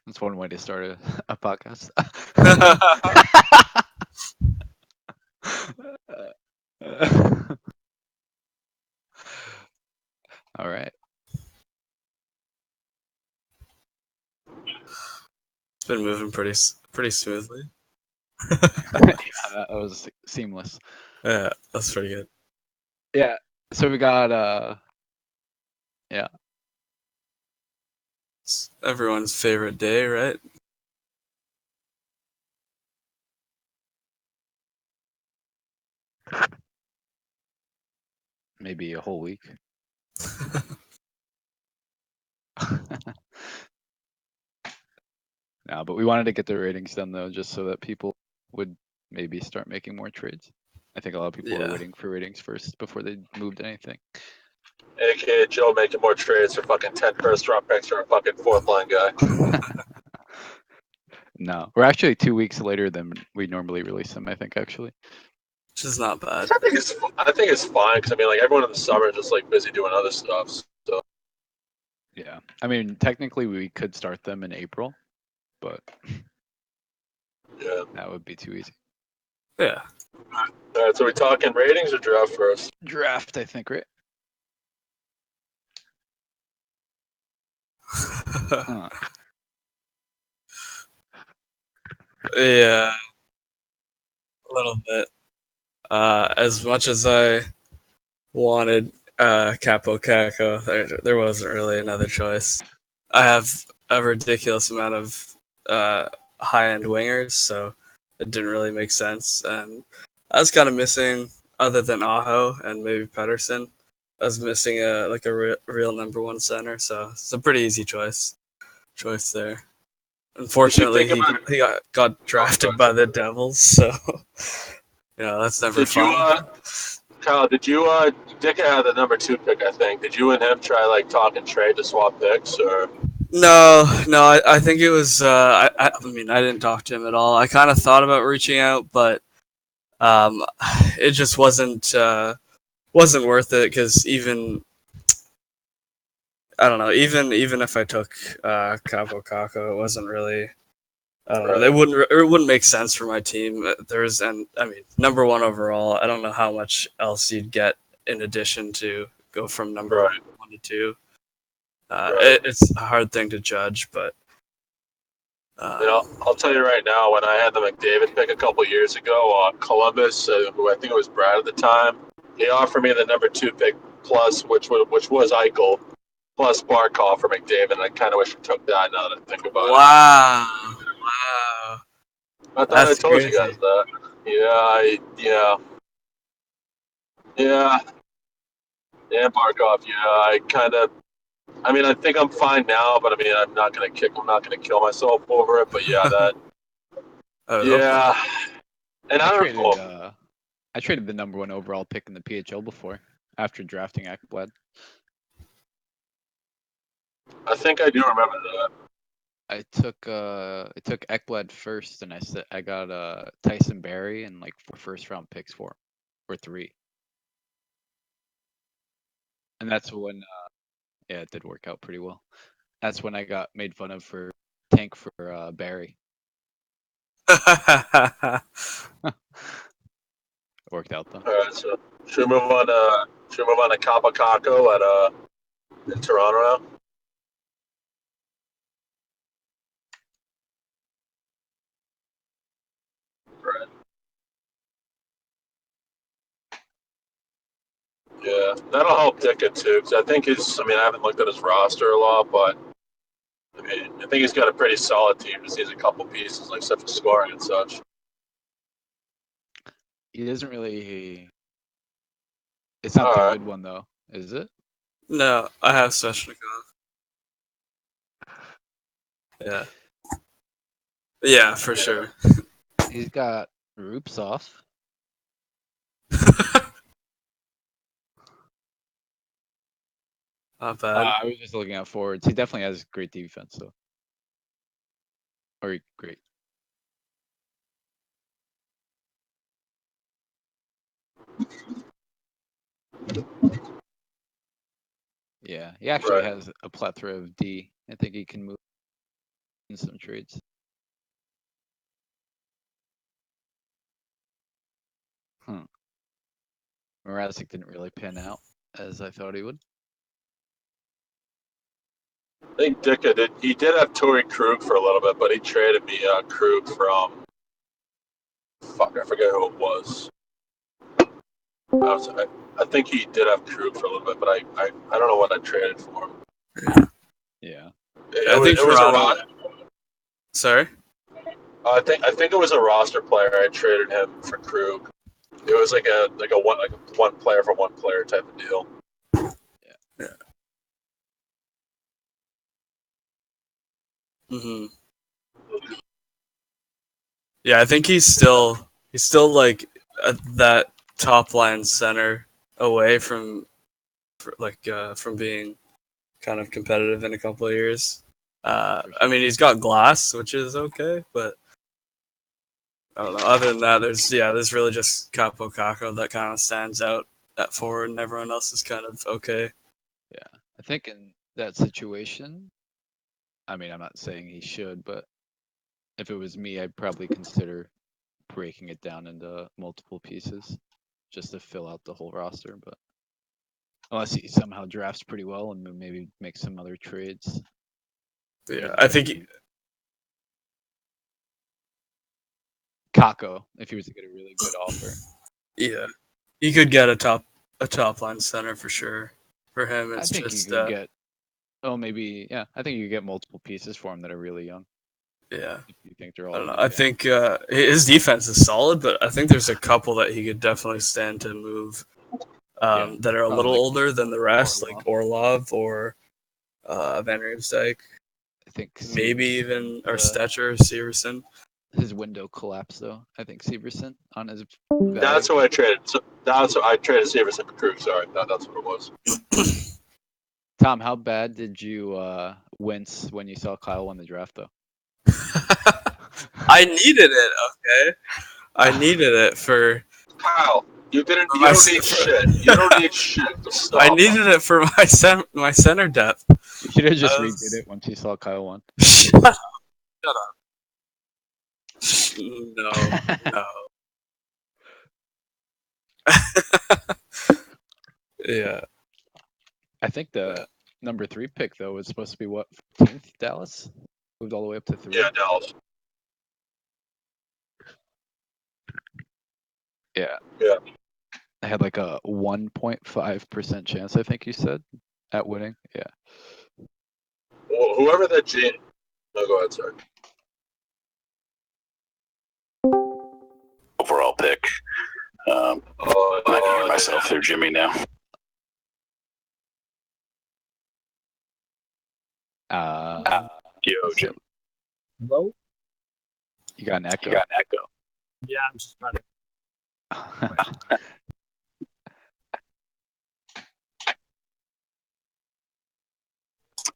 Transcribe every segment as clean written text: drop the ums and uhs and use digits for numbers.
That's one way to start a podcast. All right. It's been moving pretty smoothly. Yeah, that was seamless. Yeah, that's pretty good. Yeah. So we got yeah, It's everyone's favorite day, right? maybe a whole week. No, but we wanted to get the ratings done though, just so that people would maybe start making more trades. I think a lot of people were Yeah. waiting for ratings first before they moved anything. AKA Joe making more trades for fucking 10 first round picks for a fucking fourth line guy. No, we're actually 2 weeks later than we normally release them. I think actually. Which is not bad. I think it's fine because I mean, like everyone in the summer is just like busy doing other stuff. So Yeah, I mean, technically we could start them in April, but yeah. that would be too easy. Yeah. All right, so we talking ratings or draft first? Draft, I think, right? Huh. Yeah, a little bit. As much as I wanted Capo Caco, there wasn't really another choice. I have a ridiculous amount of high end wingers, so it didn't really make sense. And I was kind of missing, other than Aho and maybe Pedersen, I was missing a real number one center. So it's a pretty easy choice there. Unfortunately, he got drafted by the Devils, so that's never Did you, fun. Kyle? Did you, Dick had the number 2 pick, I think. Did you and him try like talking trade to swap picks or? No, I think it was. I mean, I didn't talk to him at all. I kind of thought about reaching out, but um, it just wasn't worth it because even I don't know. Even if I took Capo Caco, it wasn't really. I don't know. Right. It wouldn't make sense for my team. There's and I mean number one overall. I don't know how much else you'd get in addition to go from number Right. 1 to 2. Right. It's a hard thing to judge, but I'll tell you right now, when I had the McDavid pick a couple years ago, Columbus, who I think it was Brad at the time, he offered me the number 2 pick plus, which was Eichel, plus Barkov for McDavid. And I kind of wish I took that now that I think about it. wow, I thought I that's told you guys crazy. that. Yeah, yeah, Barkov. Yeah, I kind of. I mean, I think I'm fine now, but I mean, I'm not gonna kill myself over it. But yeah, that. I would hope not. Yeah, and I I don't traded know. I traded the number one overall pick in the PHL before after drafting Ekblad. I think I do remember that. I took Ekblad first, and I got Tyson Barry and like 4 first round picks for him, or 3, and that's when yeah, it did work out pretty well. That's when I got made fun of for tank for Barry. Worked out though. All right, so should we move on to Kapakako at in Toronto now? Right. Yeah, that'll help Dickett too, because I think he's. I mean, I haven't looked at his roster a lot, but I mean, I think he's got a pretty solid team. Just needs a couple pieces, like such as scoring and such. He doesn't really. It's not All the right. good one though, is it? No, I have Sveshnikov. Yeah, yeah, for sure. He's got Rupsov. Not bad. I was just looking at forwards. He definitely has great defense though, or great. Yeah, he actually Right. has a plethora of D. I think he can move in some trades. Mrazek didn't really pan out as I thought he would. I think Dicka did. He did have Torrey Krug for a little bit, but he traded me Krug from. Fuck, I forget who it was. I think he did have Krug for a little bit, but I don't know what I traded for him. Yeah. It was a roster. Sorry. I think it was a roster player. I traded him for Krug. It was like a one player for one player type of deal. Yeah. Mhm. Yeah, I think he's still like that top line center away from from being kind of competitive in a couple of years. I mean, he's got glass, which is okay, but I don't know. Other than that, there's really just Capo Caco that kind of stands out at forward, and everyone else is kind of okay. Yeah, I think in that situation, I mean, I'm not saying he should, but if it was me, I'd probably consider breaking it down into multiple pieces just to fill out the whole roster. But unless he somehow drafts pretty well and maybe make some other trades. Yeah, I think Kako, if he was to get a really good offer. Yeah, he could get a top line center for sure. For him, it's I think just you could get. Oh, maybe yeah. I think you could get multiple pieces for him that are really young. Yeah. If you think they're all. I don't know. I think his defense is solid, but I think there's a couple that he could definitely stand to move that are a little like older than the rest, like Orlov or Van Riemsdyk. I think maybe even or Stetcher or Severson. His window collapsed though. I think Severson on his. That's who I traded. So that's what I traded Severson for Krug. Sorry, that's what it was. Tom, how bad did you wince when you saw Kyle win the draft though? I needed it. Okay, I needed it for Kyle. You didn't. You don't need shit. You don't need shit. Stop. I needed it for my center depth. You should have just redid it once you saw Kyle won. Shut up. No. Yeah. I think the number 3 pick though was supposed to be what 14th Dallas moved all the way up to 3. Yeah, Dallas. Yeah. Yeah. I had like a 1.5% chance, I think you said, at winning. Yeah. Well, whoever that Gene. No, go ahead, sorry. Overall pick. I can hear myself through Jimmy now. Yo, Jim. Hello? You got an echo. Yeah, I'm just trying to.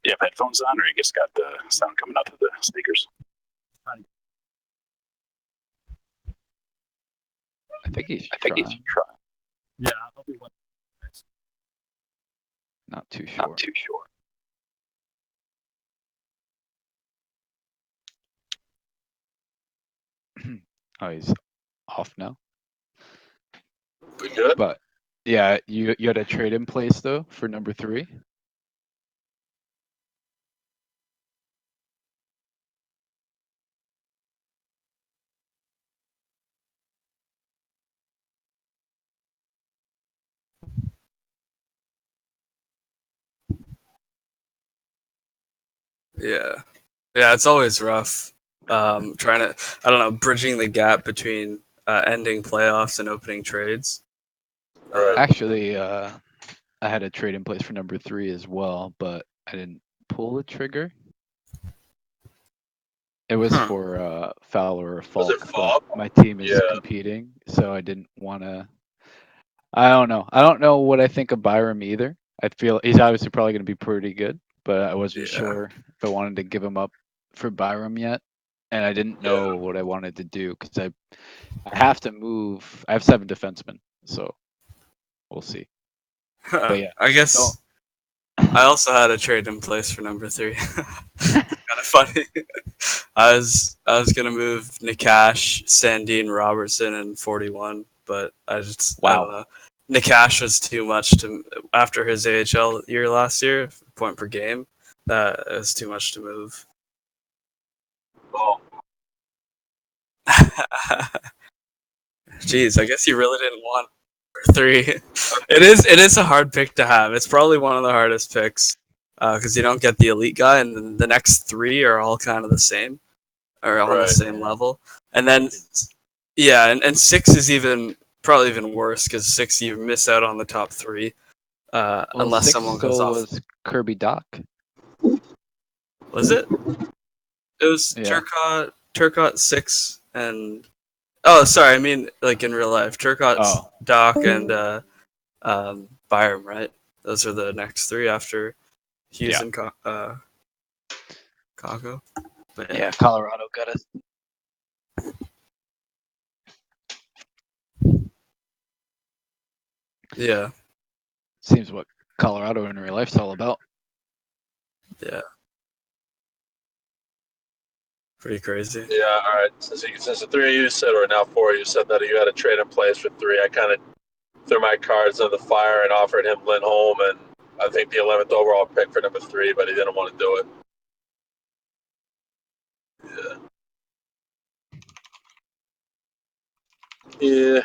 You have headphones on, or you just got the sound coming out of the speakers? I think he's trying. Yeah, I'll be one. Not too sure. Oh, he's off now. We good? But yeah, you had a trade in place though for number 3. Yeah, it's always rough. Trying to, I don't know, bridging the gap between ending playoffs and opening trades. Actually, I had a trade in place for number 3 as well, but I didn't pull the trigger. It was for Fowler or Falk. My team is competing, so I didn't want to. I don't know. I don't know what I think of Byram either. I feel he's obviously probably going to be pretty good, but I wasn't sure if I wanted to give him up for Byram yet, and I didn't know what I wanted to do because I have to move. I have 7 defensemen, so we'll see. But yeah, I guess I also had a trade in place for number 3. kind of funny. I was gonna move Nakash, Sandine, Robertson, and 41, but I don't know. Nakash was too much to after his AHL year last year, point per game. That was too much to move. Oh, Jeez, I guess you really didn't want 3. It is a hard pick to have. It's probably one of the hardest picks because you don't get the elite guy, and then the next 3 are all kind of the same, or on the right. same level. And then, yeah, and 6 is probably even worse because 6 you miss out on the top 3 unless 6 someone goes off. was Kirby Doc. Was it? It was Yeah. Turcotte 6 and oh, sorry, I mean like in real life, Turcotte, Doc, and Byram, right? Those are the next 3 after Hughes and Kako. But Yeah, Colorado got us. Yeah. Seems what Colorado in real life's all about. Yeah. Pretty crazy. Yeah, all right. Since the 3 of you said, or now 4 of you said that you had a trade in place for 3, I kind of threw my cards in the fire and offered him Lindholm and I think the 11th overall pick for number 3, but he didn't want to do it. Yeah.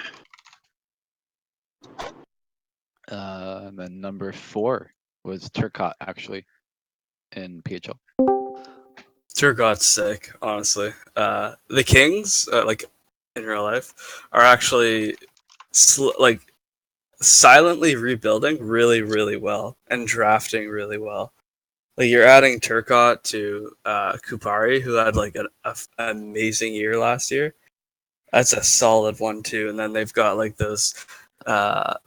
And then number 4 was Turcotte, actually, in PHL. Turcotte's sick, honestly. The Kings, like in real life, are actually like silently rebuilding really, really well and drafting really well. Like you're adding Turcotte to Kupari, who had like an amazing year last year. That's a solid 1-2, and then they've got like those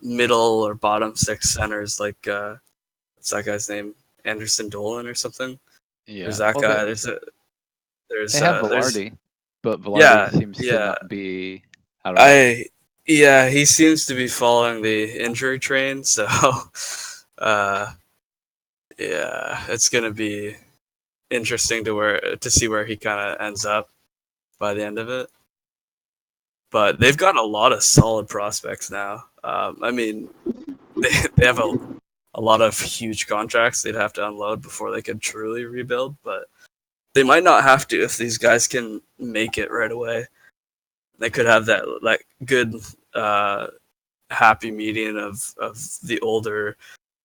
middle or bottom 6 centers, like what's that guy's name? Anderson Dolan or something. Yeah. There's that guy. They have Velarde, but Velarde seems to not be. I don't know. Yeah, he seems to be following the injury train, so yeah, it's gonna be interesting to see where he kind of ends up by the end of it. But they've got a lot of solid prospects now. I mean, they have a lot of huge contracts they'd have to unload before they could truly rebuild, but they might not have to if these guys can make it right away. They could have that like good happy median of the older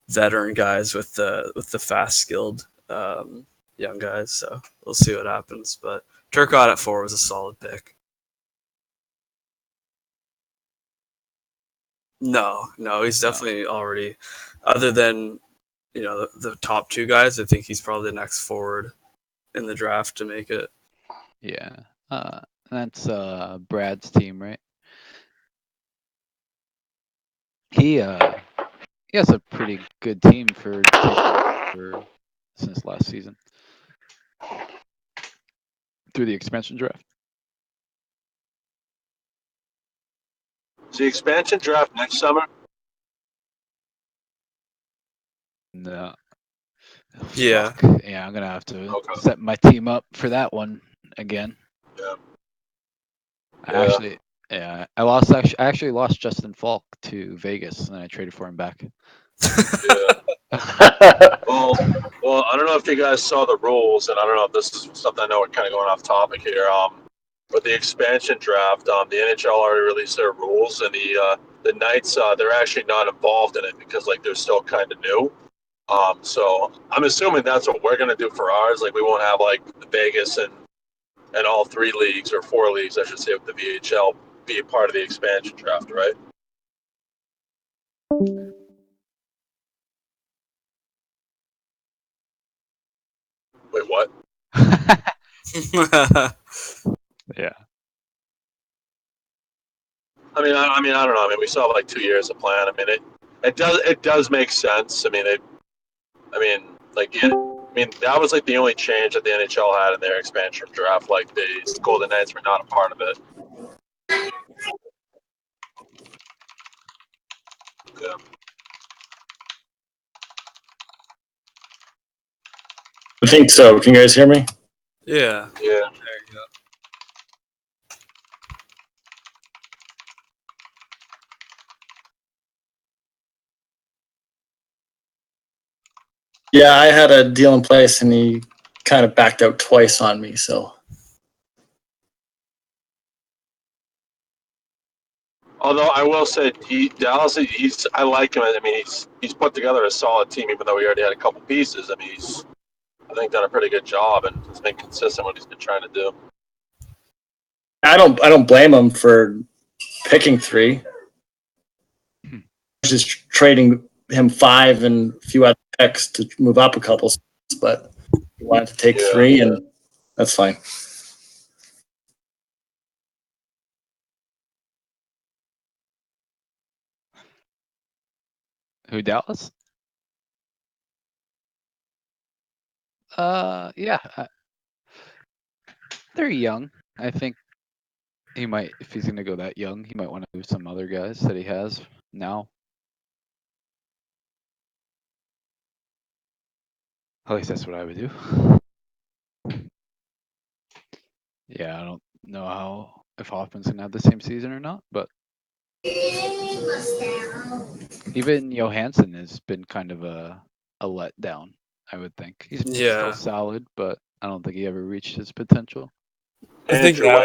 veteran guys with the fast skilled young guys. So we'll see what happens. But Turcotte at 4 was a solid pick. No, he's definitely already. Other than the top 2 guys, I think he's probably the next forward in the draft to make it. Yeah, that's Brad's team, right? He has a pretty good team for since last season through the expansion draft. Is the expansion draft next summer? No. Yeah. Fuck. Yeah, I'm gonna have to set my team up for that one again. Yeah. I actually lost Justin Falk to Vegas, and I traded for him back. Yeah. well, I don't know if you guys saw the rules, and I don't know if this is something I know we're kind of going off topic here. But the expansion draft, the NHL already released their rules, and the Knights they're actually not involved in it because like they're still kind of new. So I'm assuming that's what we're gonna do for ours. Like we won't have like the Vegas and all 3 leagues or 4 leagues, I should say, with the VHL be a part of the expansion draft, right? Wait, what? Yeah. I mean, I don't know. I mean, we still have like 2 years to plan. I mean, it does make sense. I mean, that was like the only change that the NHL had in their expansion draft. Like the Golden Knights were not a part of it. Yeah. I think so. Can you guys hear me? Yeah. Yeah. There you go. Yeah, I had a deal in place, and he kind of backed out twice on me. So Although I will say, Dallas, I like him. I mean, he's put together a solid team, even though he already had a couple pieces. I mean, I think done a pretty good job, and has been consistent what he's been trying to do. I don't blame him for picking 3. Just trading him 5 and a few other picks to move up a couple, but he wanted to take 3, and that's fine. Who, Dallas? Yeah. They're young. I think he might, if he's gonna go that young, he might want to move some other guys that he has now. At least that's what I would do. Yeah, I don't know if Hoffman's gonna have the same season or not, but even Johansson has been kind of a letdown, I would think. He's still solid, but I don't think he ever reached his potential. I think now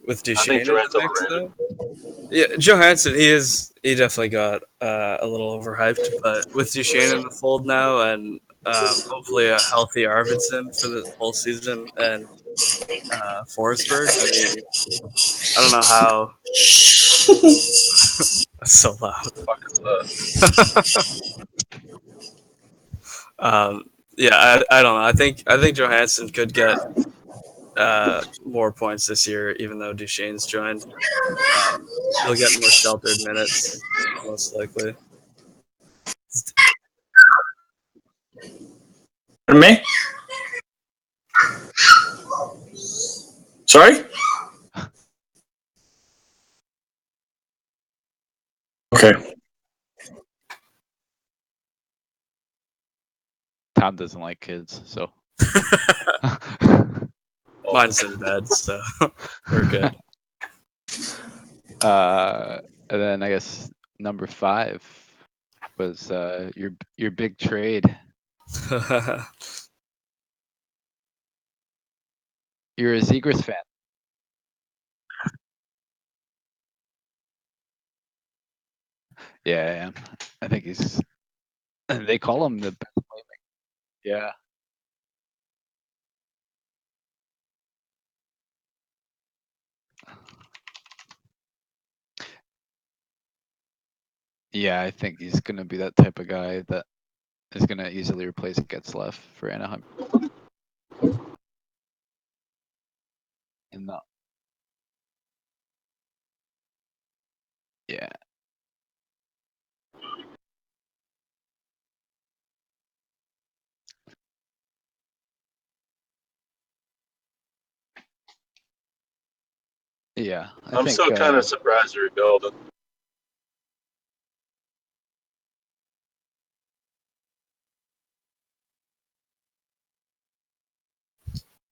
with Duchesne in the mix, though. Yeah, Johansson, he definitely got a little overhyped, but with Duchesne in the fold now, and hopefully a healthy Arvidsson for the whole season, and Forsberg, I mean, I don't know how. That's so loud. Yeah, I don't know. I think Johansson could get more points this year, even though Duchesne's joined. He'll get more sheltered minutes, most likely. Pardon me? Sorry? Okay. Tom doesn't like kids, so. Mine's in bed, so we're good. And then I guess number 5 was your big trade. You're a Zegras fan. Yeah, I am. I think he's. They call him the best playmaker. Yeah. Yeah, I think he's gonna be that type of guy that is gonna easily replace Getzlaf for Anaheim. And yeah. Yeah, I'm still kind of surprised you're rebuilding.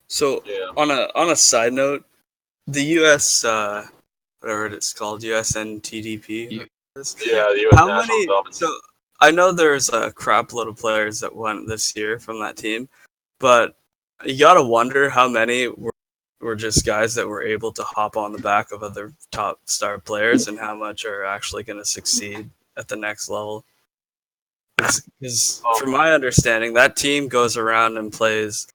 So on a side note, the US whatever it's called, USNTDP. Yeah, the US How National many? Development. So I know there's a crap load of players that went this year from that team, but you gotta wonder how many were just guys that were able to hop on the back of other top star players, and how much are actually going to succeed at the next level. Because from my understanding, that team goes around and plays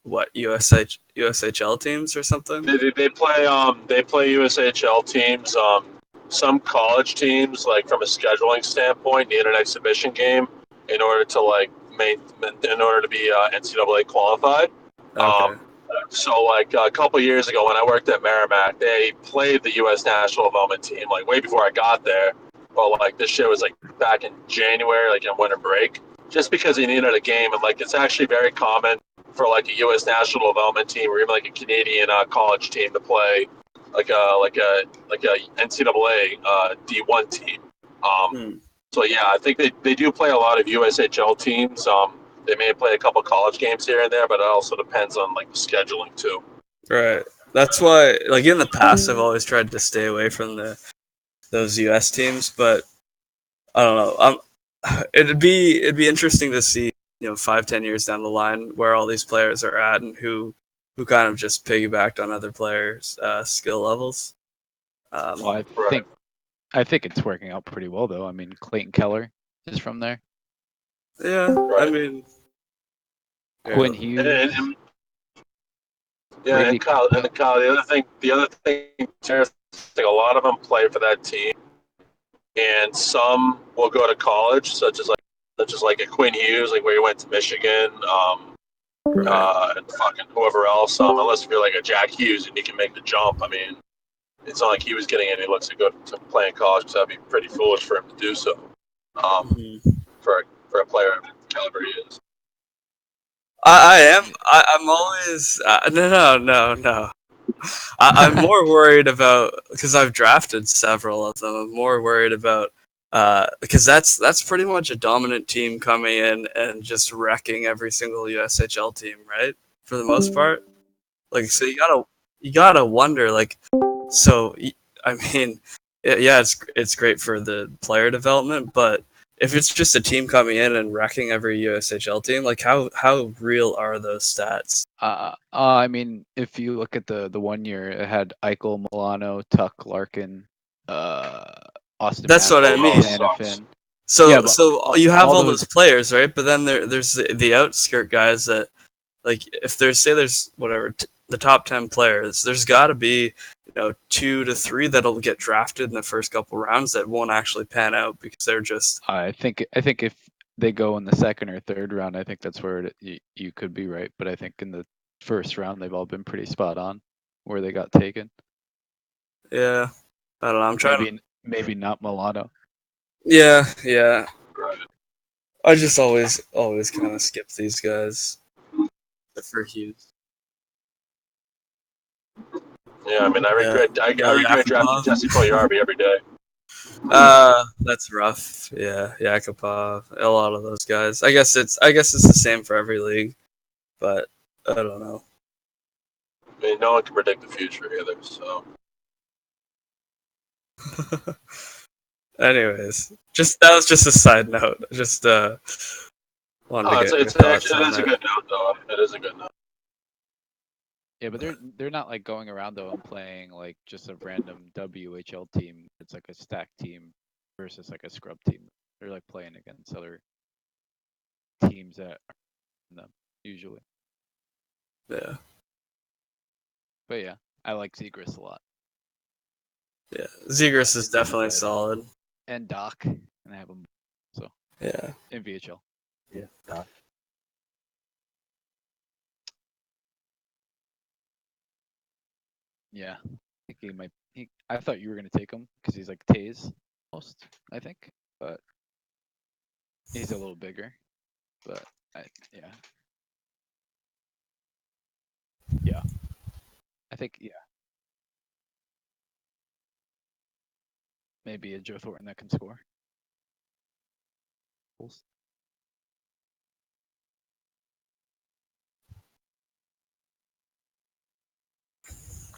what USHL teams or something. They play USHL teams. Some college teams, like from a scheduling standpoint, need an exhibition game in order to be NCAA qualified. Okay. So like a couple years ago when I worked at Merrimack, they played the U.S. national development team like way before I got there. But like this shit was like back in January, like in winter break, just because they needed a game. And like it's actually very common for like a U.S. national development team or even like a Canadian college team to play like a NCAA D1 team. So yeah, I think they do play a lot of USHL teams. They may play a couple college games here and there, but it also depends on like the scheduling too. Right. That's why, like in the past, I've always tried to stay away from those U.S. teams, but I don't know. It'd be interesting to see, 5-10 years down the line where all these players are at and who kind of just piggybacked on other players' skill levels. Well, I think it's working out pretty well though. I mean, Clayton Keller is from there. Yeah, Right. I mean, Quinn Hughes. And Kyle, the other thing, interesting, a lot of them play for that team, and some will go to college, such as like a Quinn Hughes, like where he went to Michigan, and fucking whoever else. Unless if you're like a Jack Hughes and you can make the jump. I mean, it's not like he was getting any looks to go to play in college, because that'd be pretty foolish for him to do so. For a player of the caliber he is. I'm always no. I'm more worried about, because I've drafted several of them. I'm more worried about because that's pretty much a dominant team coming in and just wrecking every single USHL team, right? For the most part, like, so you gotta wonder, like, so I mean, yeah, it's great for the player development, but if it's just a team coming in and wrecking every USHL team, like how real are those stats? I mean, if you look at the 1 year, it had Eichel, Milano, Tuck, Larkin, Austin. That's what I mean. Hanifin. So Yeah, so you have all those players, right? But then there's the outskirt guys that, like, if there's whatever the top 10 players, there's got to be 2 to 3 that'll get drafted in the first couple rounds that won't actually pan out because they're just. I think if they go in the second or third round, I think that's where you could be right. But I think in the first round, they've all been pretty spot on where they got taken. Yeah, I don't know. I'm trying. Maybe not Milano. Yeah. I just always kind of skip these guys. For Hughes. Yeah, I mean, I regret drafting Jesse Puljujarvi every day. That's rough. Yeah, Yakupov, a lot of those guys. I guess it's the same for every league, but I don't know. I mean, no one can predict the future either. So, anyways, that was just a side note. Just wanted to get your thoughts on it is a good note, though. It is a good note. Yeah, but they're not like going around though and playing like just a random WHL team. It's like a stacked team versus like a scrub team. They're like playing against other teams that are in them usually. Yeah. But yeah, I like Zegras a lot. Yeah, Zegras is definitely solid. And Doc, and I have him. So yeah, in VHL. Yeah, Doc. Yeah, I think he might. I thought you were gonna take him because he's like Taze, most. I think, but he's a little bigger. But yeah. I think maybe a Joe Thornton that can score.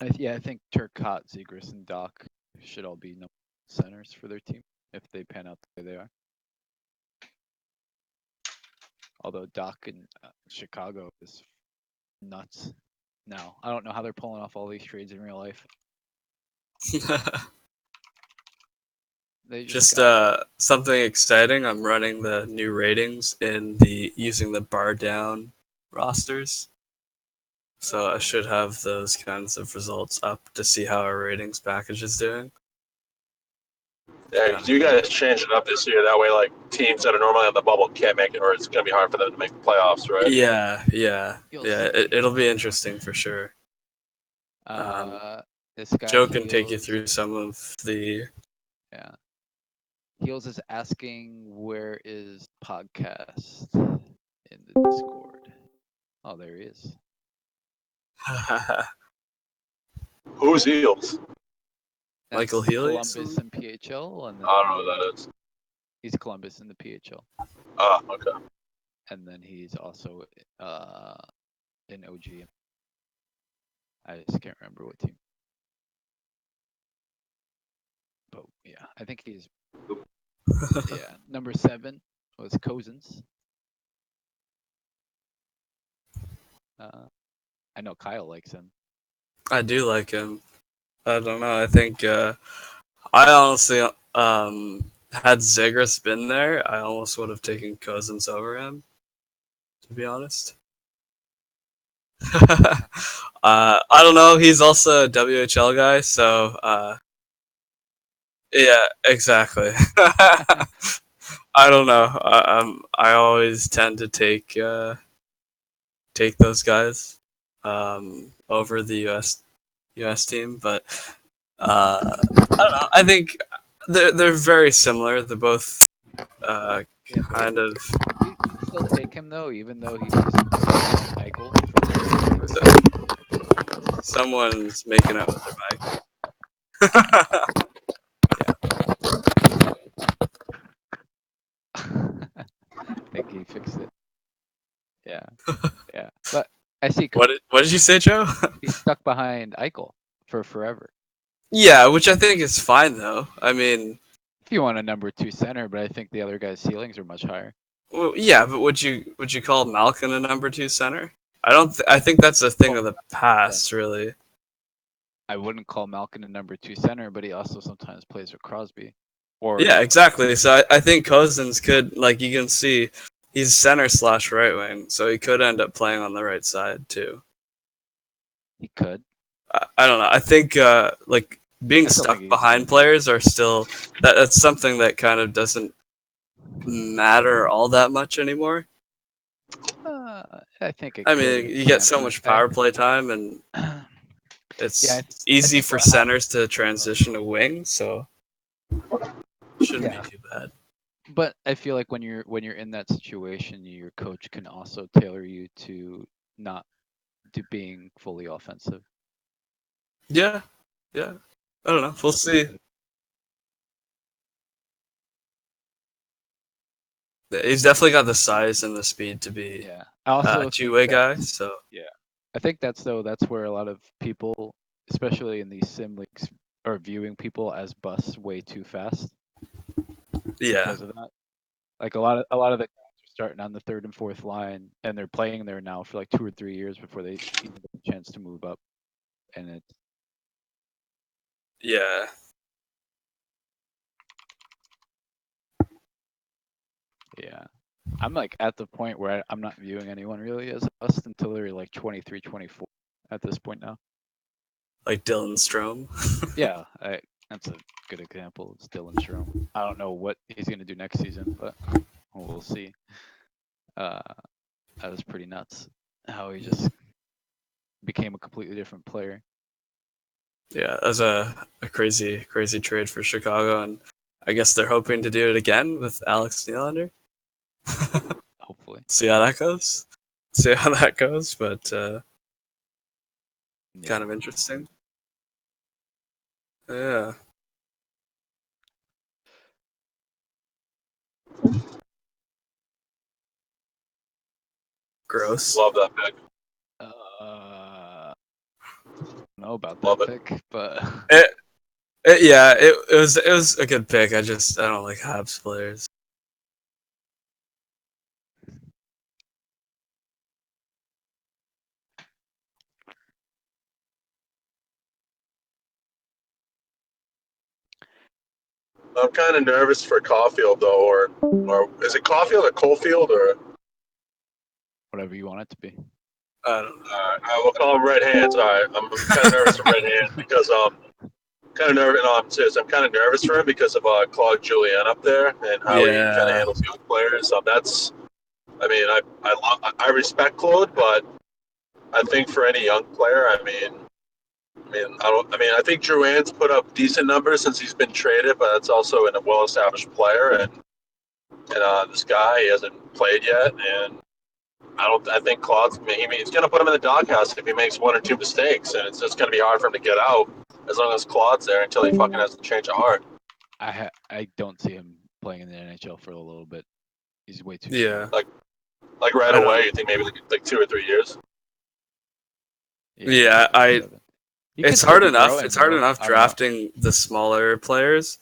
I think Turcotte, Zegras, and Doc should all be centers for their team if they pan out the way they are. Although Doc in Chicago is nuts now. I don't know how they're pulling off all these trades in real life. They just something exciting. I'm running the new ratings using the bar down rosters. So I should have those kinds of results up to see how our ratings package is doing. Yeah, because you guys changed it up this year. That way, like, teams that are normally on the bubble can't make it, or it's going to be hard for them to make the playoffs, right? Yeah. It'll be interesting for sure. This guy Joe can take you through some of the. Yeah. Heels is asking, where is podcast in the Discord? Oh, there he is. Who's Heels? Michael Healy? Columbus and PHL. And I don't know who that is. He's Columbus in the PHL. Oh, okay. and then he's also in OG. I just can't remember what team. But yeah, I think he's yeah. Number 7 was Cousins. I know Kyle likes him. I do like him. I don't know. I think I honestly had Zagreus been there, I almost would have taken Cousins over him. To be honest. I don't know. He's also a WHL guy, so yeah, exactly. I don't know. I always tend to take those guys over the US team, but I don't know. I think they're very similar. They're both kind of. You still take him though, even though he's Eichel. Someone's making out with their mic. I think he fixed it. Yeah, yeah. But I see. What did you say, Joe? He's stuck behind Eichel for forever. Yeah, which I think is fine though. I mean, If you want a number 2 center, but I think the other guys' ceilings are much higher. well, yeah, but would you call Malkin a number 2 center? I don't. I think that's a thing of the past, really. I wouldn't call Malkin a number 2 center, but he also sometimes plays with Crosby. Or Yeah, exactly. So I think Cousins could, like, you can see, he's center / right wing, so he could end up playing on the right side too. he could. I don't know. I think like being I still stuck think he's- behind players are still that's something that kind of doesn't matter all that much anymore. I think it I could mean, if you get so Hampton's much back. power play time, and it's Yeah, easy think for what centers to transition to wing, so it shouldn't Yeah. be too bad. But I feel like when you're in that situation, your coach can also tailor you to not to being fully offensive. Yeah, yeah. I don't know. We'll see. He's definitely got the size and the speed to be Yeah. I also a two-way think guy. that's- So I think that's where a lot of people, especially in these sim leagues, are viewing people as busts way too fast yeah, because of that. Like a lot of the guys are starting on the 3rd and 4th line, and they're playing there now for like 2 or 3 years before they even get a chance to move up. And it's yeah. yeah. I'm like at the point where I'm not viewing anyone really as a bust until they're like 23, 24 at this point now. Like Dylan Strome. Yeah, that's a good example. It's Dylan Strome. I don't know what he's going to do next season, but we'll see. That was pretty nuts how he just became a completely different player. Yeah, that was a crazy trade for Chicago, and I guess they're hoping to do it again with Alex Nylander. Hopefully. See how that goes. But kind of interesting. Yeah. Gross. Love that pick. I don't know about Love that it. pick, but It was a good pick. I don't like Habs players. I'm kind of nervous for Caulfield though, or is it Caulfield or Coalfield or? whatever you want it to be. I don't know. I will call him Red Hands. All right, I'm kind of nervous for Red Hands because kind of nervous. No, I'm serious. I'm kind of nervous for him because of Claude Julien up there and how he kind of handles young players. That's. I mean, I respect Claude, but I think for any young player, I think Drouin's put up decent numbers since he's been traded, but that's also in a well-established player, and this guy he hasn't played yet, and I think Claude's. He's going to put him in the doghouse if he makes 1 or 2 mistakes, and it's just going to be hard for him to get out as long as Claude's there until he fucking has to change of heart. I don't see him playing in the NHL for a little bit. He's way too Yeah. small. Like right I don't- away, you think maybe like 2 or 3 years? Yeah, it's hard enough. It's hard enough drafting the smaller players,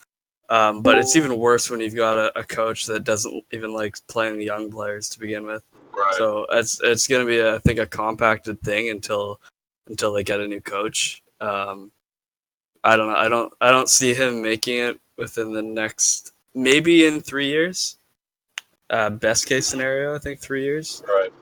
but it's even worse when you've got a coach that doesn't even like playing the young players to begin with. Right. So it's going to be, I think, a compacted thing until they get a new coach. I don't know. I don't see him making it within the next, maybe in 3 years. Best case scenario, I think 3 years. Right.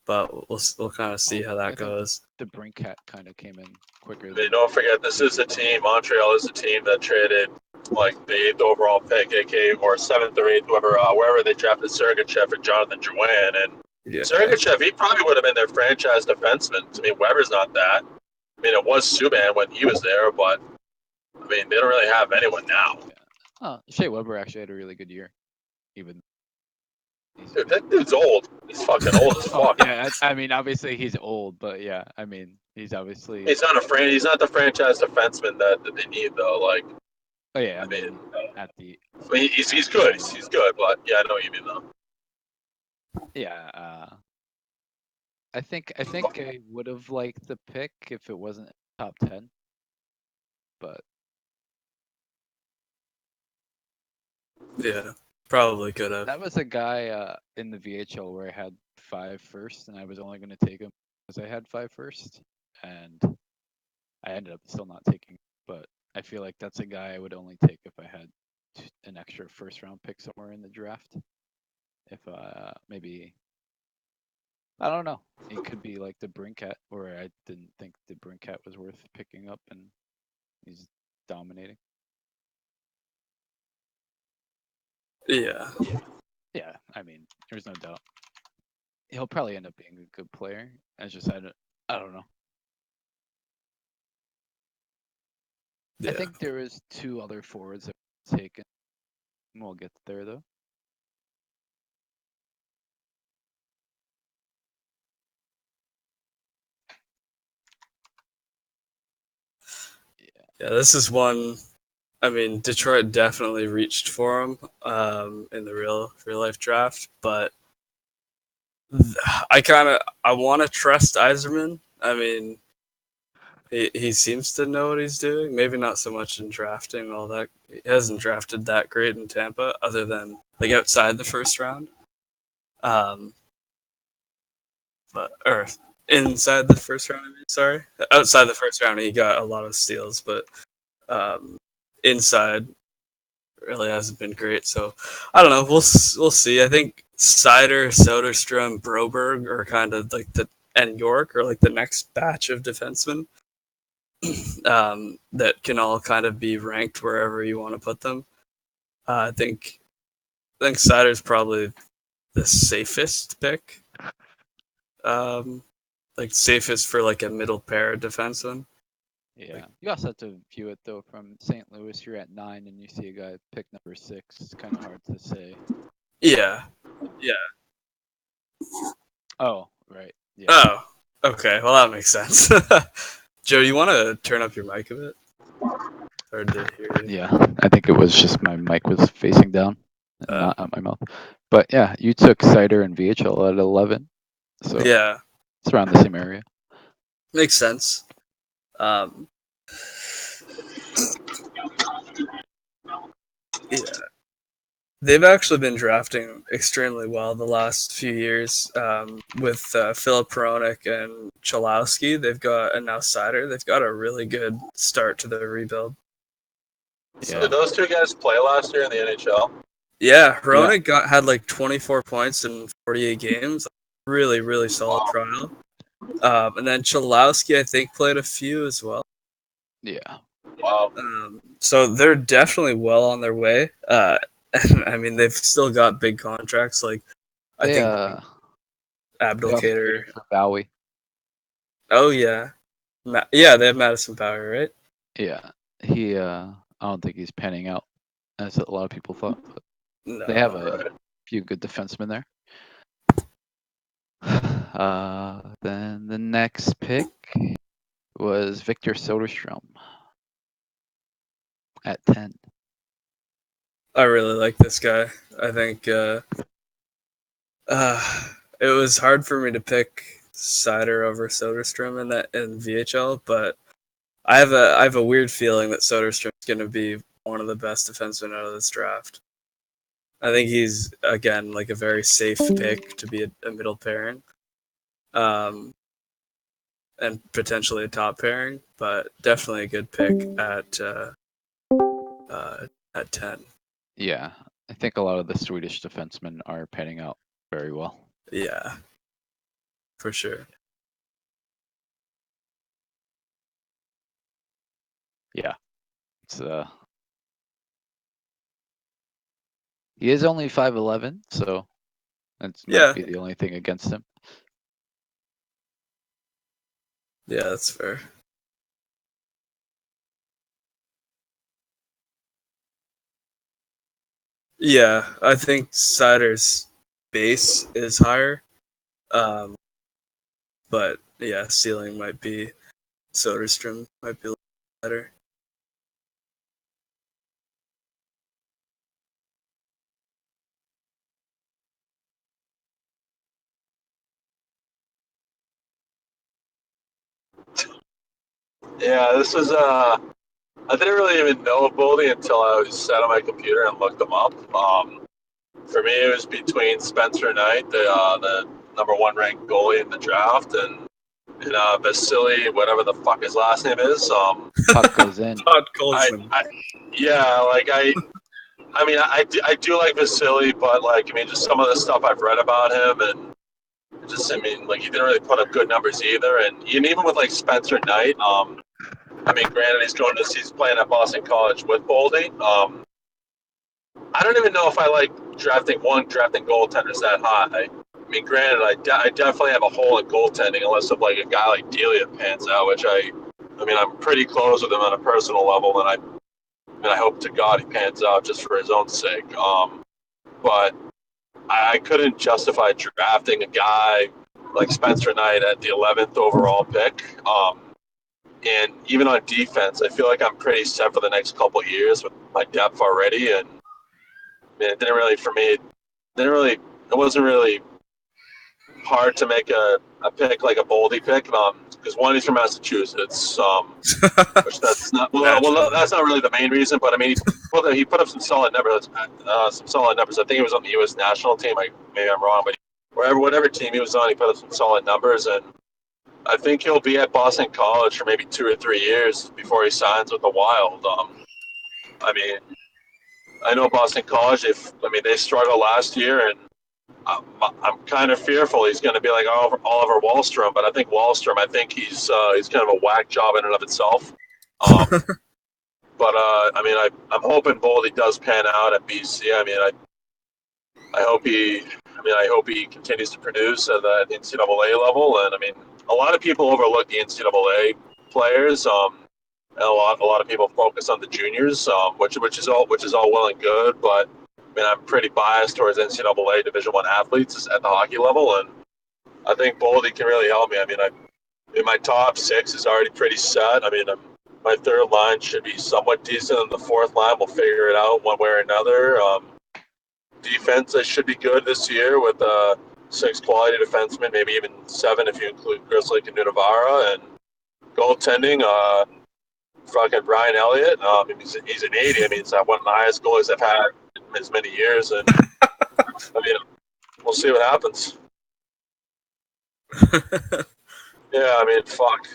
But we'll kind of see how that goes. The Brinkat kind of came in quicker. I mean, don't forget, this is a team. Montreal is a team that traded like the 8th overall pick, aka or 7th or 8th, wherever they drafted Sergachev and Jonathan Drouin. And Yeah. Sergachev, he probably would have been their franchise defenseman. I mean, Weber's not that. I mean, it was Subban when he was there, but I mean, they don't really have anyone now. Oh, Shea Weber actually had a really good year, even. Dude, that dude's old. He's fucking old as fuck. Yeah, I mean, obviously he's old, but yeah, I mean, he's obviously. He's not the franchise defenseman that they need though. Like, Oh yeah, I mean, at the. I mean, he's good. He's good, but yeah, I know what you mean though. Yeah, I think I would have liked the pick if it wasn't top 10, but Yeah, probably could have. that was a guy in the VHL where I had 5 first, and I was only going to take him because I had 5 first, and I ended up still not taking him, but I feel like that's a guy I would only take if I had an extra first round pick somewhere in the draft. If maybe, I don't know, it could be like the Brinkat, where I didn't think the Brinkat was worth picking up, and he's dominating. Yeah. Yeah, I mean, there's no doubt. He'll probably end up being a good player. I don't know. Yeah. I think there was 2 other forwards that were taken. We'll get there though. Yeah, this is one. I mean, Detroit definitely reached for him in the real life draft, but I want to trust Iserman. I mean, he seems to know what he's doing. Maybe not so much in drafting all that. He hasn't drafted that great in Tampa, other than like outside the first round. Or inside the first round. I mean, sorry, outside the first round, he got a lot of steals, but inside really hasn't been great. So I don't know. We'll see. I think Seider, Soderstrom, Broberg are kind of like and York are like the next batch of defensemen that can all kind of be ranked wherever you want to put them. I think Seider's probably the safest pick. Like safest for like a middle pair defenseman. Yeah, you also have to view it though from St. Louis. You're at 9, and you see a guy pick number 6. It's kind of hard to say. Yeah. Oh, right. Yeah. Oh, okay. Well, that makes sense. Joe, you want to turn up your mic a bit? Hard to hear you. Yeah, I think it was just my mic was facing down, and not at my mouth. But yeah, you took Seider and VHL at 11, so Yeah, it's around the same area. makes sense. Yeah. They've actually been drafting extremely well the last few years with Philip Peronic and Chalowski. And now Seider. They've got a really good start to the rebuild. So did those 2 guys play last year in the NHL? Yeah, Peronic had like 24 points in 48 games. Really, really solid trial. And then Chalowski, I think, played a few as well. Yeah. Wow. So they're definitely well on their way. I mean, they've still got big contracts. Like, I think Abdelkader. Bowie. Oh yeah, yeah. They have Madison Power, right? Yeah, he. I don't think he's panning out as a lot of people thought. But No. they have a few good defensemen there. Then the next pick was Victor Soderstrom at 10. I really like this guy. I think It was hard for me to pick Sider over Soderstrom in VHL, but I have a weird feeling that Soderstrom's going to be one of the best defensemen out of this draft. I think he's again like a very safe pick to be a middle pairing, and potentially a top pairing, but definitely a good pick at 10. Yeah, I think a lot of the Swedish defensemen are panning out very well. Yeah, for sure. Yeah, it's he is only 5'11", so that might be the only thing against him. Yeah, that's fair. Yeah, I think Sider's base is higher, but yeah, ceiling might be Soderstrom might be a little better. Yeah, this was I didn't really even know of Boldy until I was sat on my computer and looked them up. For me, it was between Spencer Knight, the number one ranked goalie in the draft, and Vasily, whatever the fuck his last name is. Puck goes in. I do like Vasily, but just some of the stuff I've read about him, and he didn't really put up good numbers either. And even with like Spencer Knight, granted he's playing at Boston College with Boldy. I don't even know if I like drafting goaltenders that high. Granted, I definitely have a hole in goaltending unless if like a guy like Delia pans out, which I'm pretty close with him on a personal level, and I hope to God he pans out just for his own sake. But I couldn't justify drafting a guy like Spencer Knight at the 11th overall pick. And even on defense, I feel like I'm pretty set for the next couple of years with my depth already. And it didn't really, for me, it wasn't really hard to make a pick like a Boldy pick. Because one, he's from Massachusetts, which that's not that's not really the main reason. But he put up some solid numbers. I think he was on the U.S. national team. Maybe I'm wrong, but whatever team he was on, he put up some solid numbers. And I think he'll be at Boston College for maybe 2 or 3 years before he signs with the Wild. I know Boston College. They struggled last year, and I'm kind of fearful he's going to be like Oliver Wahlstrom. But I think Wahlstrom, he's kind of a whack job in and of itself. I'm hoping Boldy does pan out at BC. I hope he continues to produce at that NCAA level. And a lot of people overlook the NCAA players. And a lot of people focus on the juniors, which is all well and good. But I'm pretty biased towards NCAA Division I athletes at the hockey level, and I think Boldy can really help me. My top 6 is already pretty set. My third line should be somewhat decent, and the fourth line we'll figure it out one way or another. Defense should be good this year with 6 quality defensemen, maybe even 7 if you include Grizzly and Nunavara. And goaltending, fucking Brian Elliott. He's an 80. It's one of the highest goalies I've had in as many years, and we'll see what happens. Yeah, fuck.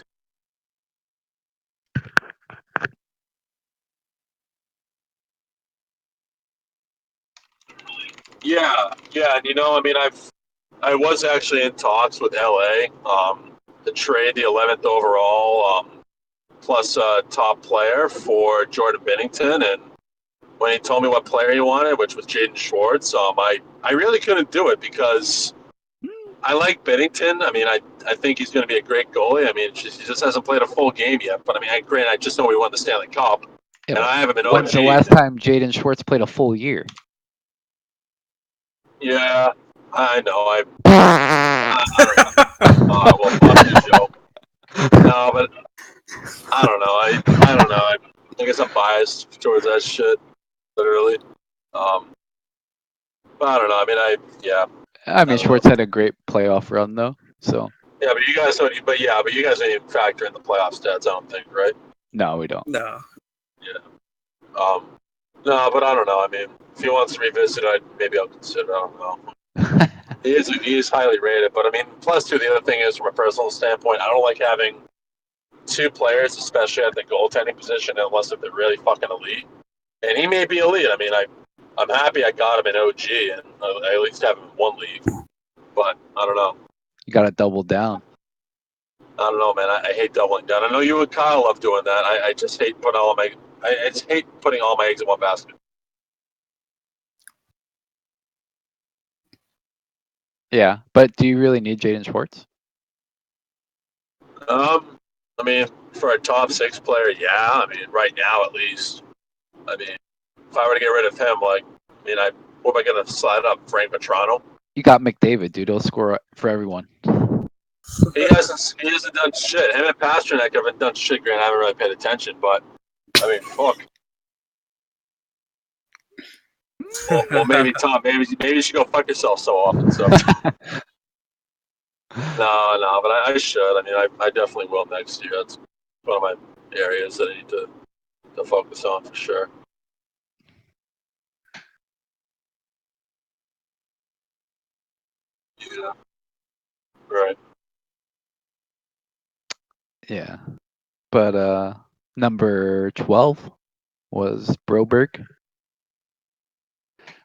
Yeah, and I was actually in talks with LA to trade the 11th overall plus top player for Jordan Binnington, and when he told me what player he wanted, which was Jaden Schwartz, I really couldn't do it because I like Binnington. I think he's going to be a great goalie. He just hasn't played a full game yet. But I just know he won the Stanley Cup, and I haven't been OG. When's the last time Jaden Schwartz played a full year? Yeah, I know. I don't know. Well, fuck you, Joe. No, but I don't know. I don't know. I guess I'm biased towards that shit, literally. But I don't know. Yeah. I mean, don't Schwartz know. had a great playoff run though, so Yeah, but you guys don't. But you guys don't even factor in the playoff stats. I don't think, right? no, we don't. No. No, but I don't know. I mean, if he wants to revisit it, maybe I'll consider. I don't know. He is highly rated, but I mean, plus two. The other thing is, from a personal standpoint, I don't like having two players, especially at the goaltending position, unless if they're really fucking elite. And he may be elite. I mean, I'm happy I got him in OG, and I at least have him in one league. But I don't know. You got to double down. I don't know, man. I hate doubling down. I know you and Kyle love doing that. I just hate putting all my. I just hate putting all my eggs in one basket. Yeah, but do you really need Jaden Schwartz? I mean, for a top 6 player, yeah. I mean, right now at least. I mean, if I were to get rid of him, like, I mean, what am I gonna slide up? Frank Petrano? You got McDavid, dude. He'll score for everyone. He hasn't done shit. Him and Pasternak haven't done shit. Grant, I haven't really paid attention, but I mean, fuck. Well, maybe Tom, maybe you should go fuck yourself so often. So no, but I should. I mean, I definitely will next year. That's one of my areas that I need to focus on for sure. Yeah. Right. Yeah. But number 12 was Broberg.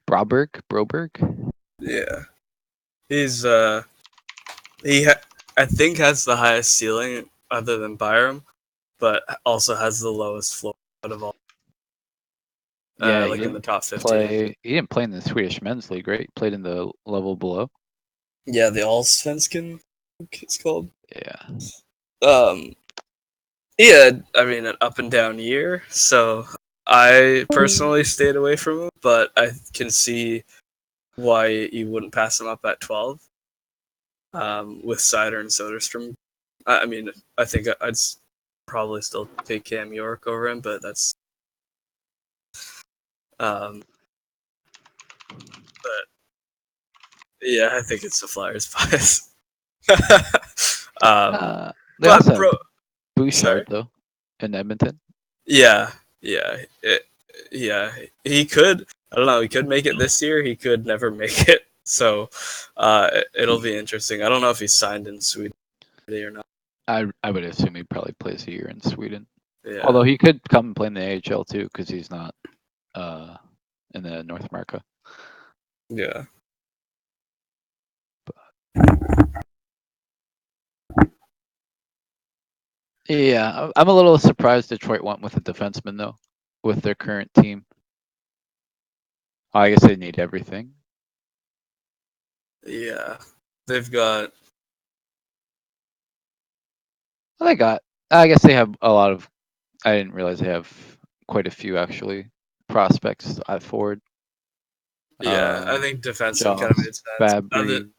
Broberg. Yeah. He's I think has the highest ceiling other than Byram, but also has the lowest floor out of all. Yeah, like in the top 15. He didn't play in the Swedish men's league, right? He played in the level below. Yeah, the Allsvenskan it's called. Yeah. He had, I mean, an up and down year, so I personally stayed away from him, but I can see why you wouldn't pass him up at 12 with Sider and Soderstrom. I mean, I think I'd probably still take Cam York over him, but that's. But yeah, I think it's the Flyers bias. They but also have Bouchard sorry? though in Edmonton. Yeah. He could. I don't know. He could make it this year. He could never make it. So, it'll be interesting. I don't know if he's signed in Sweden or not. I would assume he probably plays a year in Sweden. Yeah. Although he could come and play in the AHL too, because he's not in the North America. Yeah. Yeah, I'm a little surprised Detroit went with a defenseman though, with their current team. I guess they need everything. Yeah. They've got. I guess they have a lot of. I didn't realize they have quite a few actually prospects at forward. Yeah, I think defensive kind of made sense. Fabry.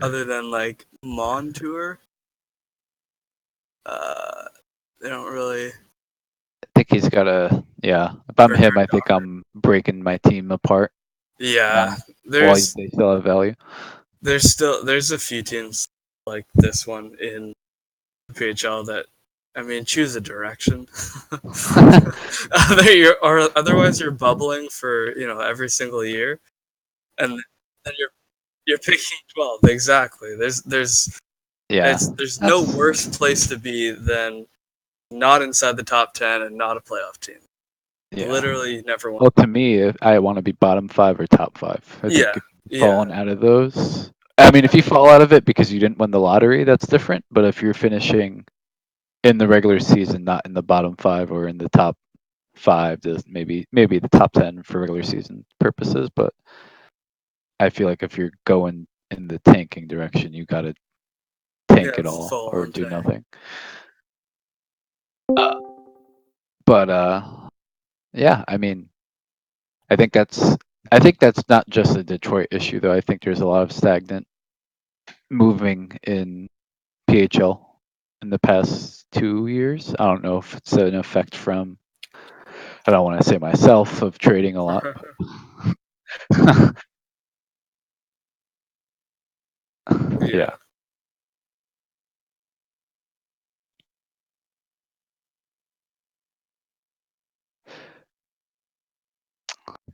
Other than like Montour, they don't really. I think he's got a. Yeah, if I'm him, I think I'm breaking my team apart. Yeah, while they still have value. There's a few teams like this one in the PHL that, I mean, choose a direction. Otherwise you're bubbling for every single year, and then you're picking 12 exactly. There's no worse place to be than not inside the top 10 and not a playoff team. Yeah. Literally never want. Well, to me, I want to be bottom 5 or top 5. I think if you've fallen out of those. I mean, if you fall out of it because you didn't win the lottery, that's different. But if you're finishing in the regular season, not in the bottom 5 or in the top 5, maybe the top 10 for regular season purposes. But I feel like if you're going in the tanking direction, you got to tank it all or do nothing. Yeah, I mean, I think that's not just a Detroit issue though. I think there's a lot of stagnant moving in PHL in the past 2 years. I don't know if it's an effect from, I don't want to say myself, of trading a lot. Yeah.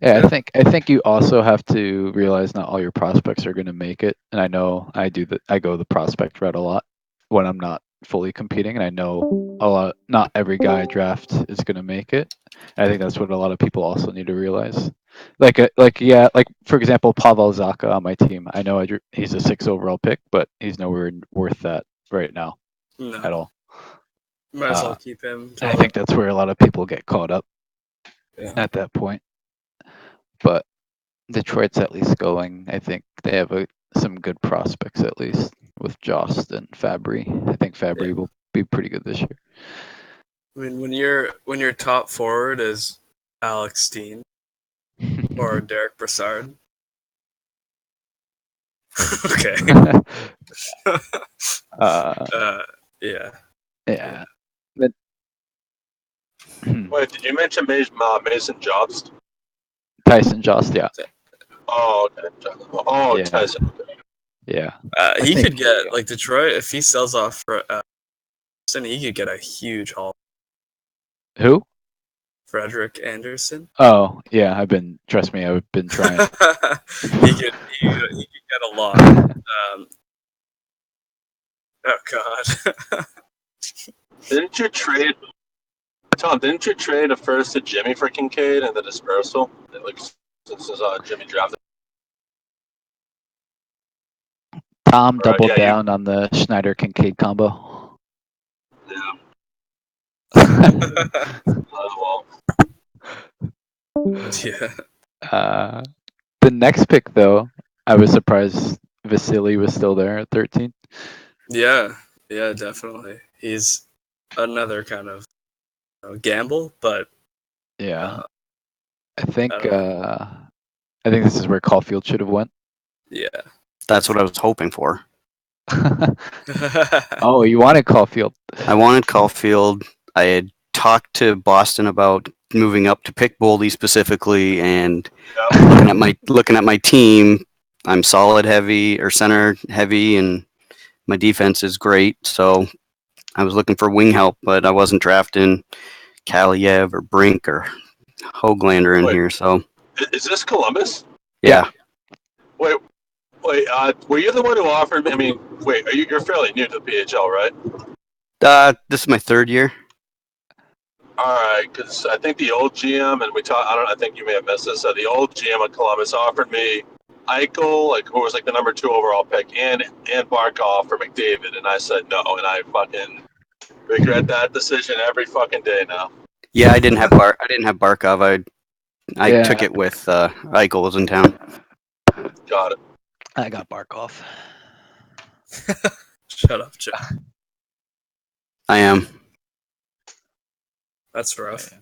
Yeah, I think you also have to realize not all your prospects are going to make it, and I know I go the prospect route a lot when I'm not fully competing, and I know not every guy I draft is going to make it. And I think that's what a lot of people also need to realize. Like for example, Pavel Zacha on my team. I know he's a 6 overall pick, but he's nowhere worth that right now at all. Might as well keep him. I think that's where a lot of people get caught up at that point. But Detroit's at least going. I think they have some good prospects at least with Jost and Fabry. I think Fabry will be pretty good this year. I mean, when your top forward is Alex Steen or Derek Brassard. Okay. Yeah. Yeah. But, Wait, did you mention Mason Jobst? Tyson Jost, yeah. Oh, okay. Oh, Yeah. Tyson. Yeah. He could get, like, Detroit, if he sells off for he could get a huge haul. Who? Frederick Anderson. Oh, yeah, trust me, I've been trying. he could get a lot. Oh God. Didn't you trade a first to Jimmy for Kincaid and the dispersal? Like since Jimmy drafted. Tom doubled down on the Schneider Kincaid combo. Yeah. Well. Yeah. The next pick, though, I was surprised Vasily was still there at 13. Yeah, definitely. He's another kind of gamble, but yeah, I think this is where Caulfield should have went. Yeah, that's what I was hoping for. Oh, you wanted Caulfield? I wanted Caulfield. I had talked to Boston about moving up to pick Boldy specifically, and looking at my team, I'm solid heavy or center heavy, and my defense is great. So I was looking for wing help, but I wasn't drafting Kaliev or Brink or Hoaglander in here. So is this Columbus? Yeah. Wait. Were you the one who offered me? I mean, wait. You're fairly new to the PHL, right? This is my third year. All right, because I think the old GM and I think you may have missed this. The old GM at Columbus offered me Eichel, who was the number 2 overall pick, and Barkov for McDavid, and I said no, and I fucking regret that decision every fucking day now. Yeah, I didn't have Barkov. I took it with Eichel was in town. Got it. I got Barkov. Shut up, Joe. I am. That's rough.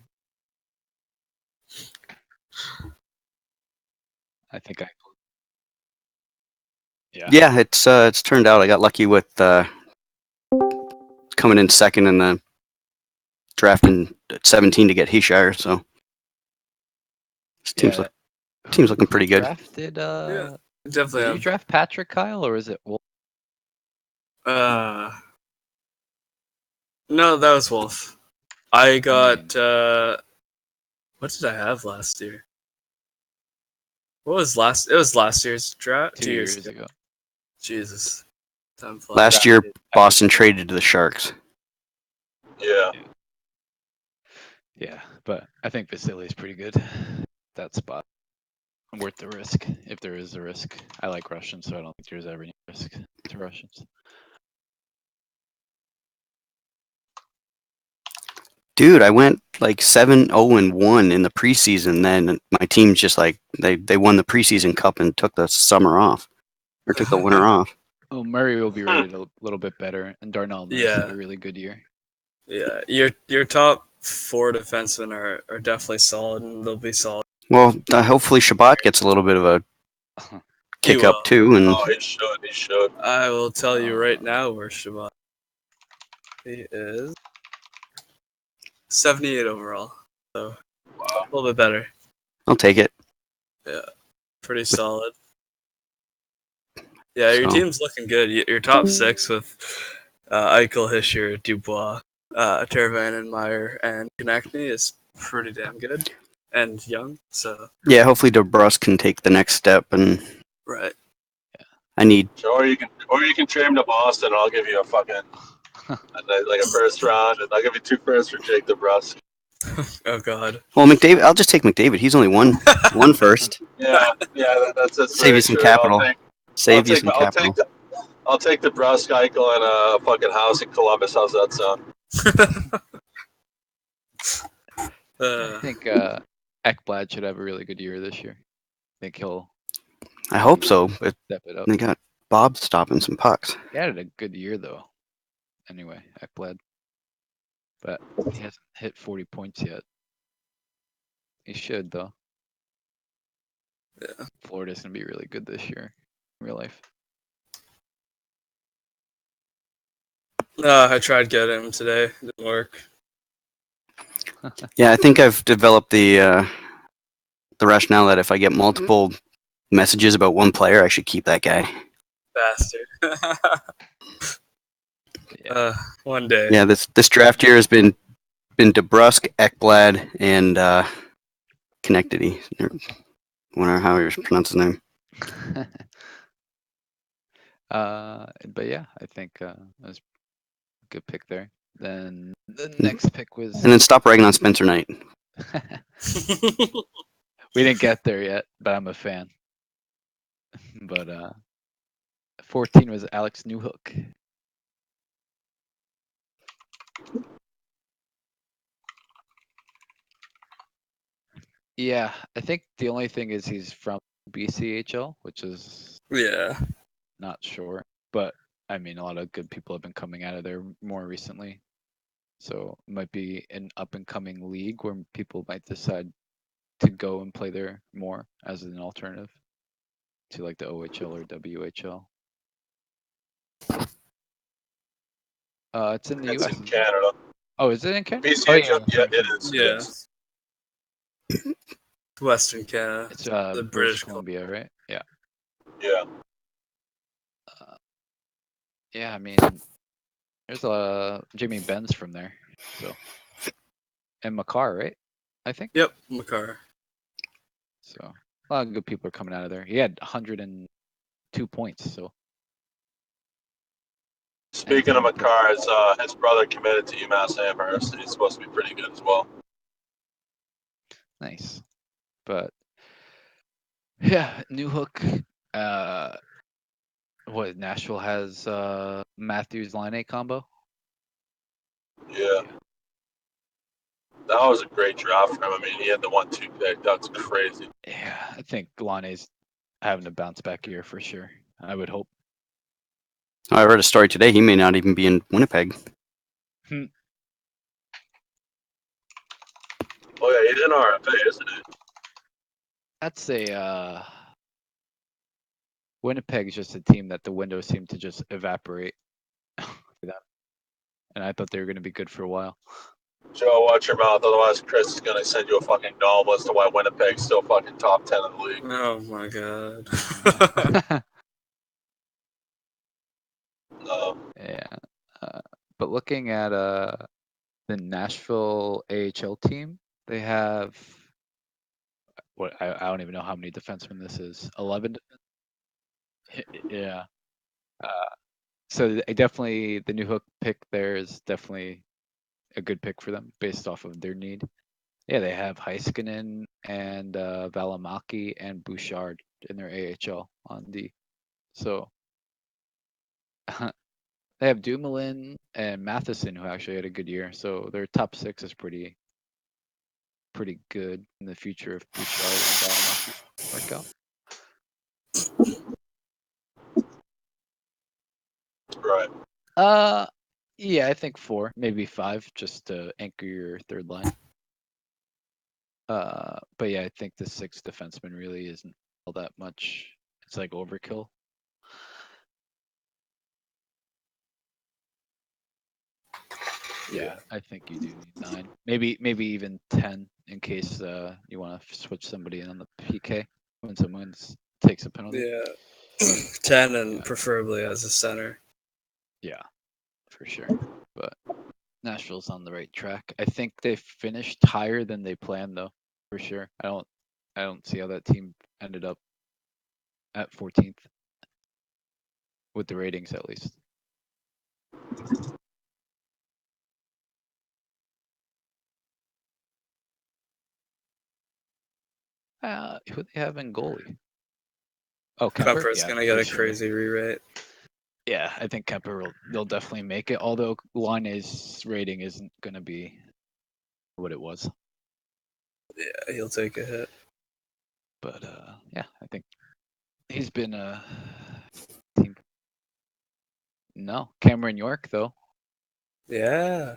I think I. Yeah, it's turned out I got lucky with coming in second in the draft in 17 to get Heeshire. So this team's looking pretty good. Drafted. Yeah, definitely. Did you draft Patrick Kyle or is it Wolf? No, that was Wolf. I got what did I have last year? What was last? It was last year's draft. 2 years ago. Jesus. Time flies. Last year, Boston traded to the Sharks. Yeah. Yeah, but I think Vasily's pretty good. That spot. Worth the risk, if there is a risk. I like Russians, so I don't think there's ever any risk to Russians. Dude, I went 7-0-1 in the preseason. Then my team just they won the preseason cup and took the summer off, or took the winter off. Oh, Murray will be rated a little bit better, and Darnell had a really good year. Yeah, your top 4 defensemen are definitely solid, and they'll be solid. Well, hopefully Shabbat gets a little bit of a kick up too. And he should. I will tell you right now where Shabbat. He is 78 overall, so a little bit better. I'll take it. Yeah, pretty solid. Yeah, your So- team's looking good. Your top six with Eichel, Hischier, Dubois, Teravainen, Meyer, and Konechny is pretty damn good. And young, so Yeah, hopefully DeBrusque can take the next step, and right. I need. Or you can trade him to Boston. And I'll give you a fucking like a first round, and I'll give you 2 firsts for Jake DeBrusque. Oh God. Well, McDavid. I'll just take McDavid. He's only one first. Yeah, that's Save very you some true. capital. Save you take some capital. I'll take DeBrusque, Eichel, and a fucking house in Columbus. How's that sound? I think Ekblad should have a really good year this year. I think he'll I hope so. But step it up. they got Bob stopping some pucks. He had a good year though. Anyway, Ekblad, but he hasn't hit 40 points yet. He should though. Yeah. Florida's gonna be really good this year, in real life. I tried getting him today. It didn't work. Yeah, I think I've developed the rationale that if I get multiple messages about one player, I should keep that guy. Bastard. Yeah. One day. Yeah, this draft year has been DeBrusque, Ekblad, and Connectity. I wonder how you pronounce his name. But yeah, I think that was a good pick there. Then the next pick was. And then stop ragging on Spencer Knight. We didn't get there yet, but I'm a fan. But 14 was Alex Newhook. Yeah, I think the only thing is he's from BCHL, which is Yeah. not sure. But I mean, a lot of good people have been coming out of there more recently. So it might be an up and coming league where people might decide to go and play there more as an alternative to like the OHL or WHL. It's in the It's US. in Canada. Oh, is it in Canada? BCHL, Oh, yeah, it is. Yeah. It is. Western Canada. It's The British British Columbia, right? Yeah. Yeah. Yeah, I mean, there's Jimmy Benz from there, so and Makar, right? I think. Yep, Makar. So a lot of good people are coming out of there. He had 102 points, so. Speaking of Makar, his brother committed to UMass Amherst, and he's supposed to be pretty good as well. Nice, but yeah, Newhook. What Nashville has Matthews Line combo. Yeah. That was a great draft for him. I mean, he had the 1-2 pick. That's crazy. Yeah, I think Lane's having a bounce back year for sure. I would hope. Oh, I read a story today. He may not even be in Winnipeg. Oh yeah, he's in RFA, isn't he? That's a Winnipeg's just a team that the windows seem to just evaporate. And I thought they were going to be good for a while. Joe, watch your mouth. Otherwise, Chris is going to send you a fucking dome as to why Winnipeg's still fucking top 10 in the league. Oh my God. Yeah. But looking at the Nashville AHL team, they have what I don't even know how many defensemen this is. 11. Yeah. So definitely the Newhook pick there is definitely a good pick for them based off of their need. Yeah, they have Heiskanen and Valimaki and Bouchard in their AHL on D. So they have Dumoulin and Matheson who actually had a good year. So their top 6 is pretty good in the future if Bouchard and Valimaki work out. Right. Yeah, I think 4, maybe 5, just to anchor your third line. But yeah, I think the 6th defenseman really isn't all that much. It's like overkill. Yeah, I think you do need 9, maybe even 10 in case you want to switch somebody in on the PK when someone takes a penalty. Yeah. 10 and preferably as a center. Yeah, for sure. But Nashville's on the right track. I think they finished higher than they planned, though, for sure. I don't see how that team ended up at 14th with the ratings, at least. Who they have in goalie? Oh, Kemper. Kemper's Yeah, gonna get for a sure. crazy re-rate. Yeah, I think Kemper they'll definitely make it. Although Laine's rating isn't gonna be what it was. Yeah, he'll take a hit. But yeah, I think he's been a team. No, Cameron York though. Yeah.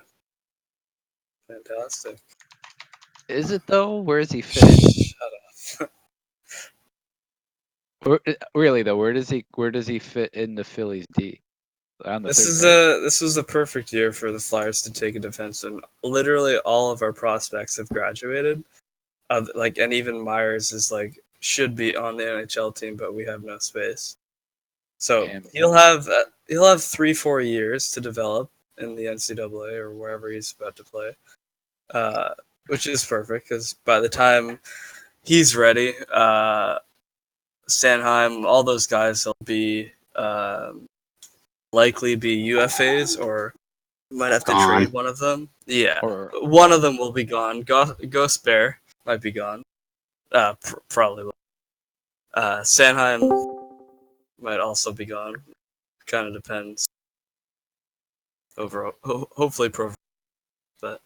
Fantastic. Is it though? Where does he fit in? Shut up. Really though, where does he fit in the Phillies D? On the This third is pair? this was the perfect year for the Flyers to take a defenseman. Literally all of our prospects have graduated. And even Myers is like should be on the NHL team, but we have no space. So Damn. he'll have 3-4 years to develop in the NCAA or wherever he's about to play, which is perfect because by the time he's ready, Sanheim, all those guys will be likely be UFAs or might have to Gone. trade one of them. Yeah, Or one of them will be gone. Ghost Bear might be gone. Probably will. Sanheim might also be gone. Kind of depends. Overall, hopefully pro, but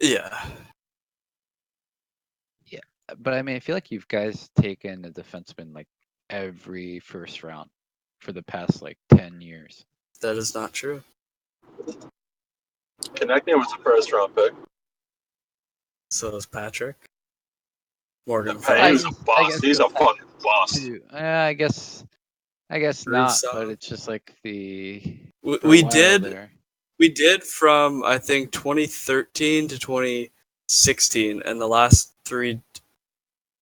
yeah. but I mean, I feel like you guys taken a defenseman like every first round for the past like 10 years. That is not true. Konechny was a first round pick. So is Patrick. Morgan Hey, he's Frost. a bust. He's a fucking bust. I guess not, but Russo. it's just like the We, for a we while did there. we did from I think 2013 to 2016, and the last two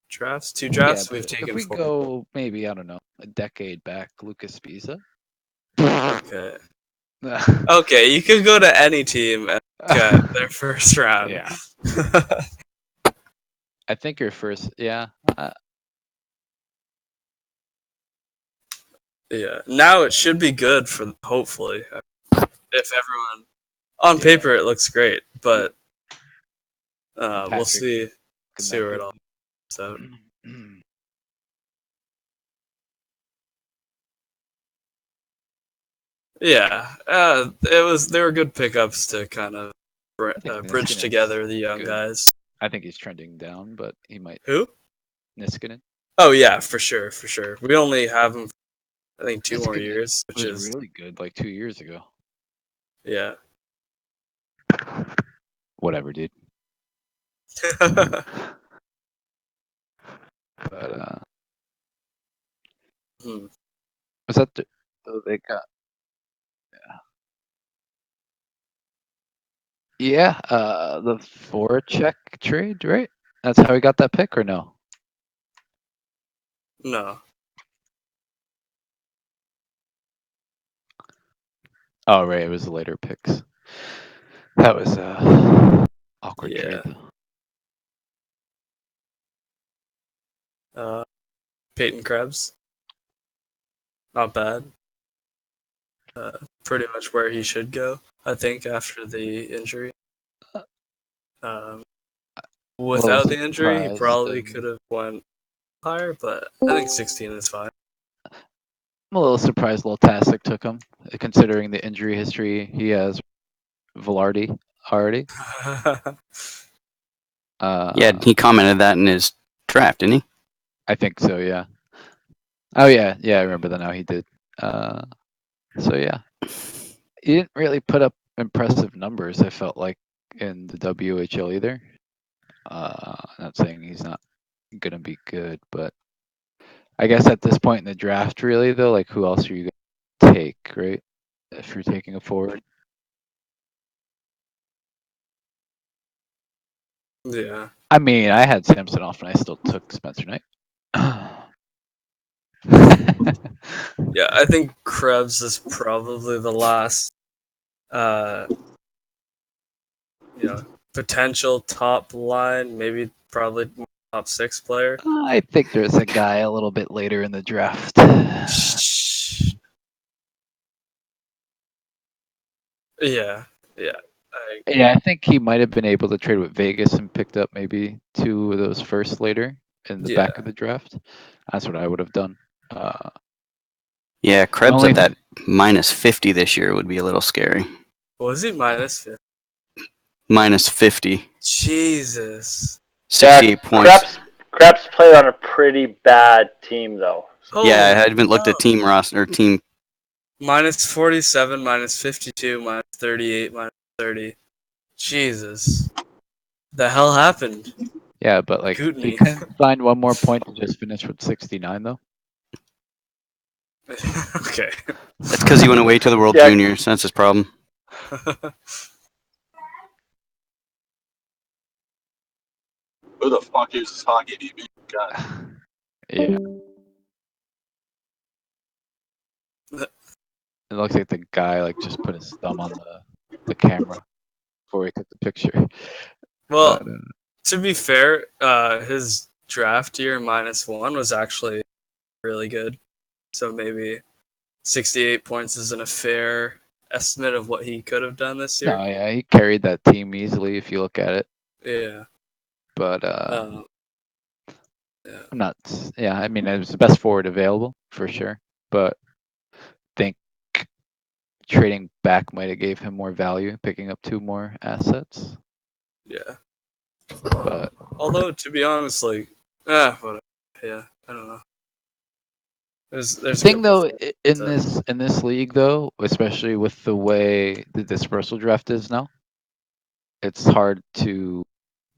drafts Yeah, we've but taken if we 4. go maybe, I don't know, a decade back, Lucas Pisa. Okay. Okay, you could go to any team and get their first round. Yeah. I think your first, yeah. Yeah. Now it should be good for hopefully if everyone on paper it looks great, but we'll Patrick see where it Konechny. all comes out. Yeah, they were good pickups to kind of bridge Niskanen's together the young good. guys. I think he's trending down, but he might. Who? Niskanen. Oh yeah, for sure. We only have him, I think, 2 more Niskanen years, which was is really good like 2 years ago. yeah. Whatever, dude. But was that they got? Yeah, the Voracek trade, right? That's how we got that pick, or no? No. Oh, right, it was the later picks. That was awkward Yeah. trade. Peyton Krebs. Not bad. Pretty much where he should go, I think, after the injury. Without the injury, he probably could have went higher, but I think 16 is fine. I'm a little surprised Lil Tasic took him, considering the injury history he has. Velarde already. Yeah, he commented that in his draft, didn't he? I think so. Yeah. Oh yeah, I remember that now. He did. So yeah, he didn't really put up impressive numbers. I felt like in the WHL either. Not saying he's not gonna be good, but I guess at this point in the draft, really though, like who else are you gonna take, right? If you're taking a forward. Yeah. I mean, I had Samsonov and I still took Spencer Knight. Yeah, I think Krebs is probably the last, potential top line, maybe probably top 6 player. I think there's a guy a little bit later in the draft. Yeah. Yeah, I think he might have been able to trade with Vegas and picked up maybe 2 of those first later in the back of the draft. That's what I would have done. Yeah, Krebs Only at that minus 50 this year would be a little scary. Was he minus 50? Minus 50. Jesus. 68 points. Krebs played on a pretty bad team, though. Yeah, I haven't looked at team roster or team. Minus 47, minus 52, minus 38, minus 30. Jesus. The hell happened? Yeah, but like Kootenai. he couldn't find one more point to just finish with 69 though. Okay. That's because he went away to the World Juniors. That's his problem. Who the fuck uses hockey DB? God. Yeah. It looks like the guy like just put his thumb on the camera before he took the picture. Well, to be fair, his draft year -1 was actually really good. So maybe 68 points isn't a fair estimate of what he could have done this year. No, yeah, he carried that team easily if you look at it. Yeah. But yeah. I'm not. Yeah, I mean, it was the best forward available for sure. But I think trading back might have gave him more value, picking up 2 more assets. Yeah. But although to be honest, like, whatever. Yeah, I don't know. There's the thing though in this league though, especially with the way the dispersal draft is now, it's hard to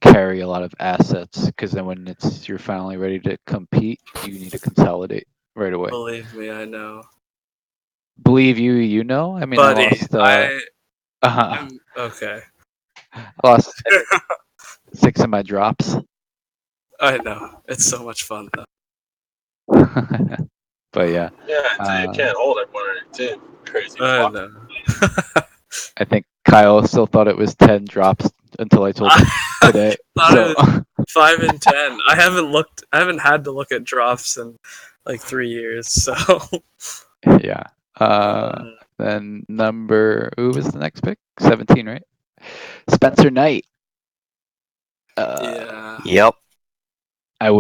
carry a lot of assets because then when you're finally ready to compete, you need to consolidate right away. Believe me, I know. Believe you, you know. I mean, Buddy, I lost. Okay. I lost 6 of my drops. I know. It's so much fun though. But yeah. Yeah, until you can't hold everyone on your team. Crazy I fuck. know. I think Kyle still thought it was 10 drops until I told him today. Thought it was 5 and 10. I haven't had to look at drops in like 3 years, so yeah. Then who was the next pick? 17, right? Spencer Knight. yeah. Yep. I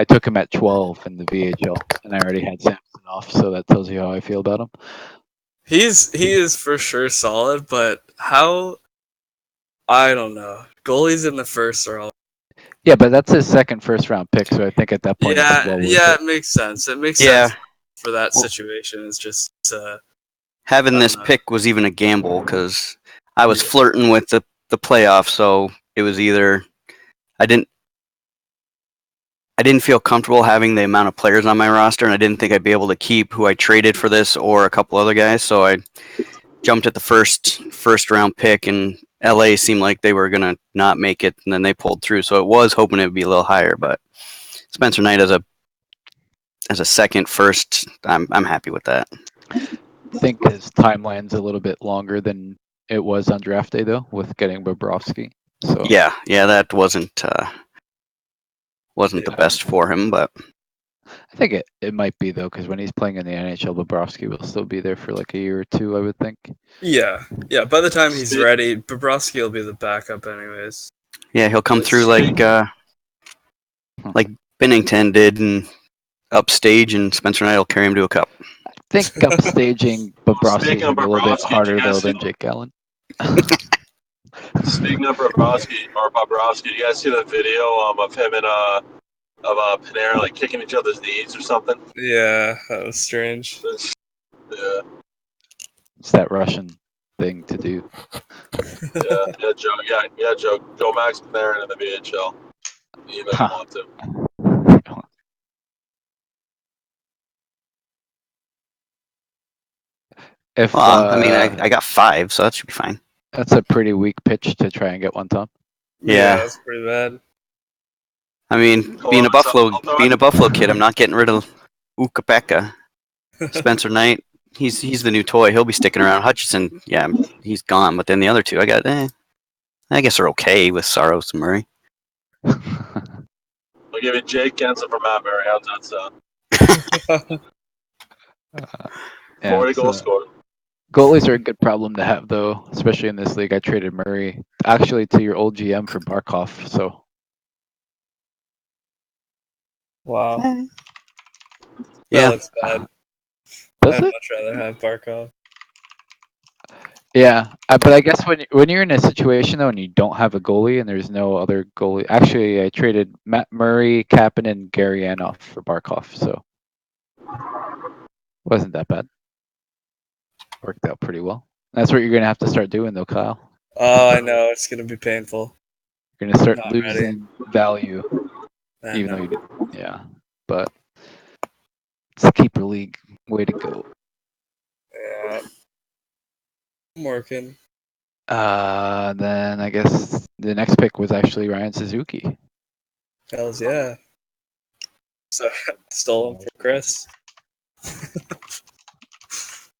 took him at 12 in the VHL, and I already had Samson off, so that tells you how I feel about him. He is for sure solid, but how? I don't know. Goalies in the first are all. Yeah, but that's his second first-round pick, so I think at that point, it's well worth it makes sense. It makes sense for that situation. It's just having this pick was even a gamble because I was flirting with the playoffs, so it was either I didn't feel comfortable having the amount of players on my roster, and I didn't think I'd be able to keep who I traded for this or a couple other guys. So I jumped at the first round pick, and LA seemed like they were gonna not make it, and then they pulled through. So it was hoping it would be a little higher, but Spencer Knight as a second first, I'm happy with that. I think his timeline's a little bit longer than it was on draft day, though, with getting Bobrovsky. So yeah, that wasn't the best for him, but I think it might be though, because when he's playing in the NHL, Bobrovsky will still be there for like a year or 2, I would think. Yeah. By the time he's ready, Bobrovsky will be the backup, anyways. Yeah, he'll come through like Bennington did and upstage, and Spencer Knight will carry him to a cup. I think upstaging Bobrovsky is a little bit harder though than Jake Allen. Speaking of Bobrovsky, you guys see the video of him and Panera like kicking each other's knees or something? Yeah, that was strange. Yeah. It's that Russian thing to do. Yeah, Joe. Go Max Panarin in the VHL. You even want to. I got 5, so that should be fine. That's a pretty weak pitch to try and get one top. Yeah, that's pretty bad. I mean, being a Buffalo kid, I'm not getting rid of Ukapeka. Spencer Knight, he's the new toy. He'll be sticking around. Hutchinson, yeah, he's gone. But then the other two, I guess they're okay with Saros and Murray. We'll give you Jake Kenson for Matt Murray. How's that sound? Yeah, 40 goals scored. goalies are a good problem to have, though, especially in this league. I traded Murray actually to your old GM for Barkov. So Wow. That Yeah. looks bad. does I'd it? much rather have Barkov. Yeah, but I guess when you're in a situation though and you don't have a goalie and there's no other goalie, actually I traded Matt Murray, Kapanen, and Gary Anoff for Barkov, so wasn't that bad. Worked out pretty well. That's what you're gonna have to start doing though, Kyle. Oh, I know. It's going to be painful. You're gonna start Not losing value, I even though know. yeah. But it's a keeper league. Way to go. Yeah. I'm working. Then I guess the next pick was actually Ryan Suzuki. Hells yeah. So, stole him from Chris.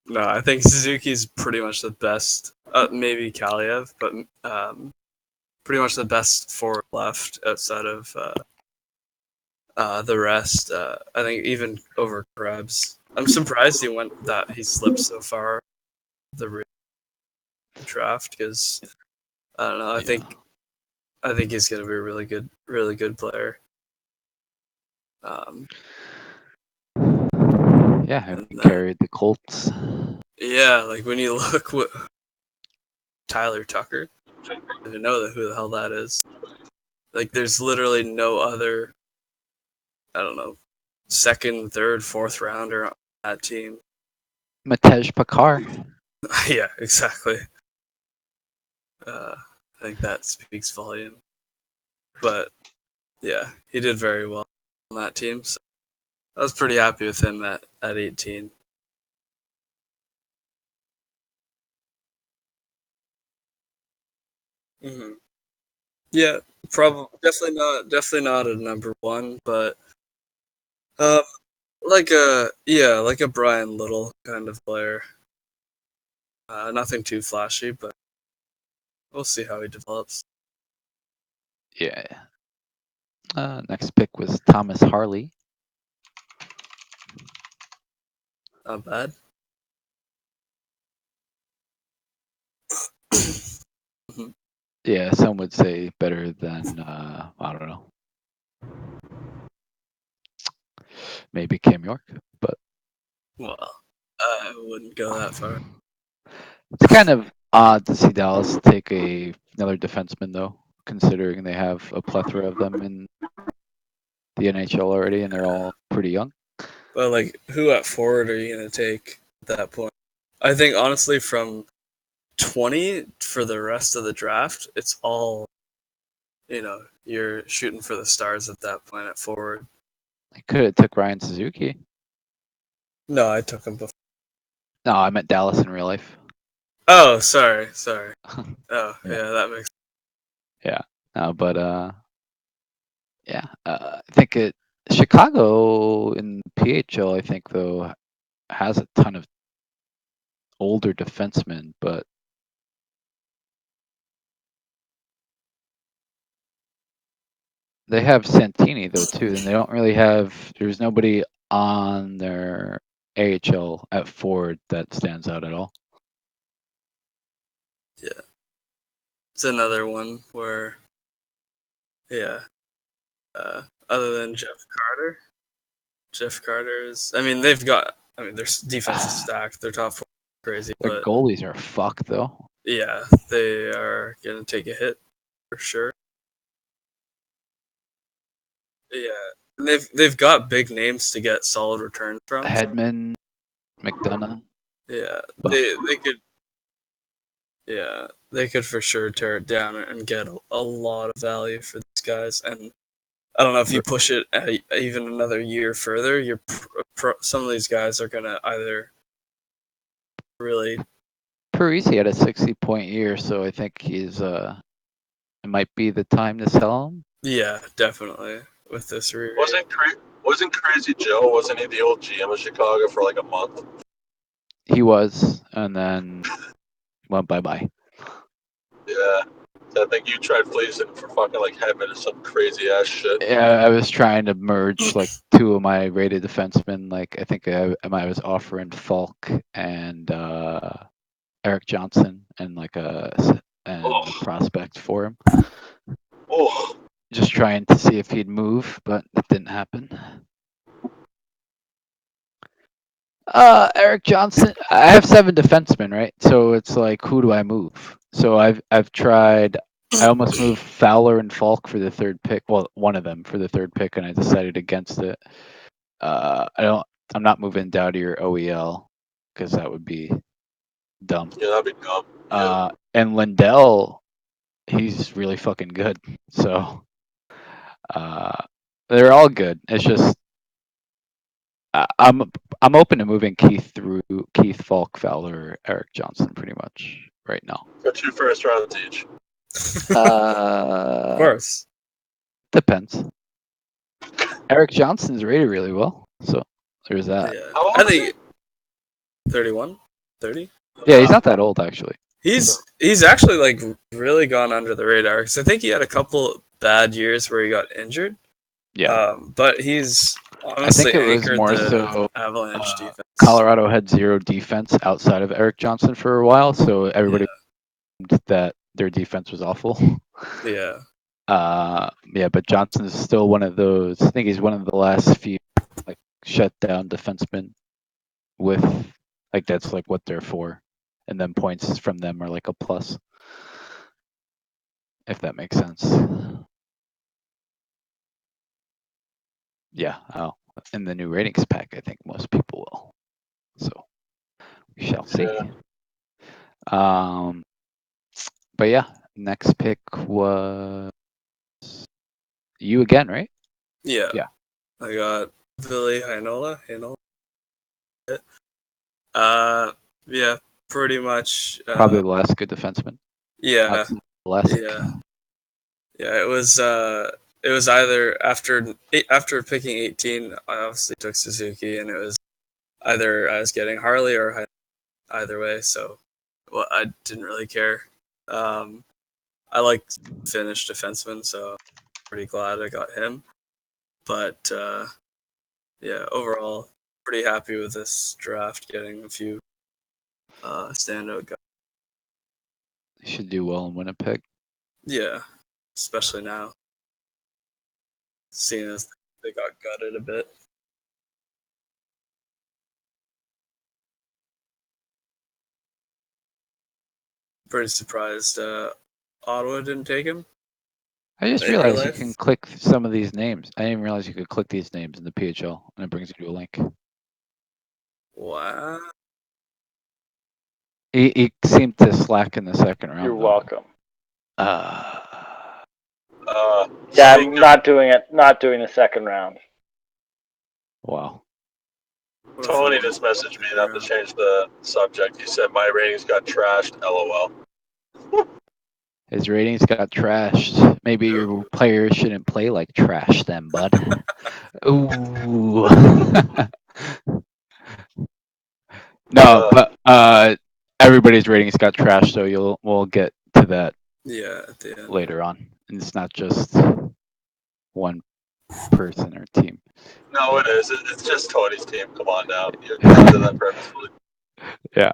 No, I think Suzuki's pretty much the best. Maybe Kaliev, but pretty much the best forward left outside of the rest. I think even over Krebs. I'm surprised he slipped so far the draft because I don't know. I think he's gonna be a really good player. Yeah, he carried the Colts. Yeah, like when you look what Tyler Tucker, I didn't know who the hell that is. Like, there's literally no other, I don't know, second, third, fourth rounder on that team. Matej Pakar. Yeah, exactly. I think that speaks volume. But yeah, he did very well on that team. So I was pretty happy with him at 18. Mm-hmm. Yeah, probably definitely not a number one, but like a Brian Little kind of player. Nothing too flashy, but we'll see how he develops. Yeah. Next pick was Thomas Harley. Not bad. Yeah, some would say better than I don't know, maybe Cam York, but Well, I wouldn't go that far. it's kind of odd to see Dallas take another defenseman though, considering they have a plethora of them in the NHL already, and they're all pretty young. But like, who at forward are you gonna take at that point? I think honestly, from 20 for the rest of the draft, it's all, you're shooting for the stars at that point at forward. I could have took Ryan Suzuki. No, I took him before. No, I meant Dallas in real life. Oh, sorry. Oh, Yeah. yeah, that makes. Yeah. No, but yeah, I think Chicago in PHL, I think though, has a ton of older defensemen, but they have Santini though too, and they don't really have. There's nobody on their AHL at forward that stands out at all. Yeah, it's another one where, yeah. Other than Jeff Carter is. I mean, their defense is stacked. Their top four is crazy, Their but goalies are fucked though. yeah, they are gonna take a hit for sure. Yeah, and they've got big names to get solid returns from. Hedman, McDonough. Yeah, But they could. Yeah, they could for sure tear it down and get a lot of value for these guys. And I don't know if you push it even another year further, some of these guys are gonna either really. Parisi had a 60-point year, so I think it might be the time to sell him. Yeah, definitely with this re. Wasn't Wasn't Crazy Joe? Wasn't he the old GM of Chicago for like a month? He was, and then went bye-bye. Yeah. I think you tried fleecing him for fucking like Headman or some crazy ass shit. Yeah, I was trying to merge like two of my rated defensemen. Like I think I was offering Falk and Eric Johnson and like a prospect for him. Oh, Just trying to see if he'd move, but it didn't happen. Eric Johnson. I have 7 defensemen, right? So it's like, who do I move? So I've tried. I almost moved Fowler and Falk for the 3rd pick. Well, one of them for the 3rd pick, and I decided against it. I'm not moving Doughty or OEL because that would be dumb. yeah, that'd be dumb. Yeah. And Lindell, he's really fucking good. So they're all good. It's just I'm open to moving Keith Falk, Fowler, Eric Johnson, pretty much right now. For 2 first rounds each. Of course. Depends. Eric Johnson's rated really well, so there's that. Yeah. How old I is he? think 31, 30. Yeah, he's not that old actually. He's actually like really gone under the radar because I think he had a couple bad years where he got injured. Yeah, But he's honestly it was anchored more the so, Avalanche defense. Colorado had 0 defense outside of Eric Johnson for a while, so everybody that their defense was awful. Yeah. Yeah, but Johnson's still one of those. I think he's one of the last few like shut down defensemen with like that's like what they're for, and then points from them are like a plus, if that makes sense. Yeah, in the new ratings pack, I think most people will. So we shall see. But yeah, next pick was you again, right? Yeah. Yeah. I got Billy Heinola. Yeah, pretty much. Probably the last good defenseman. Yeah. Last. Yeah, it was either after picking 18, I obviously took Suzuki, and it was either I was getting Harley or either way. So, well, I didn't really care. I like Finnish defenseman, so I'm pretty glad I got him. But yeah, overall, pretty happy with this draft. Getting a few standout guys. You should do well in Winnipeg. Yeah, especially now, seeing as they got gutted a bit. Pretty surprised Ottawa didn't take him. I just realized you can click some of these names. I didn't even realize you could click these names in the PHL, and it brings you to a link. Wow. He seemed to slack in the second round. You're welcome. Yeah, I'm not doing it. Not doing the second round. Wow. Tony just messaged me not to change the subject. He said my ratings got trashed. LOL. His ratings got trashed. Maybe your players shouldn't play like trash then, bud. Ooh. No, but everybody's ratings got trashed, so we'll get to that at the end. later on. And it's not just one person or team. No, it is. It's just Tony's team. Come on now. You did that purposefully. Yeah.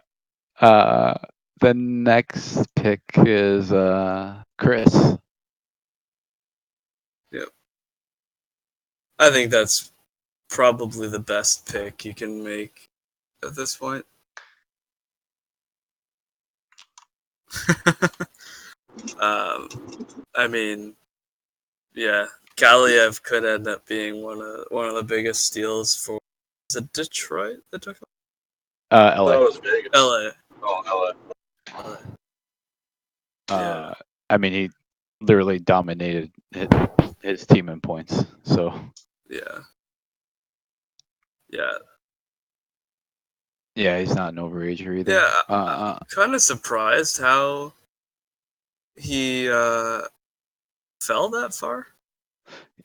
The next pick is Chris. Yep. I think that's probably the best pick you can make at this point. I mean, yeah, Kaliev could end up being one of the biggest steals for. Is it Detroit that took him? LA. That was Vegas. LA. Oh, LA. Yeah. I mean, he literally dominated his team in points. So. Yeah. Yeah, he's not an overager either. Yeah, I'm kind of surprised how he fell that far.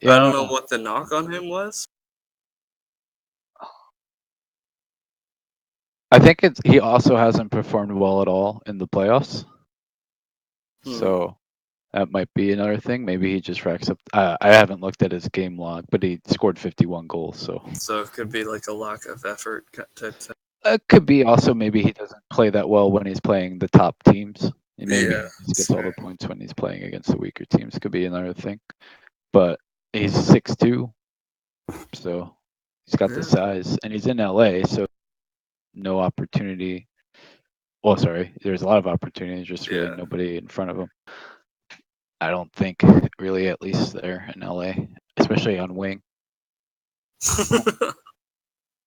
Yeah, I don't know what the knock on him was. I think he also hasn't performed well at all in the playoffs. So that might be another thing. Maybe he just racks up. I haven't looked at his game log, but he scored 51 goals. So it could be like a lack of effort type thing. It could be also maybe he doesn't play that well when he's playing the top teams. And maybe Yeah, he just gets all the points when he's playing against the weaker teams. Could be another thing. But he's 6'2", so he's got the size, and he's in LA, so no opportunity. Well, sorry, there's a lot of opportunity. Just really nobody in front of him. I don't think really, at least there in LA, especially on wing.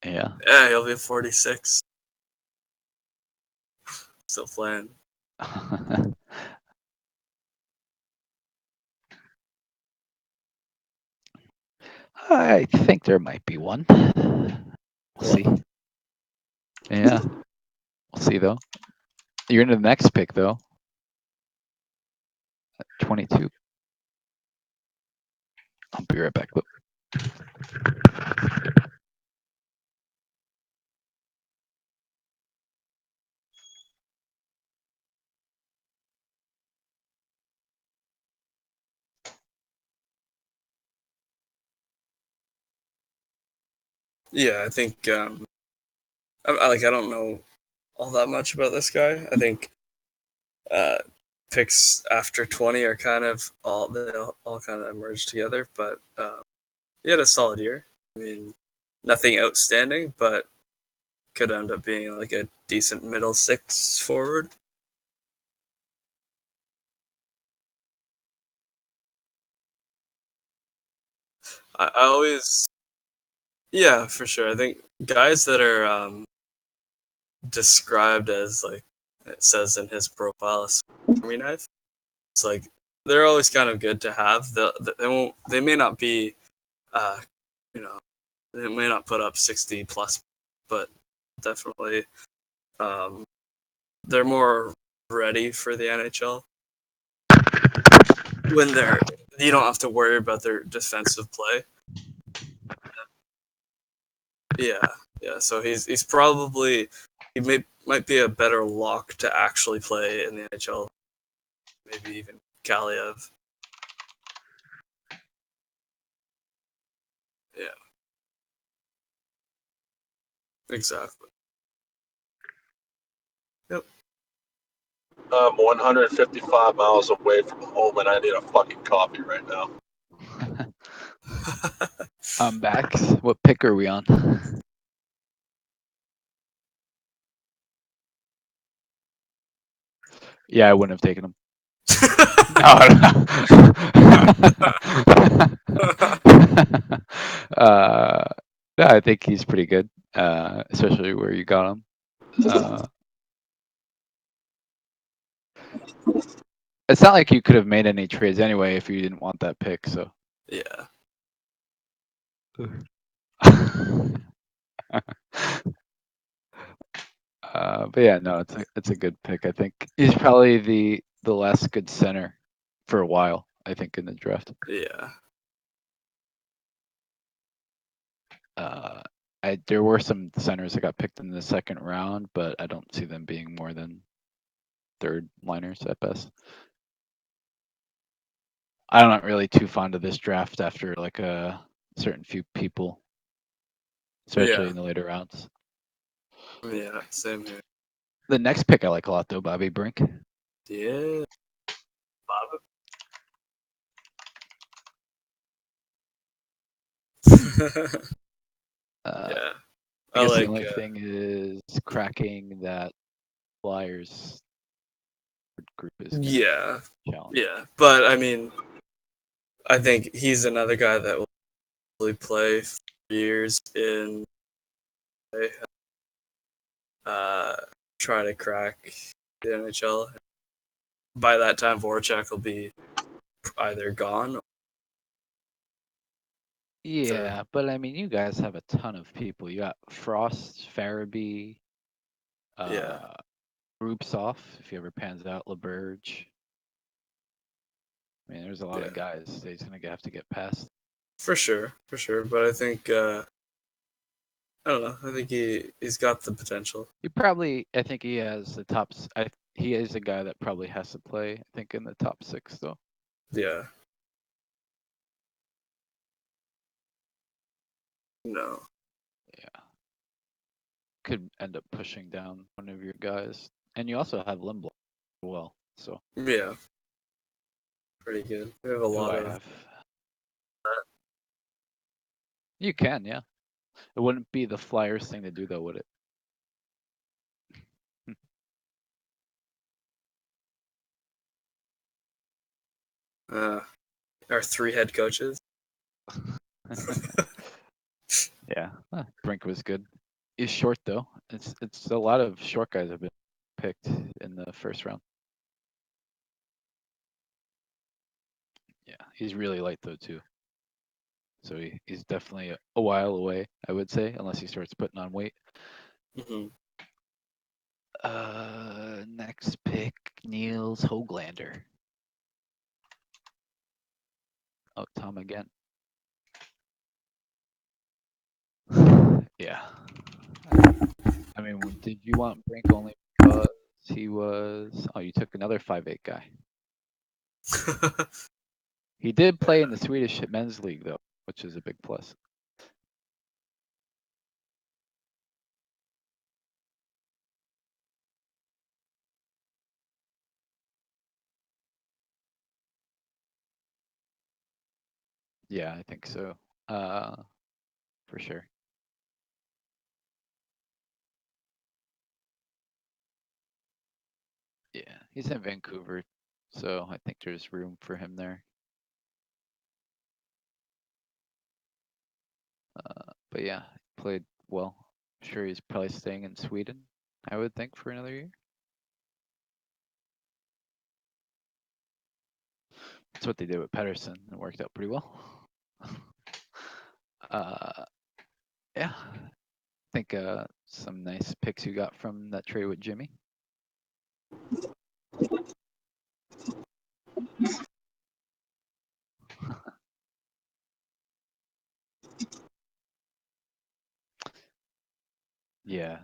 Yeah. Yeah, he'll be 46. Still playing. I think there might be one. We'll see. Yeah. We'll see, though. You're into the next pick, though. 22. I'll be right back. Yeah, I think I don't know all that much about this guy. I think picks after 20 are kind of they all kind of merge together, but he had a solid year. I mean, nothing outstanding, but could end up being like a decent middle six forward. I always, yeah, for sure. I think guys that are described as, like it says in his profile, a army knife. It's like they're always kind of good to have. They may not be, you know, they may not put up 60 plus, but definitely they're more ready for the NHL when you don't have to worry about their defensive play. Yeah, yeah. So he's probably might be a better lock to actually play in the NHL. Maybe even Kaliev. Yeah. Exactly. Yep. I'm 155 miles away from home, and I need a fucking coffee right now. I'm back. What pick are we on? Yeah, I wouldn't have taken him. No, I think he's pretty good, especially where you got him. It's not like you could have made any trades anyway if you didn't want that pick. So yeah. But yeah, no, it's a good pick. I think he's probably the last good center for a while. I think in the draft. Yeah. There were some centers that got picked in the second round, but I don't see them being more than third liners at best. I'm not really too fond of this draft after like a certain few people, especially in the later rounds. Yeah, same here. The next pick I like a lot though, Bobby Brink. Yeah. Bob. Yeah. I guess the only thing is cracking that Flyers group is yeah. challenge. Yeah. But I mean, I think he's another guy that will really play for years in try to crack the NHL. By that time, Voracek will be either gone. Yeah, but I mean, you guys have a ton of people. You got Frost, Farabee, Rubtsov, if he ever pans out, LaBerge. I mean, there's a lot of guys that he's gonna have to get past. For sure. But I think I don't know. I think he's got the potential. I think he has the top. He is a guy that probably has to play. I think in the top 6 though. Yeah. No. Yeah. Could end up pushing down one of your guys, and you also have Limblom as well. So Yeah. Pretty good. We have a who lot I of. have. You can, yeah. It wouldn't be the Flyers thing to do though, would it? Our 3 head coaches. Yeah, Brink was good. He's short though. It's a lot of short guys have been picked in the first round. Yeah, he's really light though too. So he's definitely a while away, I would say, unless he starts putting on weight. Mm-hmm. Next pick, Niels Hoglander. Oh, Tom again. Yeah. I mean, did you want Brink only because he was? Oh, you took another 5'8" guy. He did play in the Swedish men's league though, which is a big plus. Yeah, I think so. For sure. Yeah, he's in Vancouver, so I think there's room for him there. But yeah, played well. I'm sure he's probably staying in Sweden, I would think, for another year. That's what they did with Pedersen. It worked out pretty well. Yeah, I think some nice picks you got from that trade with Jimmy. Yeah,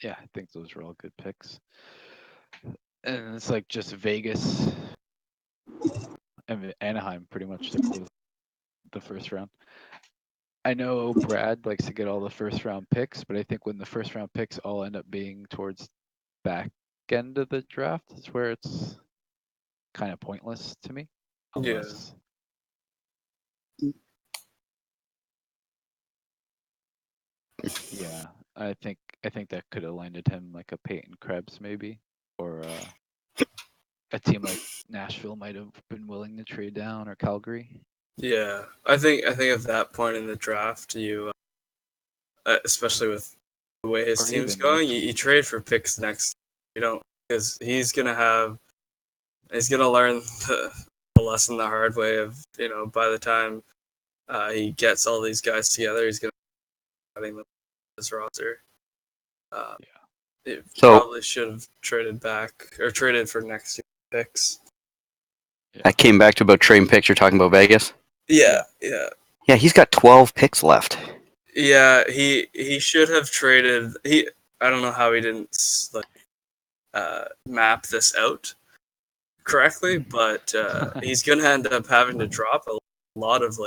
I think those were all good picks. And it's like just Vegas and Anaheim pretty much to close the first round. I know Brad likes to get all the first round picks, but I think when the first round picks all end up being towards back end of the draft, is where it's kind of pointless to me. Unless yeah, I think that could have landed him like a Peyton Krebs maybe, or a team like Nashville might have been willing to trade down, or Calgary. Yeah, I think at that point in the draft, you, especially with the way his Or team's even going, next. you trade for picks next. You don't, because he's gonna learn the lesson the hard way of, by the time he gets all these guys together, he's gonna be cutting them his roster. It So- probably should have traded back or traded for next year picks. I came back to about trading picks. You're talking about Vegas? Yeah. Yeah, he's got 12 picks left. Yeah, he should have traded. I don't know how he didn't map this out correctly, but he's gonna end up having to drop a lot of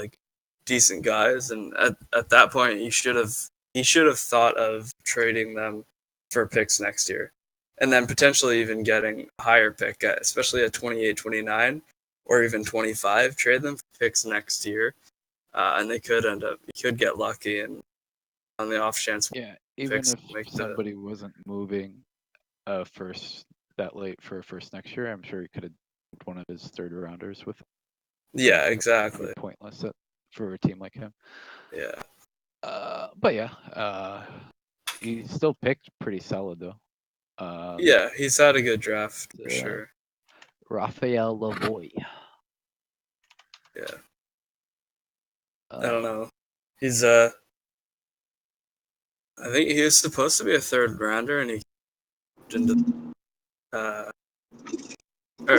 decent guys, and at that point he should have thought of trading them for picks next year, and then potentially even getting a higher pick, especially at 28, 29, or even 25. Trade them for picks next year, and he could get lucky and on the off chance. Yeah, even if somebody wasn't moving first that late for a first next year, I'm sure he could have one of his third rounders with. Yeah, exactly. Pointless for a team like him. Yeah. But yeah, he still picked pretty solid though. Yeah, he's had a good draft for sure. Raphael Lavoie. Yeah. I don't know. He's I think he was supposed to be a third rounder, and he into or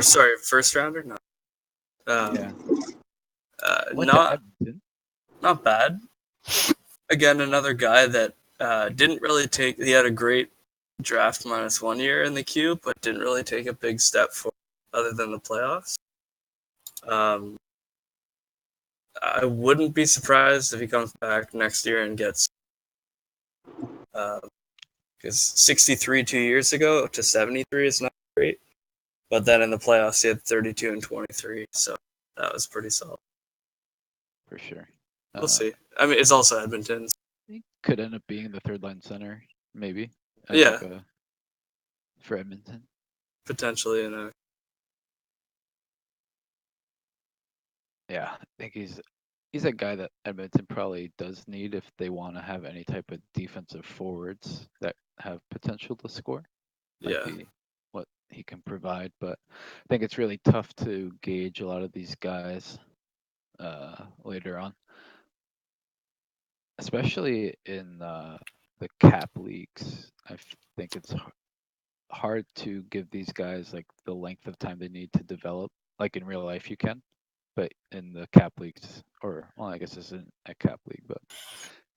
sorry, first rounder. No. Yeah. Not bad. again, another guy that didn't really take. He had a great draft -1 year in the queue, but didn't really take a big step forward other than the playoffs. I wouldn't be surprised if he comes back next year and gets because 63 2 years ago to 73 is not great, but then in the playoffs he had 32 and 23, so that was pretty solid. For sure. We'll see. I mean, it's also Edmonton. He could end up being the third line center, maybe. Yeah. For Edmonton. Potentially in a. Yeah, I think he's a guy that Edmonton probably does need if they want to have any type of defensive forwards that have potential to score. Might be what he can provide, but I think it's really tough to gauge a lot of these guys later on, especially in the cap leagues. I think it's hard to give these guys like the length of time they need to develop. Like in real life, you can, but in the cap leagues, or well, I guess this isn't a cap league, but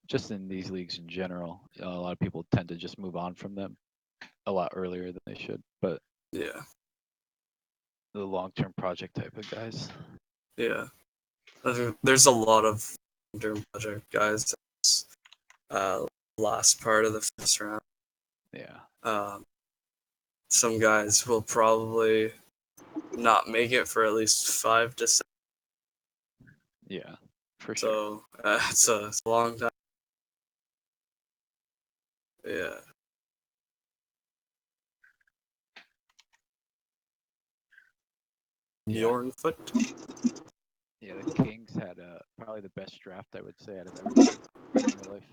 just in these leagues in general, a lot of people tend to just move on from them a lot earlier than they should. But Yeah. The long-term project type of guys. Yeah. There's a lot of long-term project guys. Last part of the first round. Yeah. Some guys will probably not make it for at least 5 to 7. Yeah, for sure. So it's a long time. Yeah. Bjornfoot. Yeah, the Kings had probably the best draft, I would say, out of everything in real life.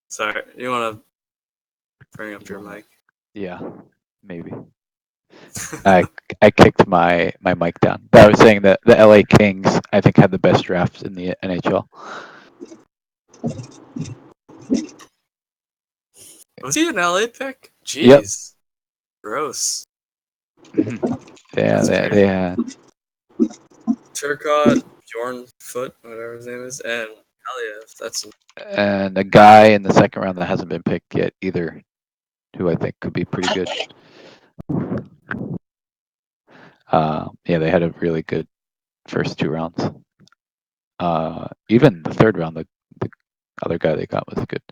Sorry, you want to bring up your mic? Yeah, maybe. I kicked my mic down. But I was saying that the LA Kings, I think, had the best drafts in the NHL. Was he an LA pick? Jeez. Yep. Gross. Yeah, they had Turcotte, Bjornfoot, whatever his name is, and Kaliev. That's and a guy in the second round that hasn't been picked yet either, who I think could be pretty good. Yeah, they had a really good first 2 rounds. Even the third round, the other guy they got was good.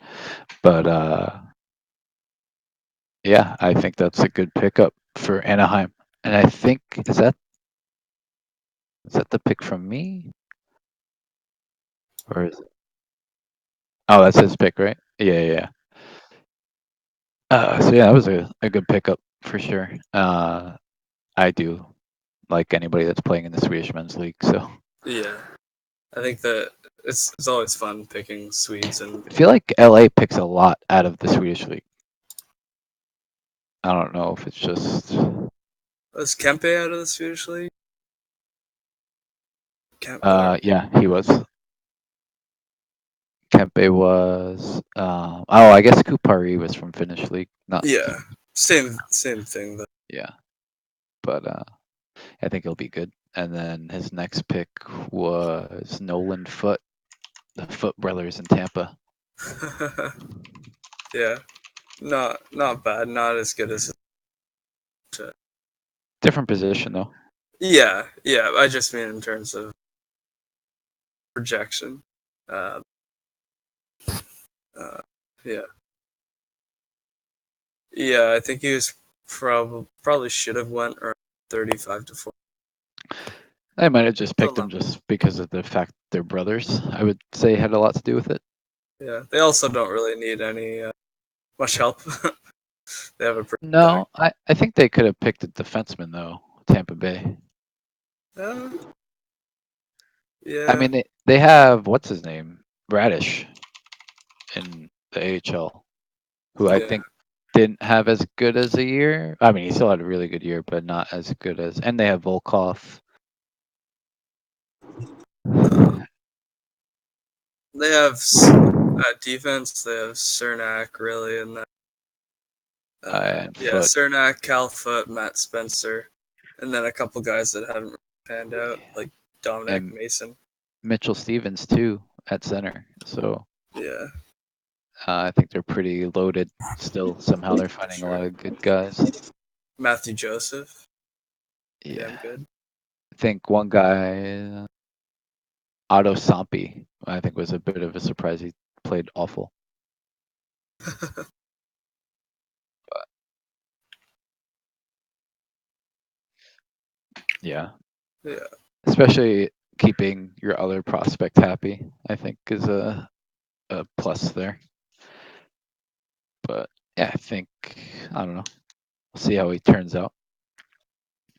But yeah, I think that's a good pickup for Anaheim. And I think is that the pick from me? Or is it? Oh, that's his pick, right? Yeah. So yeah, that was a good pickup for sure. I do like anybody that's playing in the Swedish men's league, so yeah. I think that it's always fun picking Swedes, and I feel like LA picks a lot out of the Swedish league. I don't know if it's just was Kempe out of the Swedish league? Yeah, he was. Kempe was. I guess Kupari was from Finnish league. Not. Yeah, same thing. Though. Yeah, but I think he'll be good. And then his next pick was Nolan Foote, the Foote brothers in Tampa. Yeah, not bad. Not as good as. Different position though. Yeah. I just mean in terms of projection. Yeah. Yeah, I think he was probably should have went around 35 to 40. I might have just picked him just because of the fact they're brothers. I would say had a lot to do with it. Yeah, they also don't really need any much help. They have a pretty No, I think they could have picked a defenseman though. Tampa Bay. Yeah. I mean, they have what's his name, Radish, in the AHL, who I think didn't have as good as a year. I mean, he still had a really good year, but not as good as. And they have Volkov. They have defense. They have Cernak really, and that. Cernak, Cal Foote, Matt Spencer, and then a couple guys that haven't panned out, like Dominic Mason. Mitchell Stevens too at center. So yeah, I think they're pretty loaded still. Somehow they're finding a lot of good guys. Matthew Joseph. Yeah. Damn good. I think one guy, Otto Sampi, I think was a bit of a surprise. He played awful. Yeah. Yeah. Especially keeping your other prospect happy, I think, is a plus there. But yeah, I think, I don't know. We'll see how he turns out.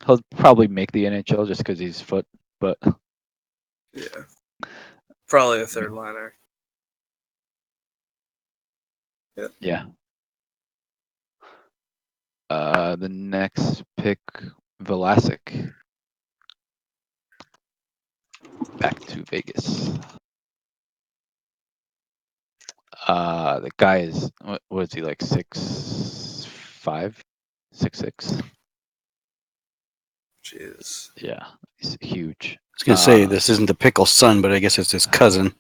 He'll probably make the NHL just because he's foot, but Yeah. Probably a third liner. yeah. The next pick, Velasic. Back to Vegas. The guy is, what was he, like 6'5", 6'6"? Jeez. Yeah, he's huge. I was gonna say this isn't the pickle's son, but I guess it's his cousin.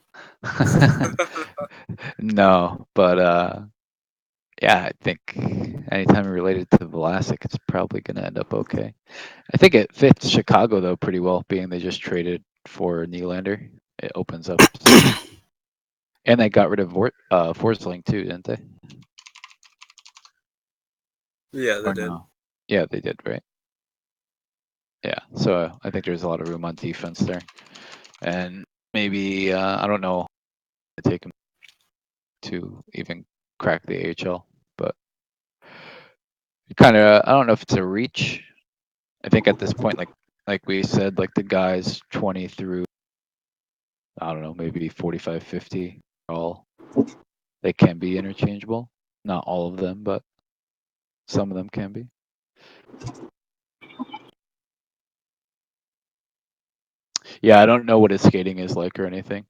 No, but yeah, I think anytime related to Vlasic, it's probably going to end up okay. I think it fits Chicago though pretty well, being they just traded for Nylander. It opens up some, and they got rid of Forsling too, didn't they? Yeah, they Or did. no? Yeah, they did, right? Yeah, so I think there's a lot of room on defense there, and maybe I don't know, to take him to even crack the AHL, but kind of I don't know if it's a reach. I think at this point, like we said, like the guys 20 through, I don't know, maybe 45, 50, all they can be interchangeable. Not all of them, but some of them can be. Yeah, I don't know what his skating is like or anything.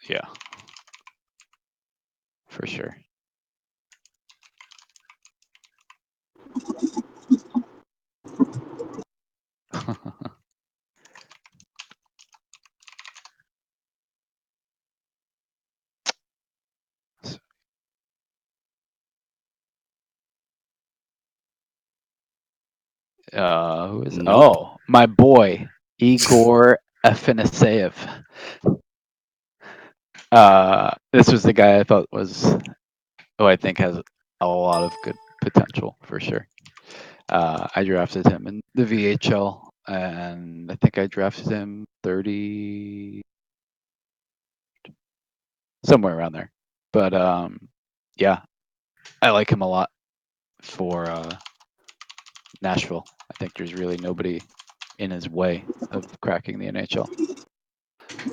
Yeah, for sure. Who is? Nope. Oh, my boy Igor Afanaseyev. This was the guy I thought was, who I think has a lot of good potential for sure. I drafted him in the VHL, and I think I drafted him 30, somewhere around there. But yeah, I like him a lot for Nashville. I think there's really nobody in his way of cracking the NHL.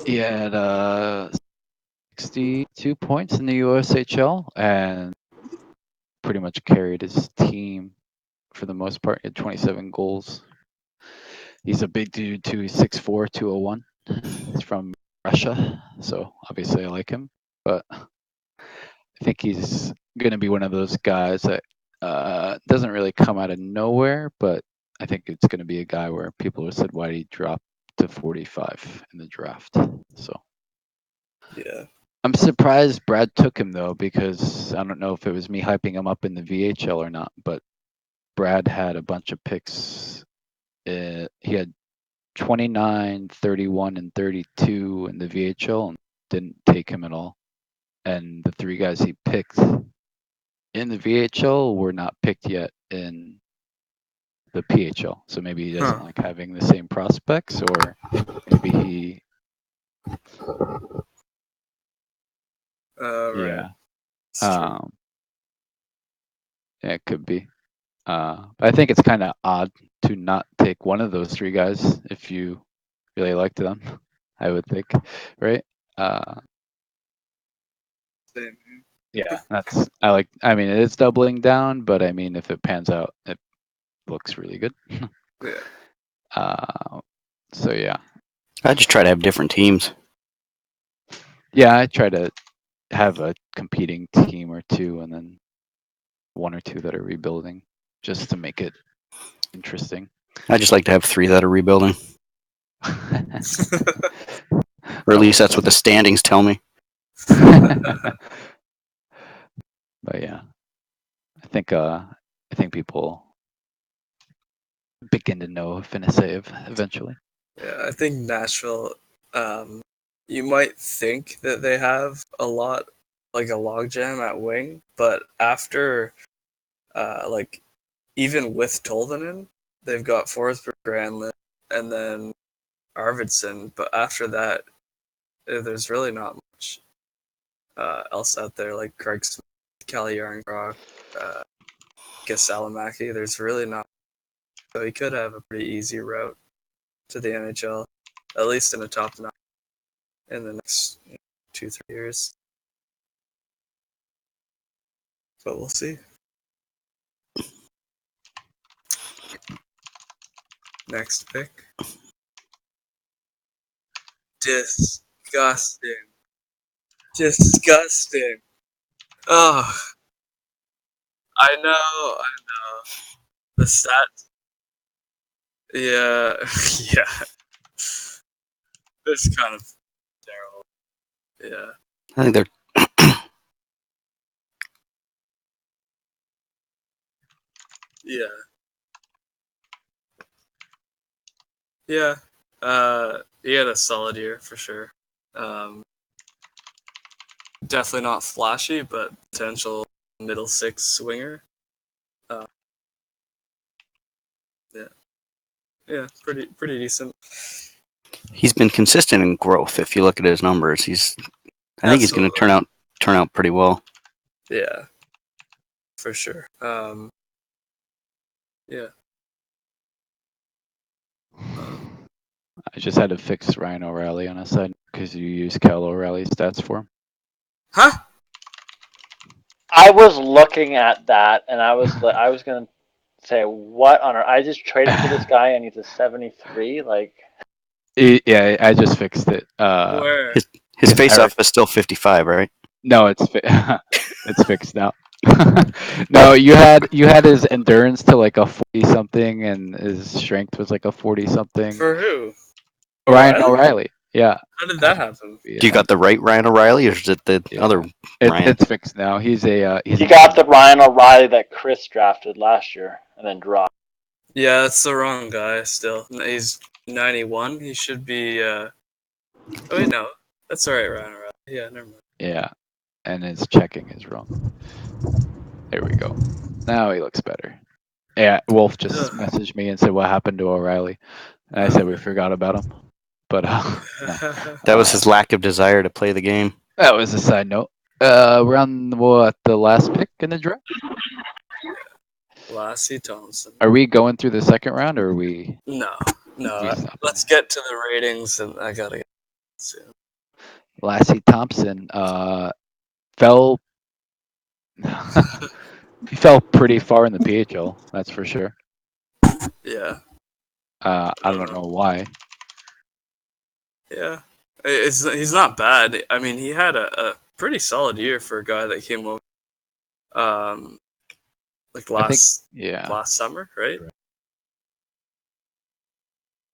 He had 62 points in the USHL and pretty much carried his team for the most part. He had 27 goals. He's a big dude too. He's 6'4", 201. He's from Russia, so obviously I like him. But I think he's going to be one of those guys that doesn't really come out of nowhere, but I think it's going to be a guy where people have said, why did he drop to 45 in the draft? So Yeah. I'm surprised Brad took him though, because I don't know if it was me hyping him up in the VHL or not, but Brad had a bunch of picks. He had 29, 31, and 32 in the VHL and didn't take him at all. And the three guys he picked in the VHL were not picked yet in the PHL. So maybe he doesn't like having the same prospects, or maybe he. Right. Yeah. It's true. Yeah, it could be. But I think it's kind of odd to not take one of those three guys if you really liked them. I would think, right? Same. Yeah, that's I mean, it is doubling down, but I mean, if it pans out, it looks really good. Yeah. So yeah, I just try to have different teams. yeah, I try to have a competing team or two, and then one or two that are rebuilding, just to make it interesting. I just like to have three that are rebuilding. Or at least that's what the standings tell me. But yeah, I think people begin to know if in a save eventually. Yeah, I think Nashville. You might think that they have a lot, like a logjam at wing, but after, like, even with Tolvanen, they've got Forsberg, Granlund, and then Arvidsson. But after that, there's really not much else out there, like Craig Smith, Kelly Yarncroc, Salamaki. There's really not. So he could have a pretty easy route to the NHL, at least in a top 9 in the next 2-3 years. But we'll see. Next pick. Disgusting. Disgusting. Oh, I know. The stats. Yeah, yeah. It's kind of terrible. Yeah. I think they're Yeah. Yeah. He had a solid year for sure. Definitely not flashy, but potential middle 6 swinger. Yeah. Yeah, pretty decent. he's been consistent in growth. If you look at his numbers, I think he's going to turn out pretty well. Yeah, for sure. Yeah. I just had to fix Ryan O'Reilly on a side because you used Cal O'Reilly's stats for him. Huh? I was looking at that, and I was gonna say, what on earth? I just traded for this guy, and he's a 73. Like, Yeah, I just fixed it. Where? His face-off is still 55, right? No, it's it's fixed now. No, you had his endurance to like a 40 something, and his strength was like a 40 something. For who? Ryan O'Reilly. Yeah. How did that happen? Do you got the right Ryan O'Reilly, or is it the other Ryan? It's fixed now. He's a. he got the Ryan O'Reilly that Chris drafted last year and then dropped. Yeah, that's the wrong guy. Still, he's 91. He should be. Oh wait, no, that's all right, Ryan O'Reilly. Yeah, never mind. Yeah, and his checking is wrong. There we go. Now he looks better. Yeah, Wolf just messaged me and said, "What happened to O'Reilly?" And I said we forgot about him. But no. That was his lack of desire to play the game. That was a side note. We're on the last pick in the draft. Lassie Thompson. Are we going through the second round, or are we? No. we stopping? Let's get to the ratings, and I gotta get soon. Lassie Thompson fell. He fell pretty far in the PHL. That's for sure. Yeah. I don't know why. Yeah, he's not bad. I mean, he had a pretty solid year for a guy that came over, like last summer, right?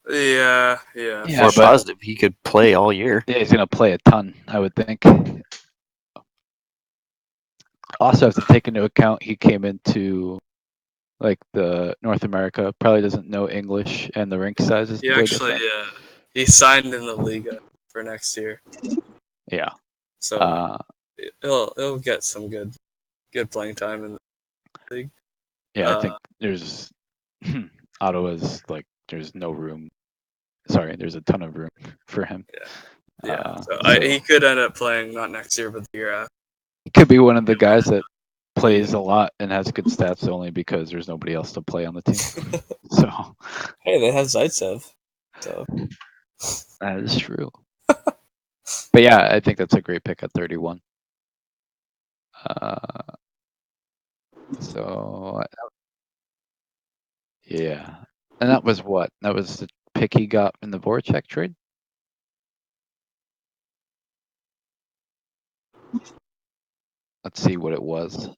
Yeah. More positive, he could play all year. Yeah, he's gonna play a ton, I would think. Also, have to take into account he came into like the North America, probably doesn't know English, and the rink size is way different. He signed in the Liga for next year. Yeah. So he'll get some good playing time in the league. Yeah, I think there's Ottawa's like there's no room. Sorry, there's a ton of room for him. Yeah. He could end up playing not next year, but the year after. He could be one of the guys that plays a lot and has good stats only because there's nobody else to play on the team. So hey, they have Zaitsev. So that is true. But yeah, I think that's a great pick at 31. So yeah, and that was what? That was the pick he got in the Voracek trade. Let's see what it was.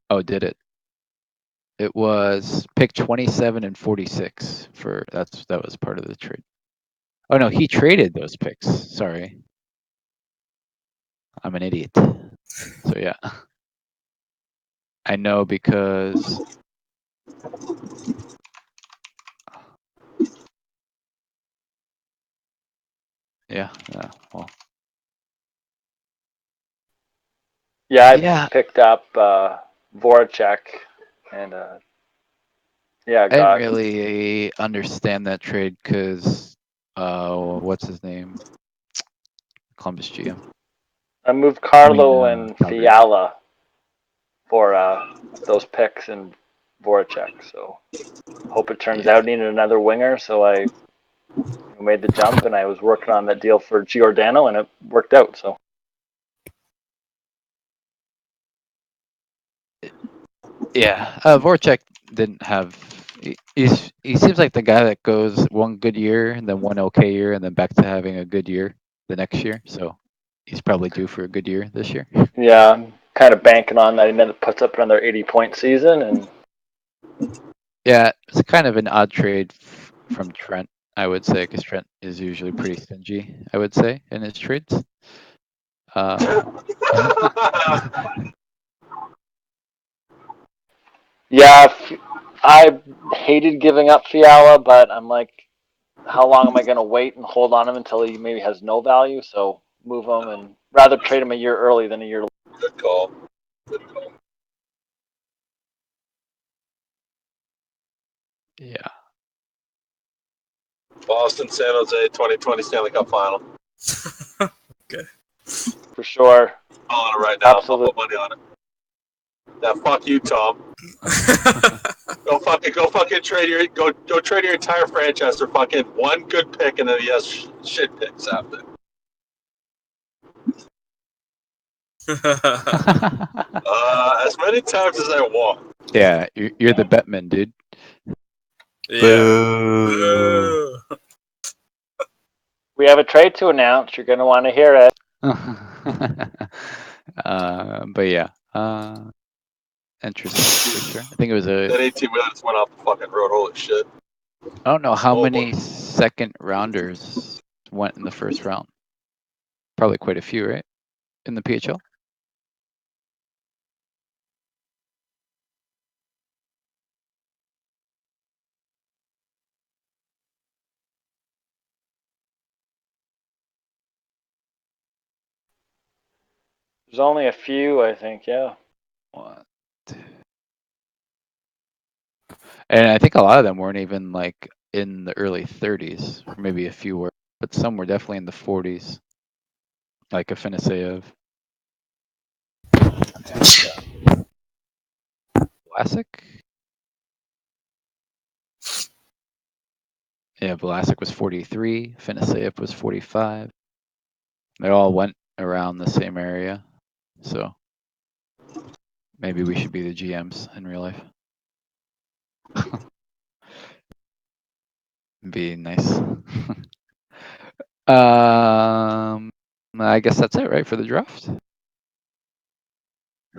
Oh, did it? It was pick 27 and 46 that was part of the trade. Oh no, he traded those picks. Sorry. I'm an idiot. So yeah. I know because yeah, well. Yeah, I Yeah. picked up Voracek and yeah, I didn't got really understand that trade because what's his name? Columbus GM. I moved I mean, Carlo and Calgary. Fiala for those picks and Voracek. So hope it turns out needed another winger. So I made the jump, and I was working on that deal for Giordano, and it worked out. So Yeah, Voracek didn't have. He seems like the guy that goes one good year and then one okay year and then back to having a good year the next year. So he's probably due for a good year this year. yeah, I'm kind of banking on that. He puts up another 80-point season, and Yeah, it's kind of an odd trade from Trent, I would say, because Trent is usually pretty stingy, I would say, in his trades. yeah, I hated giving up Fiala, but I'm like, how long am I going to wait and hold on him until he maybe has no value? So move him, and rather trade him a year early than a year late. Good call. Good call. Yeah. Boston, San Jose, 2020 Stanley Cup Final. Okay. For sure. Calling it right now. Absolutely. I'll put money on it. Now, fuck you, Tom. Go fucking trade your entire franchise for fucking one good pick and then yes shit picks after. As many times as I want. Yeah, you're the Betman, dude. Yeah. Boo. We have a trade to announce. You're going to want to hear it. But yeah, interesting for sure. I think it was a. That 18 minutes went off the fucking road. Holy shit! I don't know how Small many boy. second rounders went in the first round. Probably quite a few, right? In the PHL. There's only a few, I think. Yeah. What? And I think a lot of them weren't even like in the early 30s, or maybe a few were, but some were definitely in the 40s, like a Finiseyev. Vlasic? Yeah, Vlasic was 43, Finiseyev was 45. They all went around the same area, so maybe we should be the GMs in real life. Be nice. I guess that's it, right, for the draft?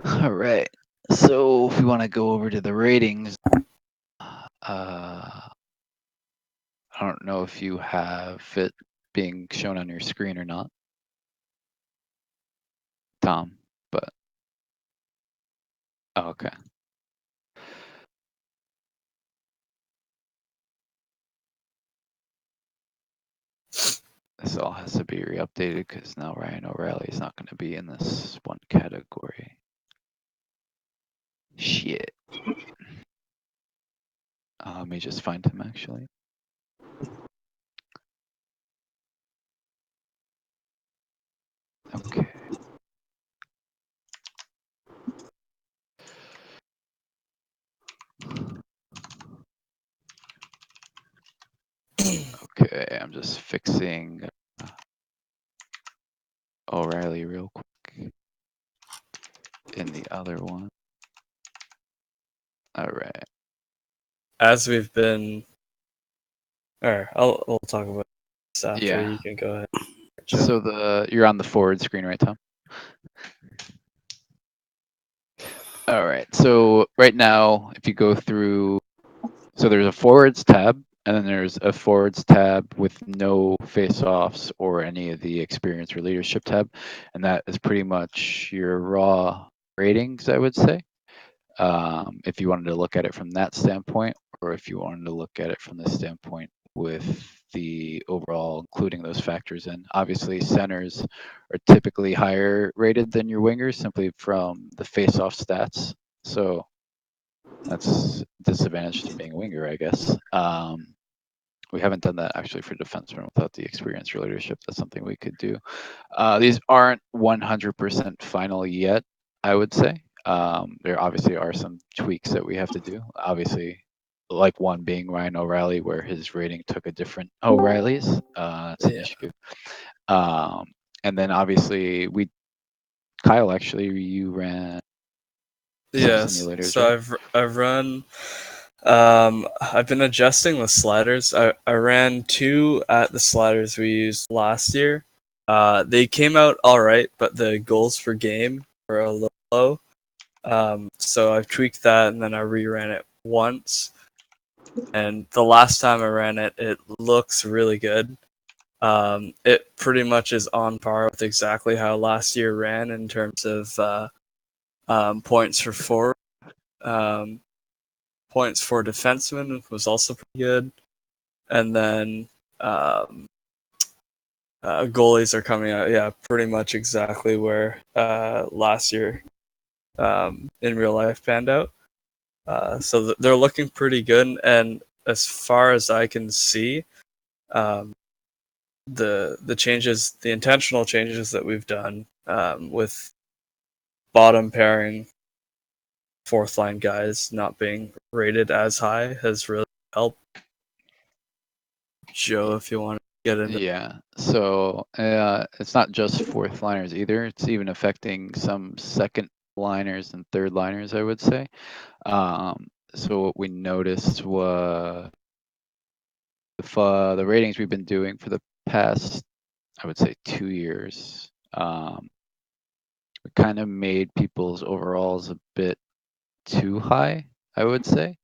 All right. So if we want to go over to the ratings, I don't know if you have it being shown on your screen or not, Tom, but oh, okay. This all has to be re-updated because now Ryan O'Reilly is not going to be in this one category. Shit. Let me just find him actually. Okay. Okay, I'm just fixing O'Reilly real quick in the other one. All right. As we've been, or we'll talk about this after. Yeah. You can go ahead. So you're on the forward screen, right, Tom? All right. So right now, if you go through, so there's a forwards tab, and then there's a forwards tab with no face-offs or any of the experience or leadership tab, and that is pretty much your raw ratings, I would say. If you wanted to look at it from that standpoint, or if you wanted to look at it from the standpoint with the overall, including those factors in. Obviously, centers are typically higher rated than your wingers simply from the face-off stats. So that's a disadvantage to being a winger, I guess. We haven't done that actually for defensemen without the experience or leadership. That's something we could do. These aren't 100% final yet, I would say. There obviously are some tweaks that we have to do. Obviously, like one being Ryan O'Reilly, where his rating took a different O'Reilly's. That's an issue. And then obviously Kyle, actually, you ran Yes. simulators, So right? I've run. I've been adjusting the sliders. I ran 2 at the sliders we used last year. They came out all right, but the goals per game were a little low. So I've tweaked that, and then I reran it once. And the last time I ran it, it looks really good. It pretty much is on par with exactly how last year ran in terms of points for forward. Points for defensemen was also pretty good. And then goalies are coming out, yeah, pretty much exactly where last year in real life panned out. So they're looking pretty good. And as far as I can see, the changes, the intentional changes that we've done with bottom pairing fourth line guys not being rated as high has really helped. Joe, if you want to get into Yeah. So it's not just fourth liners either. It's even affecting some second liners and third liners, I would say. So what we noticed was the ratings we've been doing for the past, I would say, 2 years. We kind of made people's overalls a bit too high, I would say.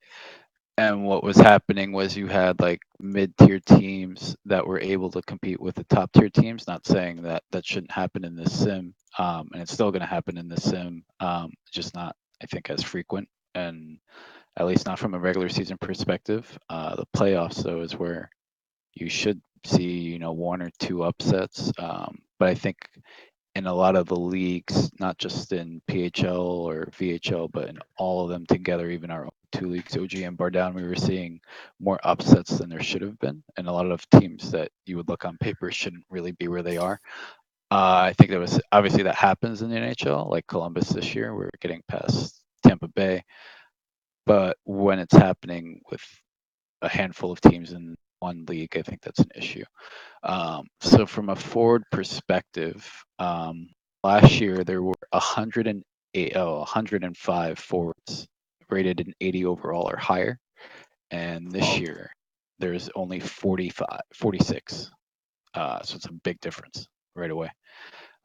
And what was happening was you had like mid-tier teams that were able to compete with the top-tier teams. Not saying that that shouldn't happen in the sim, and it's still going to happen in the sim, just not, I think, as frequent, and at least not from a regular season perspective. The playoffs, though, is where you should see, one or two upsets. But I think in a lot of the leagues, not just in PHL or VHL, but in all of them together, even our own 2 leagues, OG and Bar Down, we were seeing more upsets than there should have been. And a lot of teams that you would look on paper shouldn't really be where they are. I think that was obviously that happens in the NHL, like Columbus this year. We're getting past Tampa Bay. But when it's happening with a handful of teams in one league, I think that's an issue. So from a forward perspective, last year there were 105 forwards rated an 80 overall or higher, and this year there's only 46. So it's a big difference right away.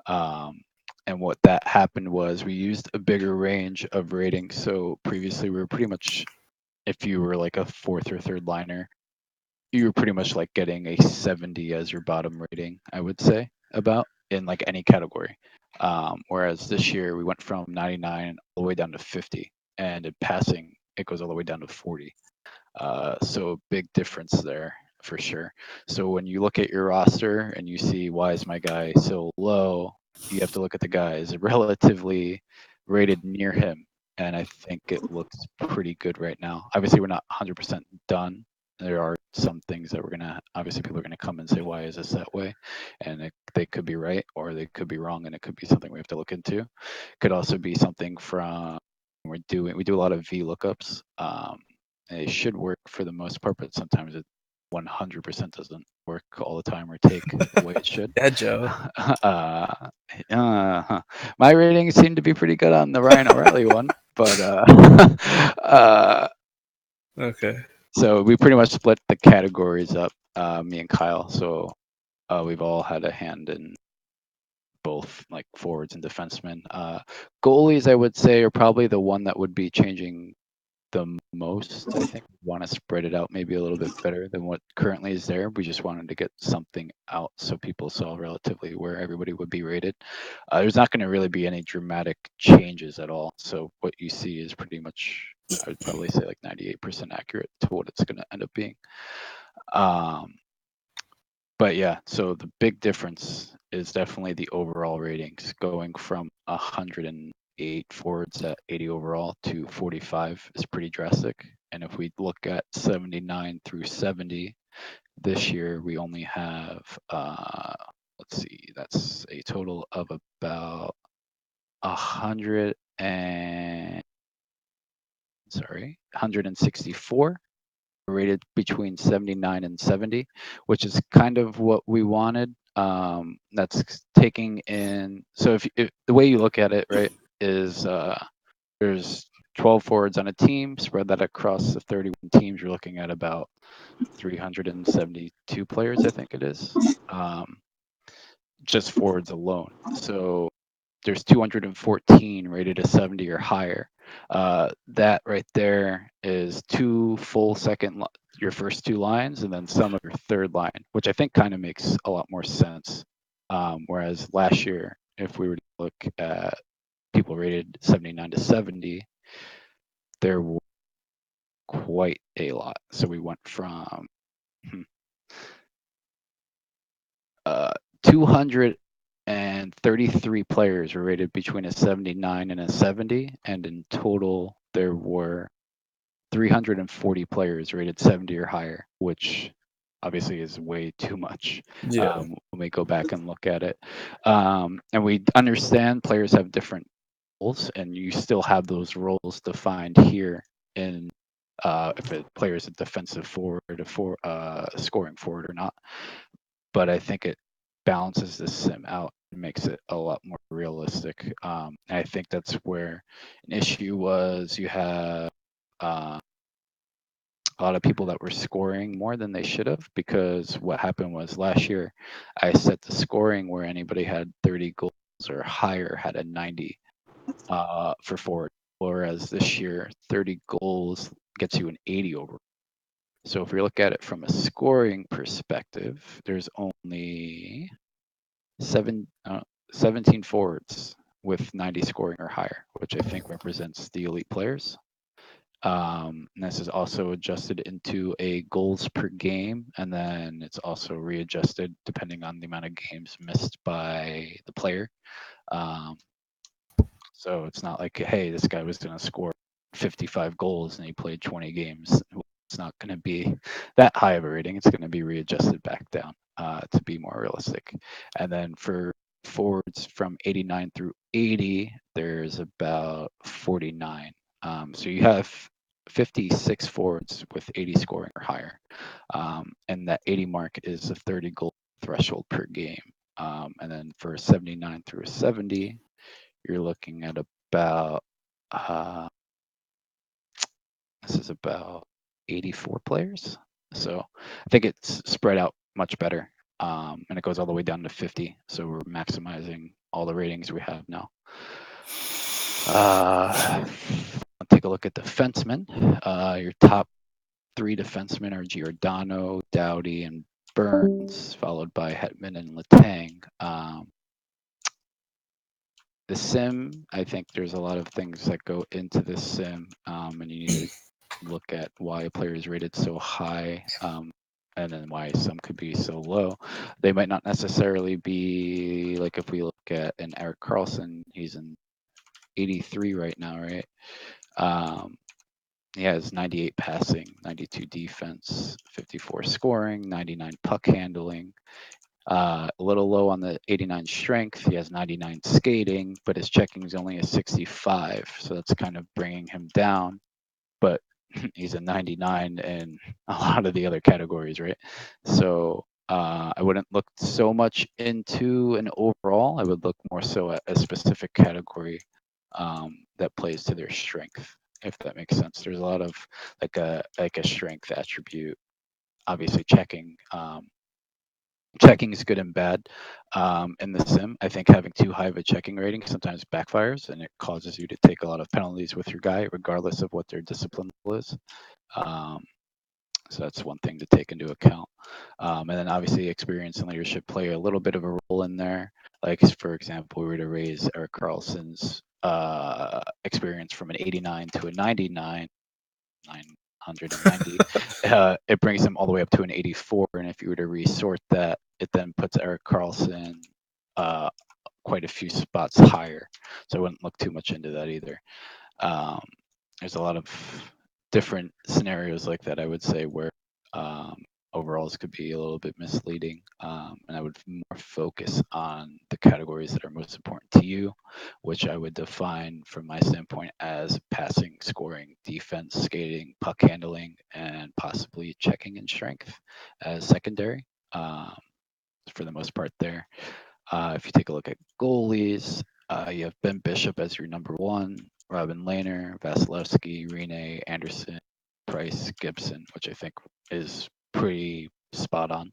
And what that happened was we used a bigger range of ratings. So previously we were pretty much, if you were like a fourth or third liner, you were pretty much like getting a 70 as your bottom rating, I would say, about in like any category. Whereas this year we went from 99 all the way down to 50, and in passing it goes all the way down to 40. So a big difference there for sure. So when you look at your roster and you see why is my guy so low, you have to look at the guys relatively rated near him, and I think it looks pretty good right now. Obviously, we're not 100% done. There are some things that we're gonna obviously people are gonna come and say why is this that way, and they could be right or they could be wrong, and it could be something we have to look into. Could also be something from we do a lot of V lookups. It should work for the most part, but sometimes it 100% doesn't work all the time or take the way it should. yeah, Joe. My ratings seem to be pretty good on the Ryan O'Reilly one, but Okay. so we pretty much split the categories up, me and Kyle. So we've all had a hand in both like forwards and defensemen. Goalies, I would say, are probably the one that would be changing the most. I think we want to spread it out maybe a little bit better than what currently is there. We just wanted to get something out so people saw relatively where everybody would be rated. There's not going to really be any dramatic changes at all. So what you see is pretty much, I would probably say like 98% accurate to what it's going to end up being. But yeah, so the big difference is definitely the overall ratings going from 108 forwards at 80 overall to 45 is pretty drastic. And if we look at 79 through 70, this year we only have, let's see, that's a total of about 164 rated between 79 and 70, which is kind of what we wanted. That's taking in, so if the way you look at it, right, is there's 12 forwards on a team, spread that across the 31 teams, you're looking at about 372 players, I think it is, just forwards alone. So there's 214 rated a 70 or higher. That right there is two full your first two lines, and then some of your third line, which I think kind of makes a lot more sense. Whereas last year, if we were to look at people rated 79 to 70, there were quite a lot. So we went from 233 players were rated between a 79 and a 70, and in total there were 340 players rated 70 or higher, which obviously is way too much. Yeah. When we go back and look at it, and we understand players have different roles, and you still have those roles defined here in if a player is a defensive forward, a scoring forward or not. But I think it balances the sim out and makes it a lot more realistic. I think that's where an issue was. You have a lot of people that were scoring more than they should have, because what happened was last year I set the scoring where anybody had 30 goals or higher had a 90 for forward, whereas this year 30 goals gets you an 80 over. So if we look at it from a scoring perspective, there's only 17 forwards with 90 scoring or higher, which I think represents the elite players. And this is also adjusted into a goals per game, and then it's also readjusted depending on the amount of games missed by the player. So it's not like, hey, this guy was going to score 55 goals and he played 20 games. It's not going to be that high of a rating. It's going to be readjusted back down to be more realistic. And then for forwards from 89 through 80, there's about 49. So you have 56 forwards with 80 scoring or higher. And that 80 mark is a 30 goal threshold per game. And then for 79 through 70, you're looking at about this is about 84 players. So I think it's spread out much better. And it goes all the way down to 50. So we're maximizing all the ratings we have now. Take a look at defensemen. Your top three defensemen are Giordano, Dowdy, and Burns, followed by Hetman and Letang. The sim, I think there's a lot of things that go into this sim, and you need to look at why a player is rated so high, and then why some could be so low. They might not necessarily be like, if we look at an Eric Carlson, he's in 83 right now, right? He has 98 passing, 92 defense, 54 scoring, 99 puck handling. A little low on the 89 strength. He has 99 skating, but his checking is only a 65. So that's kind of bringing him down. But he's a 99 in a lot of the other categories, right? So I wouldn't look so much into an overall. I would look more so at a specific category that plays to their strength, if that makes sense. There's a lot of like a strength attribute, obviously checking. checking is good and bad. In the sim, I think having too high of a checking rating sometimes backfires, and it causes you to take a lot of penalties with your guy, regardless of what their discipline level is. Um, so that's one thing to take into account. And then obviously experience and leadership play a little bit of a role in there. Like for example, we were to raise Eric Carlson's experience from an 89 to a 99, 990. It brings him all the way up to an 84. And if you were to resort that, it then puts Eric Carlson quite a few spots higher. So I wouldn't look too much into that either. There's a lot of different scenarios like that, I would say, where overalls could be a little bit misleading. And I would more focus on the categories that are most important to you, which I would define from my standpoint as passing, scoring, defense, skating, puck handling, and possibly checking and strength as secondary. For the most part there. If you take a look at goalies, you have Ben Bishop as your number one, Robin Lehner, Vasilevsky, Rene, Anderson, Price, Gibson, which I think is pretty spot on,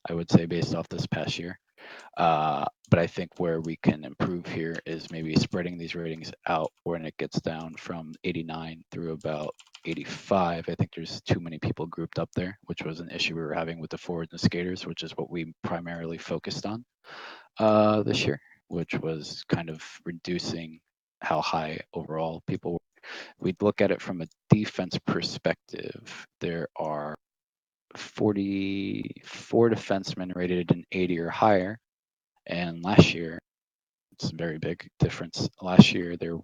I would say, based off this past year. But I think where we can improve here is maybe spreading these ratings out when it gets down from 89 through about 85. I think there's too many people grouped up there, which was an issue we were having with the forwards and skaters, which is what we primarily focused on this year, which was kind of reducing how high overall people were. We'd look at it from a defense perspective. There are 44 defensemen rated an 80 or higher. And last year, it's a very big difference. Last year, there were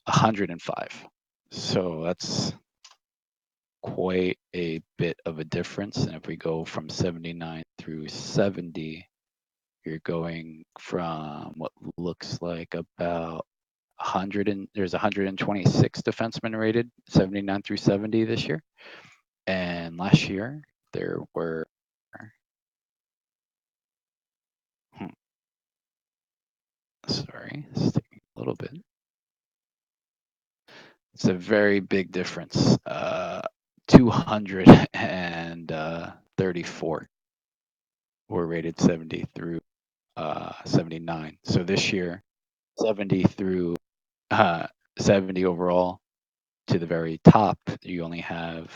105. So that's quite a bit of a difference. And if we go from 79 through 70, you're going from what looks like about 100 and there's 126 defensemen rated 79 through 70 this year. And last year, there were sorry, it's taking a little bit. It's a very big difference. 234 were rated 70 through 79. So this year, 70 through 70 overall to the very top, you only have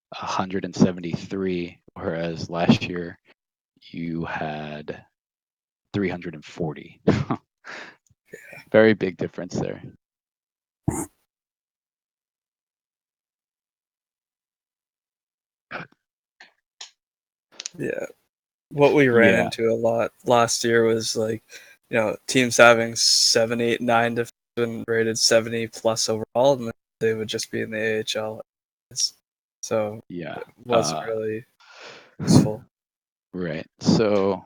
173, whereas last year you had 340. Very big difference there. Yeah. What we ran into a lot last year was like, teams having 7, 8, 9 defensemen rated 70 plus overall, and they would just be in the AHL. So yeah, it wasn't really useful. Right. So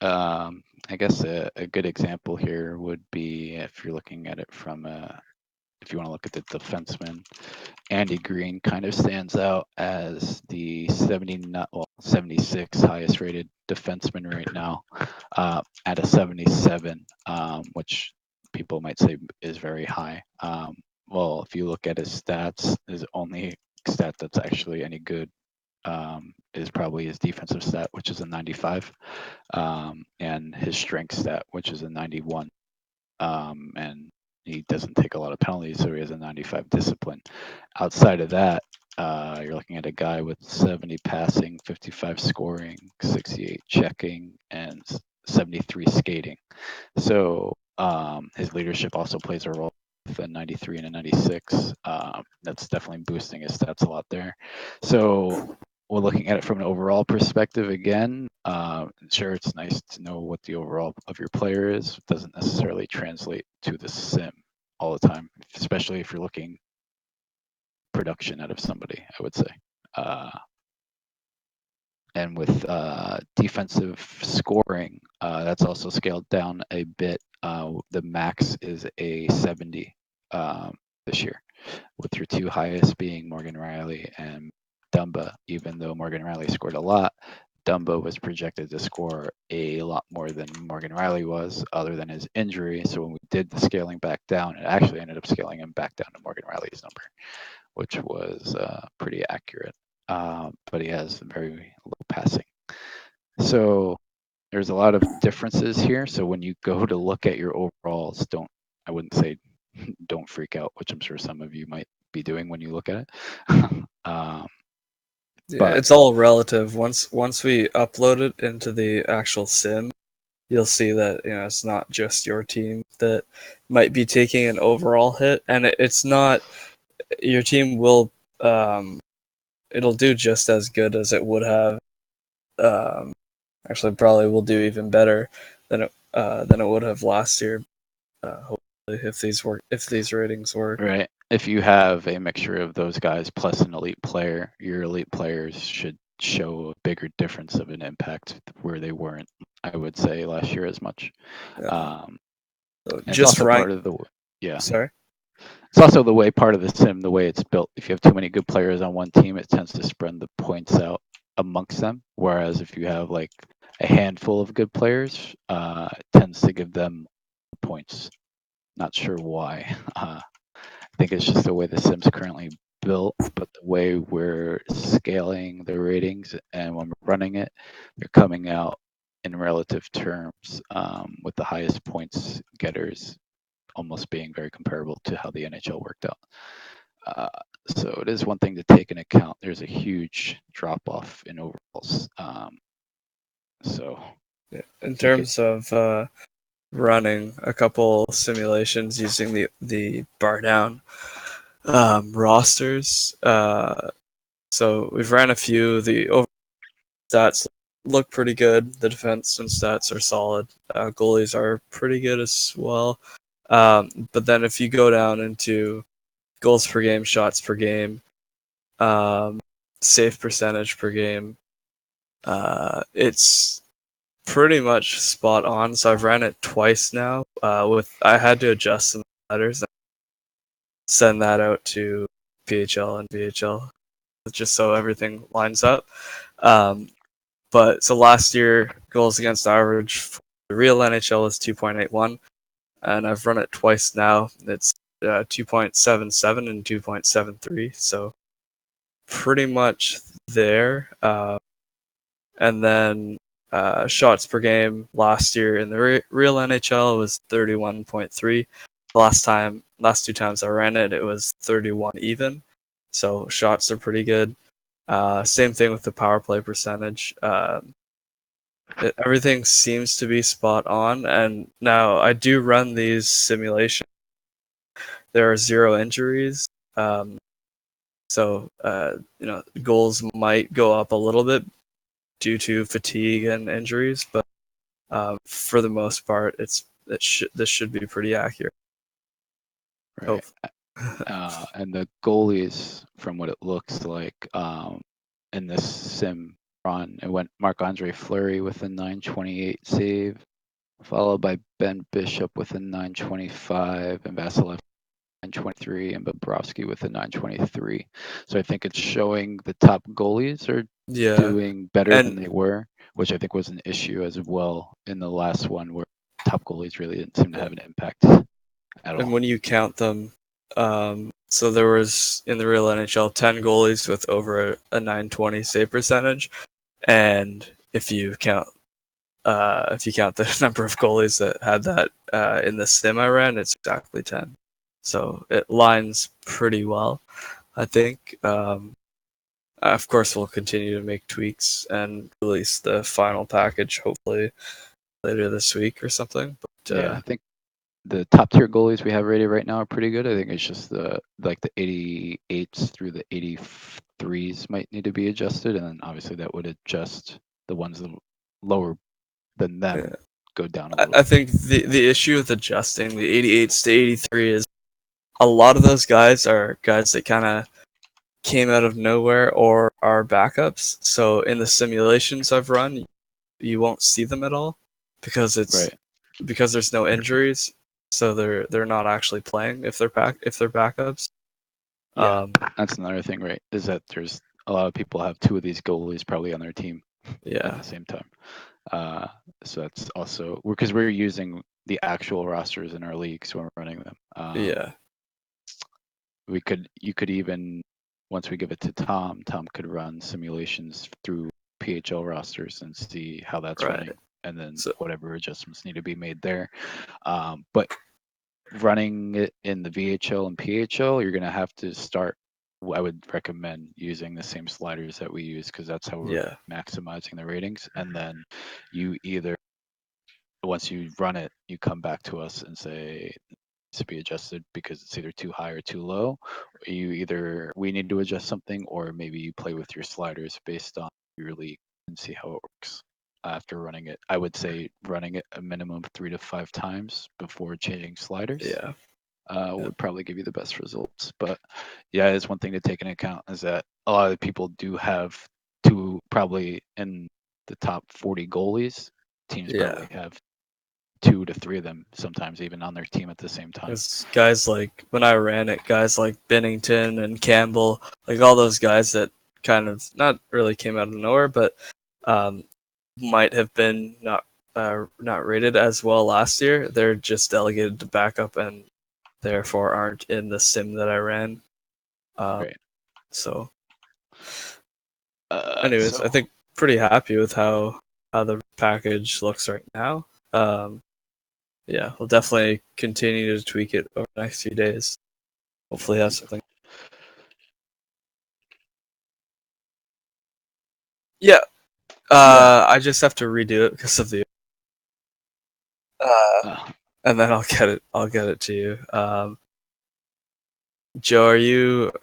I guess a good example here would be if you're looking at it from if you want to look at the defenseman, Andy Green kind of stands out as the 76 highest rated defenseman right now at a 77, which people might say is very high. Well, if you look at his stats, his only stat that's actually any good is probably his defensive stat, which is a 95, and his strength stat, which is a 91. And he doesn't take a lot of penalties, so he has a 95 discipline. Outside of that, you're looking at a guy with 70 passing, 55 scoring, 68 checking, and 73 skating. So his leadership also plays a role with a 93 and a 96. That's definitely boosting his stats a lot there. So we're looking at it from an overall perspective again. Sure, it's nice to know what the overall of your player is. It doesn't necessarily translate to the sim all the time, especially if you're looking production out of somebody, I would say. And with defensive scoring, that's also scaled down a bit. The max is a 70 this year, with your two highest being Morgan Riley and Dumba. Even though Morgan Riley scored a lot, Dumba was projected to score a lot more than Morgan Riley was, other than his injury. So when we did the scaling back down, it actually ended up scaling him back down to Morgan Riley's number, which was pretty accurate. But he has very low passing. So there's a lot of differences here. So when you go to look at your overalls, I wouldn't say don't freak out, which I'm sure some of you might be doing when you look at it. Yeah, But it's all relative. Once we upload it into the actual sim, you'll see that it's not just your team that might be taking an overall hit, and it's not your team will it'll do just as good as it would have. Actually, probably will do even better than it would have last year. Hopefully, if these ratings work. right, if you have a mixture of those guys plus an elite player, your elite players should show a bigger difference of an impact where they weren't, I would say, last year as much. Yeah. So And it's just also rank. part of the Sorry. It's also the way part of the sim, the way it's built. If you have too many good players on one team, it tends to spread the points out amongst them. Whereas if you have like a handful of good players, it tends to give them points. Not sure why. I think it's just the way the sim's currently built, but the way we're scaling the ratings and when we're running it, they're coming out in relative terms with the highest points getters almost being very comparable to how the NHL worked out. So it is one thing to take into account. There's a huge drop off in overalls. So in terms of running a couple simulations using the bar down rosters, so we've ran a few. The overall stats look pretty good. The defense and stats are solid. Goalies are pretty good as well. But then if you go down into goals per game, shots per game, save percentage per game, it's pretty much spot on. So I've ran it twice now. I had to adjust some letters and send that out to PHL and VHL just so everything lines up. But so last year, goals against average for the real NHL is 2.81, and I've run it twice now. It's 2.77 and 2.73, so pretty much there. And then shots per game last year in the real NHL was 31.3. Last two times I ran it, it was 31 even. So shots are pretty good. Same thing with the power play percentage. Everything seems to be spot on. And now I do run these simulations. There are 0 injuries. So goals might go up a little bit due to fatigue and injuries, but for the most part, this should be pretty accurate. right. And the goalies, from what it looks like, in this sim run, it went Marc-Andre Fleury with a 928 save, followed by Ben Bishop with a 925, and Vasilev 923, and Bobrovsky with a 923. So I think it's showing the top goalies are doing better than they were, which I think was an issue as well in the last one where top goalies really didn't seem to have an impact at all. And when you count them, so there was in the real NHL 10 goalies with over a 920 save percentage, and if you count the number of goalies that had that in the sim I ran, it's exactly 10. So it lines pretty well, I think. Of course, we'll continue to make tweaks and release the final package hopefully later this week or something. But yeah, I think the top tier goalies we have rated right now are pretty good. I think it's just the 88s through the 83s might need to be adjusted, and then obviously that would adjust the ones lower than them go down a little. I think the issue with adjusting the 88s to 83 is a lot of those guys are guys that kind of came out of nowhere or are backups. So in the simulations I've run, you won't see them at all because because there's no injuries. So they're not actually playing if they're backups. Yeah, that's another thing, right? Is that there's a lot of people have 2 of these goalies probably on their team at the same time. So that's also because we're using the actual rosters in our leagues when we're running them. You could even, once we give it to Tom could run simulations through PHL rosters and see how that's Right. running, and then So- whatever adjustments need to be made there. But running it in the VHL and PHL, you're gonna have to start. I would recommend using the same sliders that we use because that's how we're Yeah. maximizing the ratings. And then you either once you run it, you come back to us and say to be adjusted because it's either too high or too low. You either we need to adjust something, or maybe you play with your sliders based on your league and see how it works. After running it, I would say running it a minimum of 3 to 5 times before changing sliders. Yeah. Would probably give you the best results. But yeah, it's one thing to take into account is that a lot of people do have probably in the top 40 goalies. Teams Yeah. probably have 2 to 3 of them, sometimes even on their team at the same time. There's guys like when I ran it, guys like Bennington and Campbell, like all those guys that kind of not really came out of nowhere, but might have been not rated as well last year. They're just delegated to backup and therefore aren't in the sim that I ran. Right. So, anyways, I think pretty happy with how the package looks right now. Yeah, we'll definitely continue to tweak it over the next few days. Hopefully, have something. Yeah, I just have to redo it because of the. And then I'll get it to you. Joe,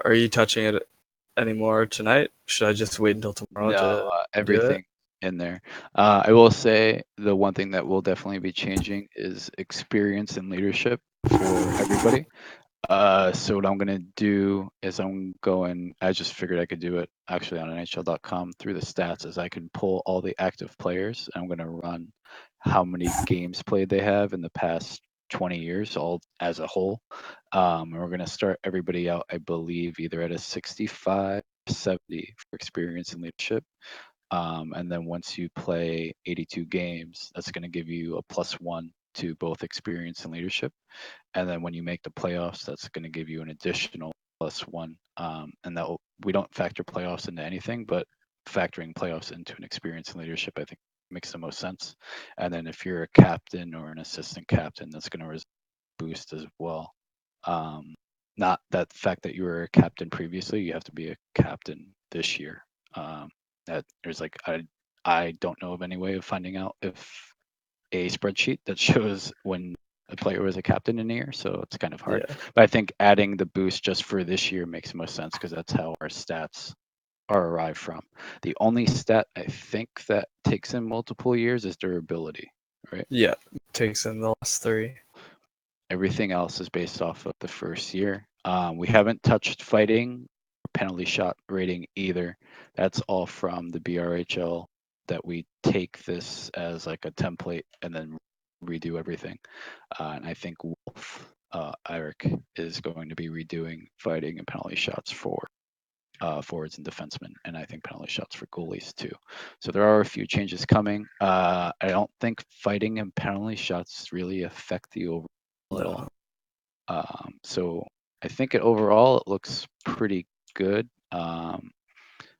are you touching it anymore tonight? Should I just wait until tomorrow to everything in there. I will say the one thing that will definitely be changing is experience and leadership for everybody. So what I'm gonna do is I just figured I could do it actually on NHL.com through the stats, is I can pull all the active players. And I'm gonna run how many games played they have in the past 20 years, all as a whole. And we're gonna start everybody out, I believe, either at a 65, 70 for experience and leadership. And then once you play 82 games, that's gonna give you a +1 to both experience and leadership. And then when you make the playoffs, that's going to give you an additional +1. And we don't factor playoffs into anything, but factoring playoffs into an experience and leadership, I think makes the most sense. And then if you're a captain or an assistant captain, that's going to boost as well. Not that fact that you were a captain previously, you have to be a captain this year. That there's like I don't know of any way of finding out if a spreadsheet that shows when a player was a captain in a year, so it's kind of hard. Yeah. But I think adding the boost just for this year makes most sense because that's how our stats are arrived from. The only stat I think that takes in multiple years is durability, right? Yeah, takes in the last 3. Everything else is based off of the first year. We haven't touched fighting or penalty shot rating either. That's all from the BRHL that we take this as like a template and then redo everything. And I think Wolf, Eric, is going to be redoing fighting and penalty shots for forwards and defensemen, and I think penalty shots for goalies too. So there are a few changes coming. I don't think fighting and penalty shots really affect the overall at all. So I think overall it looks pretty good.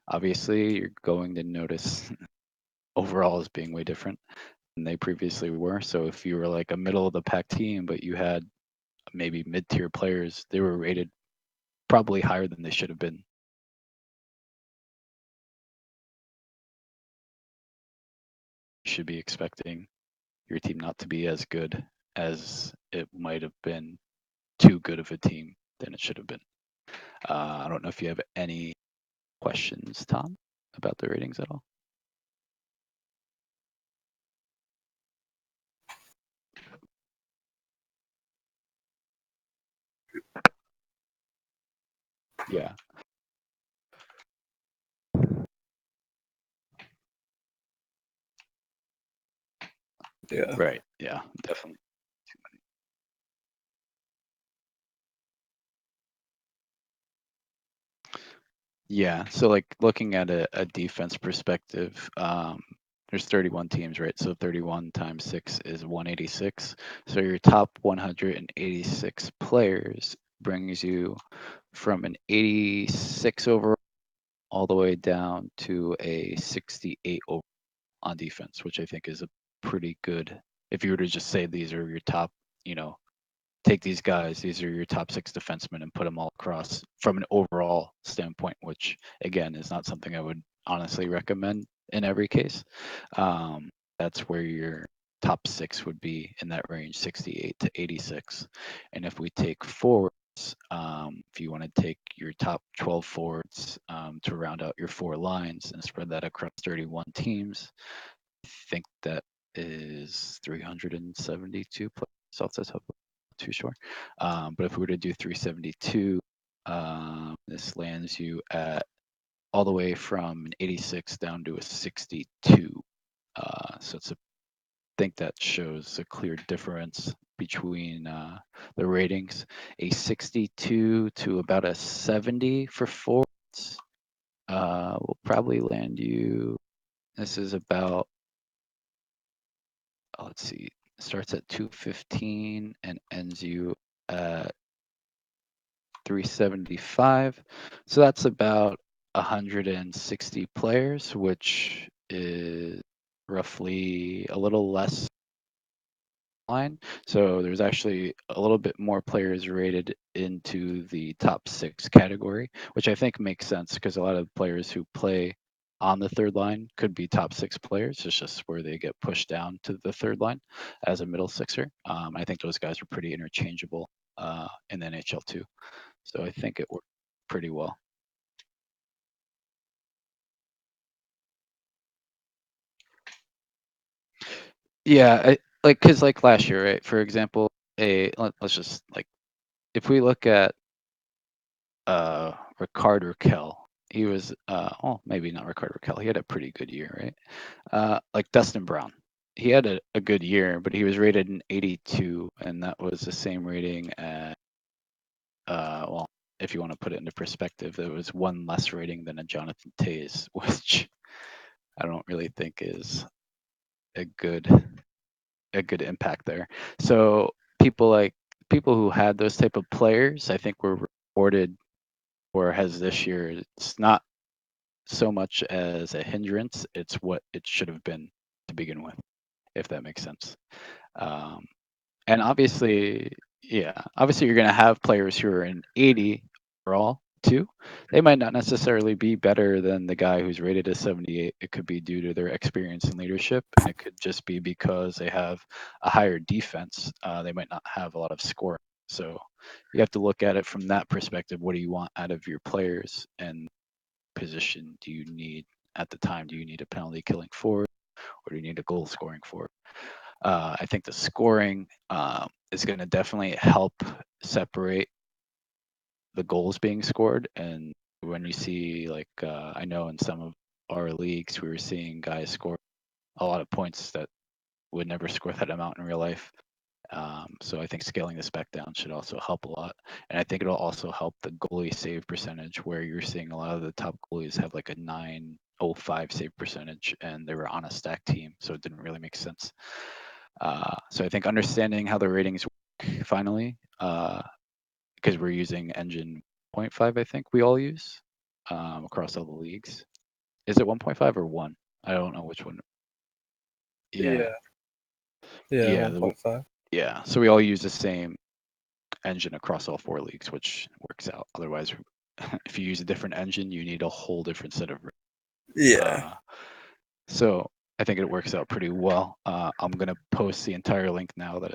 Obviously, you're going to notice overall as being way different than they previously were. So if you were like a middle of the pack team, but you had maybe mid-tier players, they were rated probably higher than they should have been. You should be expecting your team not to be as good as it might have been, too good of a team than it should have been. I don't know if you have any questions, Tom, about the ratings at all. Yeah. Yeah. Right. Yeah, definitely. Yeah. So like looking at a defense perspective, there's 31 teams, right? So 31 times 6 is 186. So your top 186 players brings you from an 86 overall all the way down to a 68 over on defense, which I think is a pretty good. If you were to just say these are your top, take these guys, these are your top 6 defensemen, and put them all across from an overall standpoint, which again is not something I would honestly recommend in every case. That's where your top 6 would be in that range, 68 to 86. And if we take forwards, if you want to take your top 12 forwards to round out your 4 lines and spread that across 31 teams, I think that is 372 players off the top. Too sure. But if we were to do 372, this lands you at all the way from an 86 down to a 62. So I think that shows a clear difference between the ratings. A 62 to about a 70 for forwards will probably land you. This is about, let's see, starts at 215 and ends you at 375. So that's about 160 players, which is roughly a little less line. So there's actually a little bit more players rated into the top 6 category, which I think makes sense because a lot of players who play on the third line could be top 6 players. It's just where they get pushed down to the third line as a middle sixer. I think those guys are pretty interchangeable in the NHL too. So I think it worked pretty well. Yeah, because like last year, right? For example, let's just like if we look at Ricard Raquel, he was maybe not Ricard Raquel. He had a pretty good year, right? Like Dustin Brown, he had a good year, but he was rated an 82, and that was the same rating at well, if you want to put it into perspective, there was one less rating than a Jonathan Toews, which I don't really think is a good impact there. So people who had those type of players, I think were rewarded, or has this year. It's not so much as a hindrance; it's what it should have been to begin with, if that makes sense. Um, and obviously, you're going to have players who are in 80 overall too. They might not necessarily be better than the guy who's rated a 78. It could be due to their experience and leadership, and it could just be because they have a higher defense. They might not have a lot of scoring. So you have to look at it from that perspective. What do you want out of your players, and position do you need at the time? Do you need a penalty killing forward, or do you need a goal scoring forward? I think the scoring is going to definitely help separate the goals being scored. And when you see, like, I know in some of our leagues, we were seeing guys score a lot of points that would never score that amount in real life. So I think scaling this back down should also help a lot. And I think it'll also help the goalie save percentage, where you're seeing a lot of the top goalies have like a 905 save percentage, and they were on a stack team, so it didn't really make sense. So I think understanding how the ratings work finally, because we're using engine 0.5, I think we all use across all the leagues. Is it 1.5 or 1? I don't know which one. Yeah. Yeah, 1.5. Yeah. So we all use the same engine across all 4 leagues, which works out. Otherwise, if you use a different engine, you need a whole different set of. Yeah. So I think it works out pretty well. I'm gonna post the entire link now that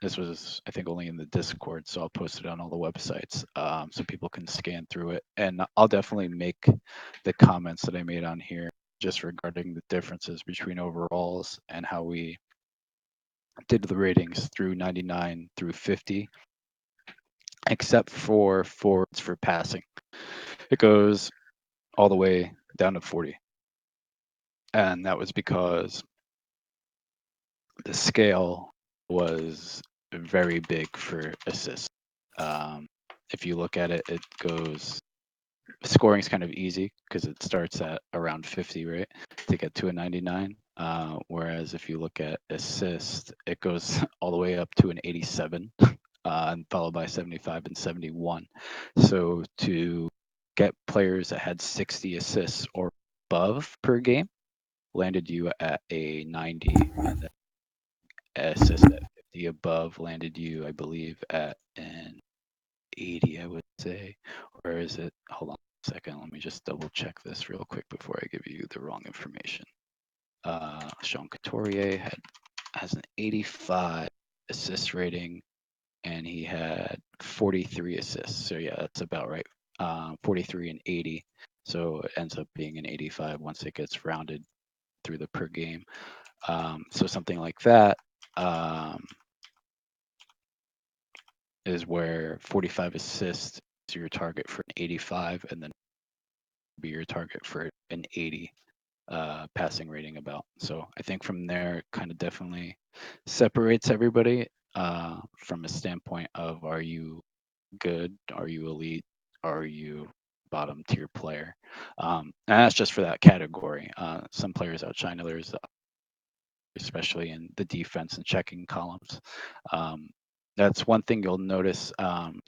this was, I think, only in the Discord, so I'll post it on all the websites so people can scan through it. And I'll definitely make the comments that I made on here just regarding the differences between overalls and how we did the ratings through 99 through 50, except for forwards for passing. It goes all the way down to 40. And that was because the scale was very big for assists. If you look at it, it goes, scoring's kind of easy because it starts at around 50, right, to get to a 99. Whereas if you look at assist, it goes all the way up to an 87, and followed by 75 and 71. So to get players that had 60 assists or above per game landed you at a 90, and then assist at 50 above landed you, I believe, at an 80, I would say. Or is it? Hold on a second. Let me just double check this real quick before I give you the wrong information. Sean Couturier has an 85 assist rating, and he had 43 assists. So yeah, that's about right. 43 and 80. So it ends up being an 85 once it gets rounded through the per game. So something like that is where 45 assists is your target for an 85, and then be your target for an 80 passing rating about. So I think from there, it kind of definitely separates everybody from a standpoint of, are you good? Are you elite? Are you bottom tier player? And that's just for that category. Some players outshine others, especially in the defense and checking columns. That's one thing you'll notice.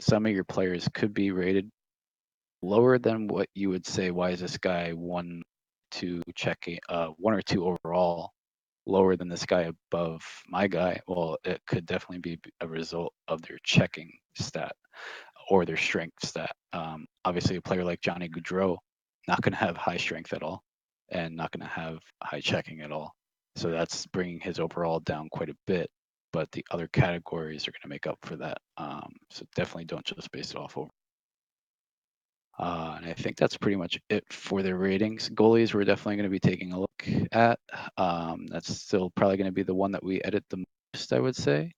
Some of your players could be rated lower than what you would say. Why is this guy 1, 2 checking, 1 or 2 overall, lower than this guy above my guy? Well, it could definitely be a result of their checking stat or their strength stat. Obviously, a player like Johnny Gaudreau, not going to have high strength at all, and not going to have high checking at all. So that's bringing his overall down quite a bit. But the other categories are going to make up for that. So definitely don't just base it off over. And I think that's pretty much it for the ratings. Goalies, we're definitely going to be taking a look at. That's still probably going to be the one that we edit the most, I would say,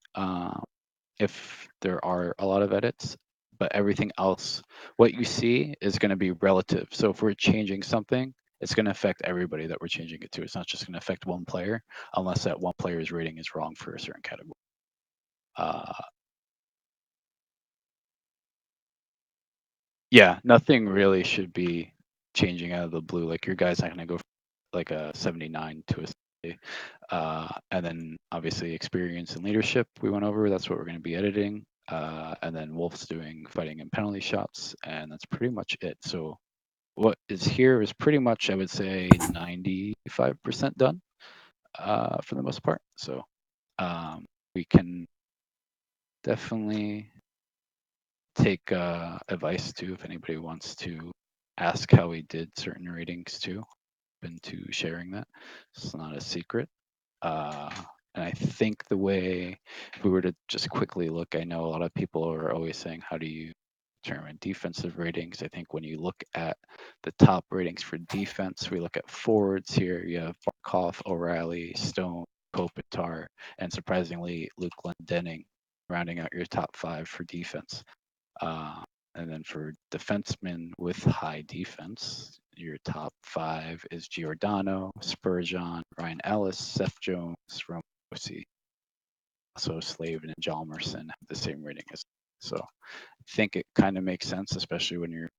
if there are a lot of edits. But everything else, what you see is going to be relative. So if we're changing something, it's going to affect everybody that we're changing it to. It's not just going to affect one player, unless that one player's rating is wrong for a certain category. Yeah, nothing really should be changing out of the blue. Like, your guy's not going to go from like a 79 to a 70. And then obviously experience and leadership we went over. That's what we're going to be editing. And then Wolf's doing fighting and penalty shots, and that's pretty much it. So what is here is pretty much, I would say, 95% done for the most part. So we can definitely take advice too if anybody wants to ask how we did certain ratings too. Open to sharing that. It's not a secret. And I think the way, if we were to just quickly look, I know a lot of people are always saying, how do you determine defensive ratings? I think when you look at the top ratings for defense, we look at forwards here. You have Barkov, O'Reilly, Stone, Kopitar, and surprisingly, Luke Glendening rounding out your top 5 for defense. And then for defensemen with high defense, your top 5 is Giordano, Spurgeon, Ryan Ellis, Seth Jones, Romosi. Also, Slavin and Jalmerson have the same rating as. So I think it kind of makes sense, especially when you're,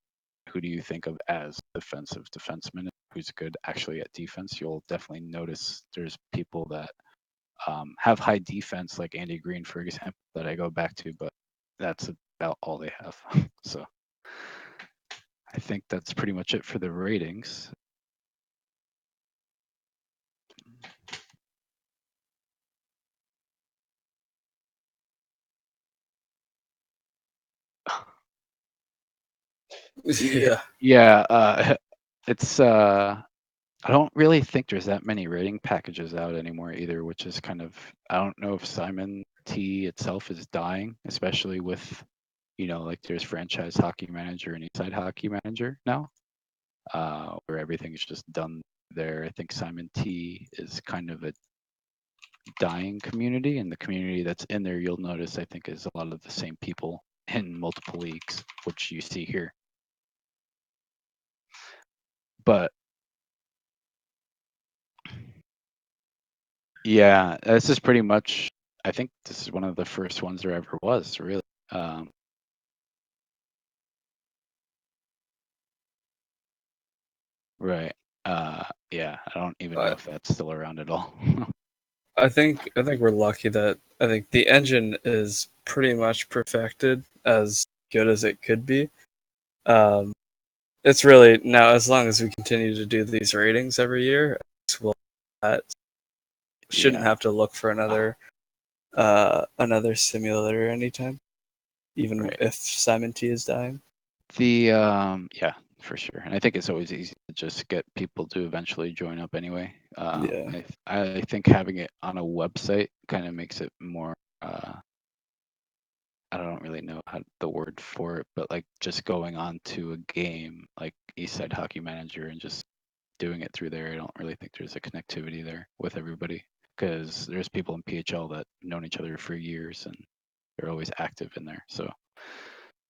who do you think of as defensive defenseman, who's good actually at defense? You'll definitely notice there's people that have high defense, like Andy Green, for example, that I go back to, but that's about all they have. So I think that's pretty much it for the ratings. Yeah. Yeah, it's I don't really think there's that many rating packages out anymore either, which is kind of, I don't know if Simon T itself is dying, especially with, like there's franchise hockey manager and inside hockey manager now, where everything's just done there. I think Simon T is kind of a dying community, and the community that's in there, you'll notice, I think, is a lot of the same people in multiple leagues, which you see here. But yeah, this is pretty much, I think this is one of the first ones there ever was, really. Right. Yeah, I don't even know if that's still around at all. I think we're lucky that I think the engine is pretty much perfected, as good as it could be. it's really now, as long as we continue to do these ratings every year, we'll shouldn't have to look for another simulator anytime, even if Simon T is dying. Yeah, for sure. And I think it's always easy to just get people to eventually join up anyway. I think having it on a website kind of makes it more. I don't really know the word for it, but like just going on to a game like Eastside Hockey Manager and just doing it through there. I don't really think there's a connectivity there with everybody because there's people in PHL that have known each other for years and they're always active in there. So I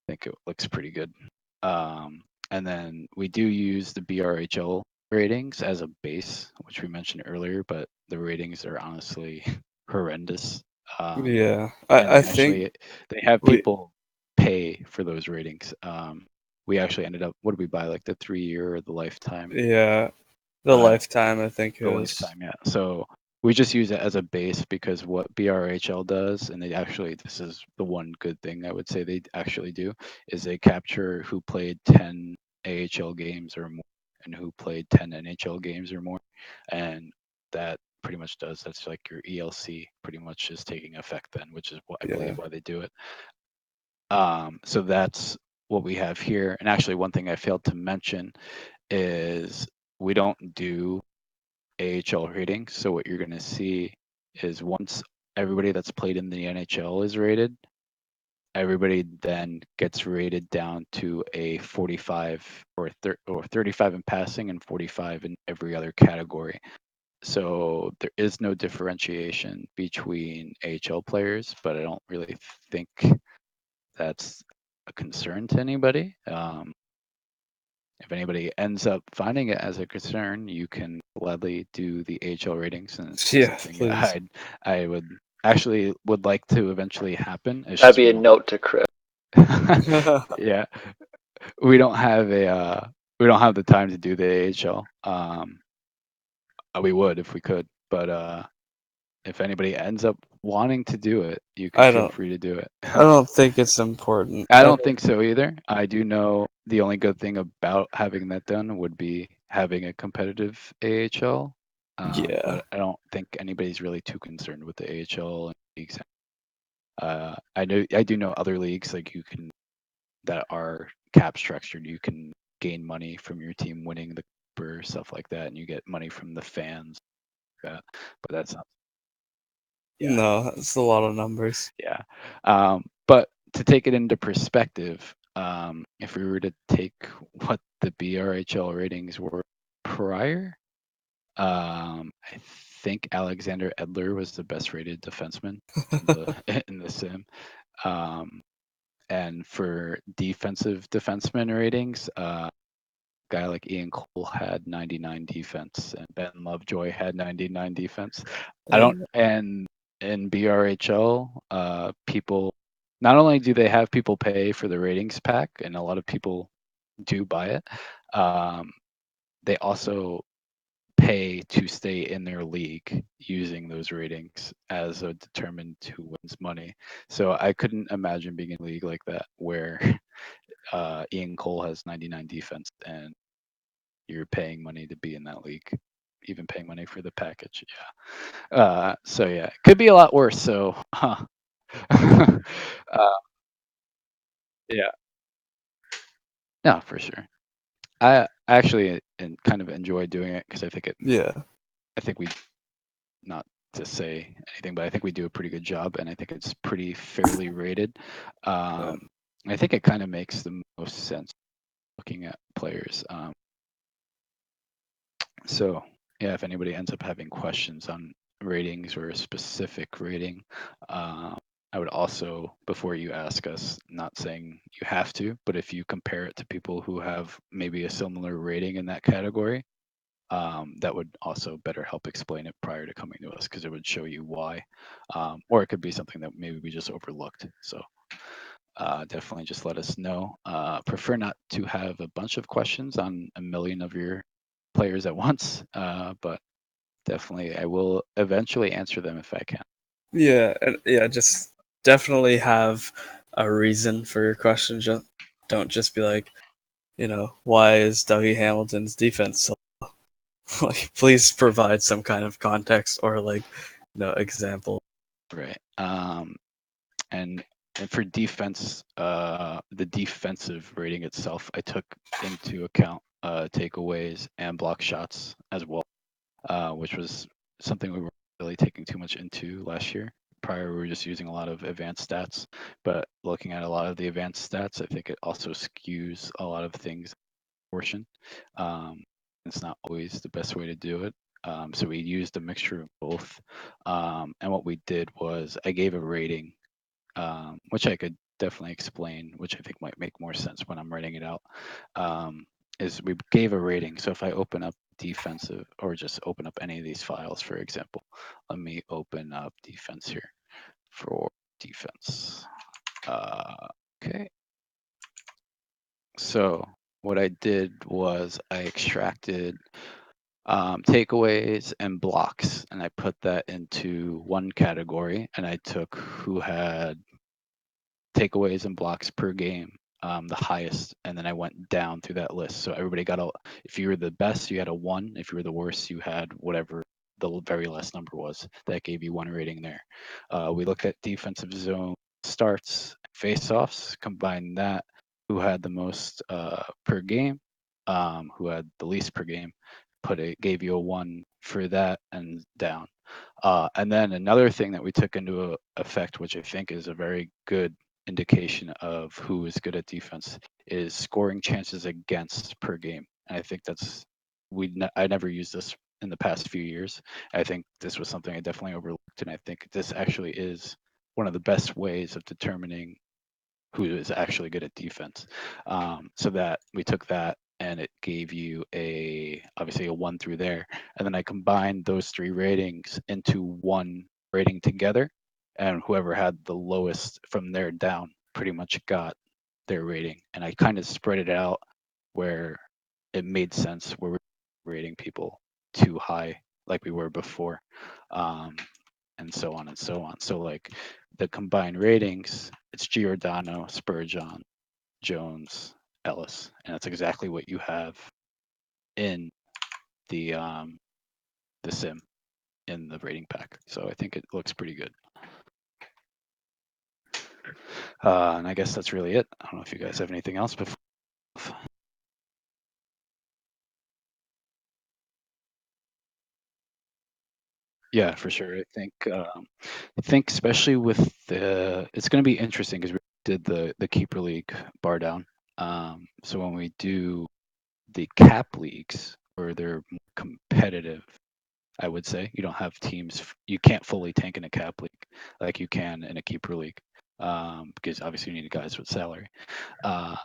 think it looks pretty good. And then we do use the BRHL ratings as a base, which we mentioned earlier, but the ratings are honestly horrendous. I think they have people pay for those ratings. We actually ended up, what did we buy, like the 3-year or the lifetime? Yeah, the lifetime, I think. The lifetime, yeah. So we just use it as a base because what BRHL does, and this is the one good thing I would say they actually do, is they capture who played 10 AHL games or more and who played 10 NHL games or more. And that pretty much that's like your ELC pretty much is taking effect then, which is what I believe why they do it. So that's what we have here. And actually, one thing I failed to mention is we don't do AHL ratings. So what you're going to see is once everybody that's played in the NHL is rated, everybody then gets rated down to a 45 or 35 in passing and 45 in every other category. So there is no differentiation between AHL players, but I don't really think that's a concern to anybody. If anybody ends up finding it as a concern, you can gladly do the AHL ratings, and it's something I would like to eventually happen. That'd be a note to Chris. Yeah, we don't have the time to do the AHL. We would if we could, but if anybody ends up wanting to do it, you can feel free to do it. I don't think it's important. I don't think so either. I do know the only good thing about having that done would be having a competitive AHL. But I don't think anybody's really too concerned with the AHL and leagues. I do know other leagues like that are cap structured. You can gain money from your team winning the cup or stuff like that, and you get money from the fans. But that's not. No, it's a lot of numbers. Yeah. But to take it into perspective, if we were to take what the BRHL ratings were prior, I think Alexander Edler was the best rated defenseman in the sim. And for defensive defenseman ratings, guy like Ian Cole had 99 defense, and Ben Lovejoy had 99 defense. And in BRHL, people not only do they have people pay for the ratings pack, and a lot of people do buy it, they also pay to stay in their league using those ratings as a determinant who wins money. So I couldn't imagine being in a league like that where Ian Cole has 99 defense and you're paying money to be in that league, even paying money for the package. Yeah. So yeah, it could be a lot worse. So, yeah. No, for sure. I actually kind of enjoy doing it because I think I think we, not to say anything, but I think we do a pretty good job, and I think it's pretty fairly rated. I think it kind of makes the most sense looking at players. So yeah, if anybody ends up having questions on ratings or a specific rating, I would also, before you ask us, not saying you have to, but if you compare it to people who have maybe a similar rating in that category, that would also better help explain it prior to coming to us because it would show you why. Or it could be something that maybe we just overlooked. So definitely just let us know. Prefer not to have a bunch of questions on a million of your players at once, but definitely I will eventually answer them if I can. Yeah, just definitely have a reason for your question. Don't just be like, why is Dougie Hamilton's defense so low? Like, please provide some kind of context or example. Right. And for defense, the defensive rating itself, I took into account takeaways and block shots as well, which was something we were really taking too much into last year. Prior, we were just using a lot of advanced stats, but looking at a lot of the advanced stats, I think it also skews a lot of things portion. It's not always the best way to do it. So we used a mixture of both. And what we did was I gave a rating, which I could definitely explain, which I think might make more sense when I'm writing it out. Is we gave a rating. So if I open up defensive or just open up any of these files, for example, let me open up defense here for defense. Okay. So what I did was I extracted takeaways and blocks, and I put that into one category, and I took who had takeaways and blocks per game the highest, and then I went down through that list. So everybody got if you were the best, you had a 1. If you were the worst, you had whatever the very last number was. That gave you 1 rating there. We looked at defensive zone starts, face-offs, combine that, who had the most per game, who had the least per game, gave you a 1 for that and down. And then another thing that we took into effect, which I think is a very good indication of who is good at defense, is scoring chances against per game. And I think that's I never used this in the past few years. I think this was something I definitely overlooked, and I think this actually is one of the best ways of determining who is actually good at defense. So that we took that and it gave you obviously a 1 through there, and then I combined those 3 ratings into one rating together, and whoever had the lowest from there down pretty much got their rating, and I kind of spread it out where it made sense, where we're rating people too high like we were before, and so on and so on. So like the combined ratings, it's Giordano, Spurgeon, Jones, Ellis, and that's exactly what you have in the sim in the rating pack. So I think it looks pretty good. And I guess that's really it. I don't know if you guys have anything else before. Yeah, for sure. I think especially with it's going to be interesting because we did the keeper league bar down. So when we do the cap leagues where they're more competitive, I would say you don't have teams. You can't fully tank in a cap league like you can in a keeper league, because obviously you need guys with salary.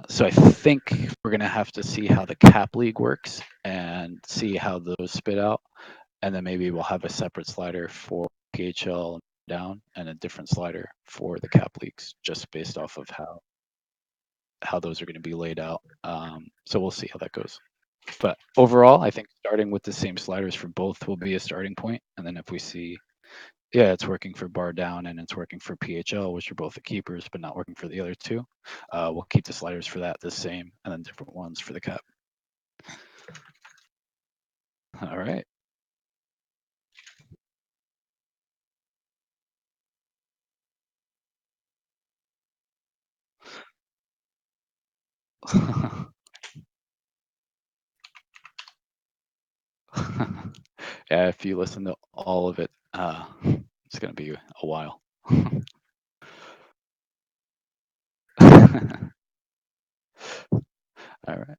So I think we're gonna have to see how the cap league works and see how those spit out, and then maybe we'll have a separate slider for PHL down and a different slider for the cap leagues, just based off of how those are going to be laid out. So we'll see how that goes. But overall, I think starting with the same sliders for both will be a starting point. And then if we see, yeah, it's working for bar down and it's working for PHL, which are both the keepers, but not working for the other two, we'll keep the sliders for that the same and then different ones for the cap. All right. Yeah, if you listen to all of it, it's going to be a while. All right.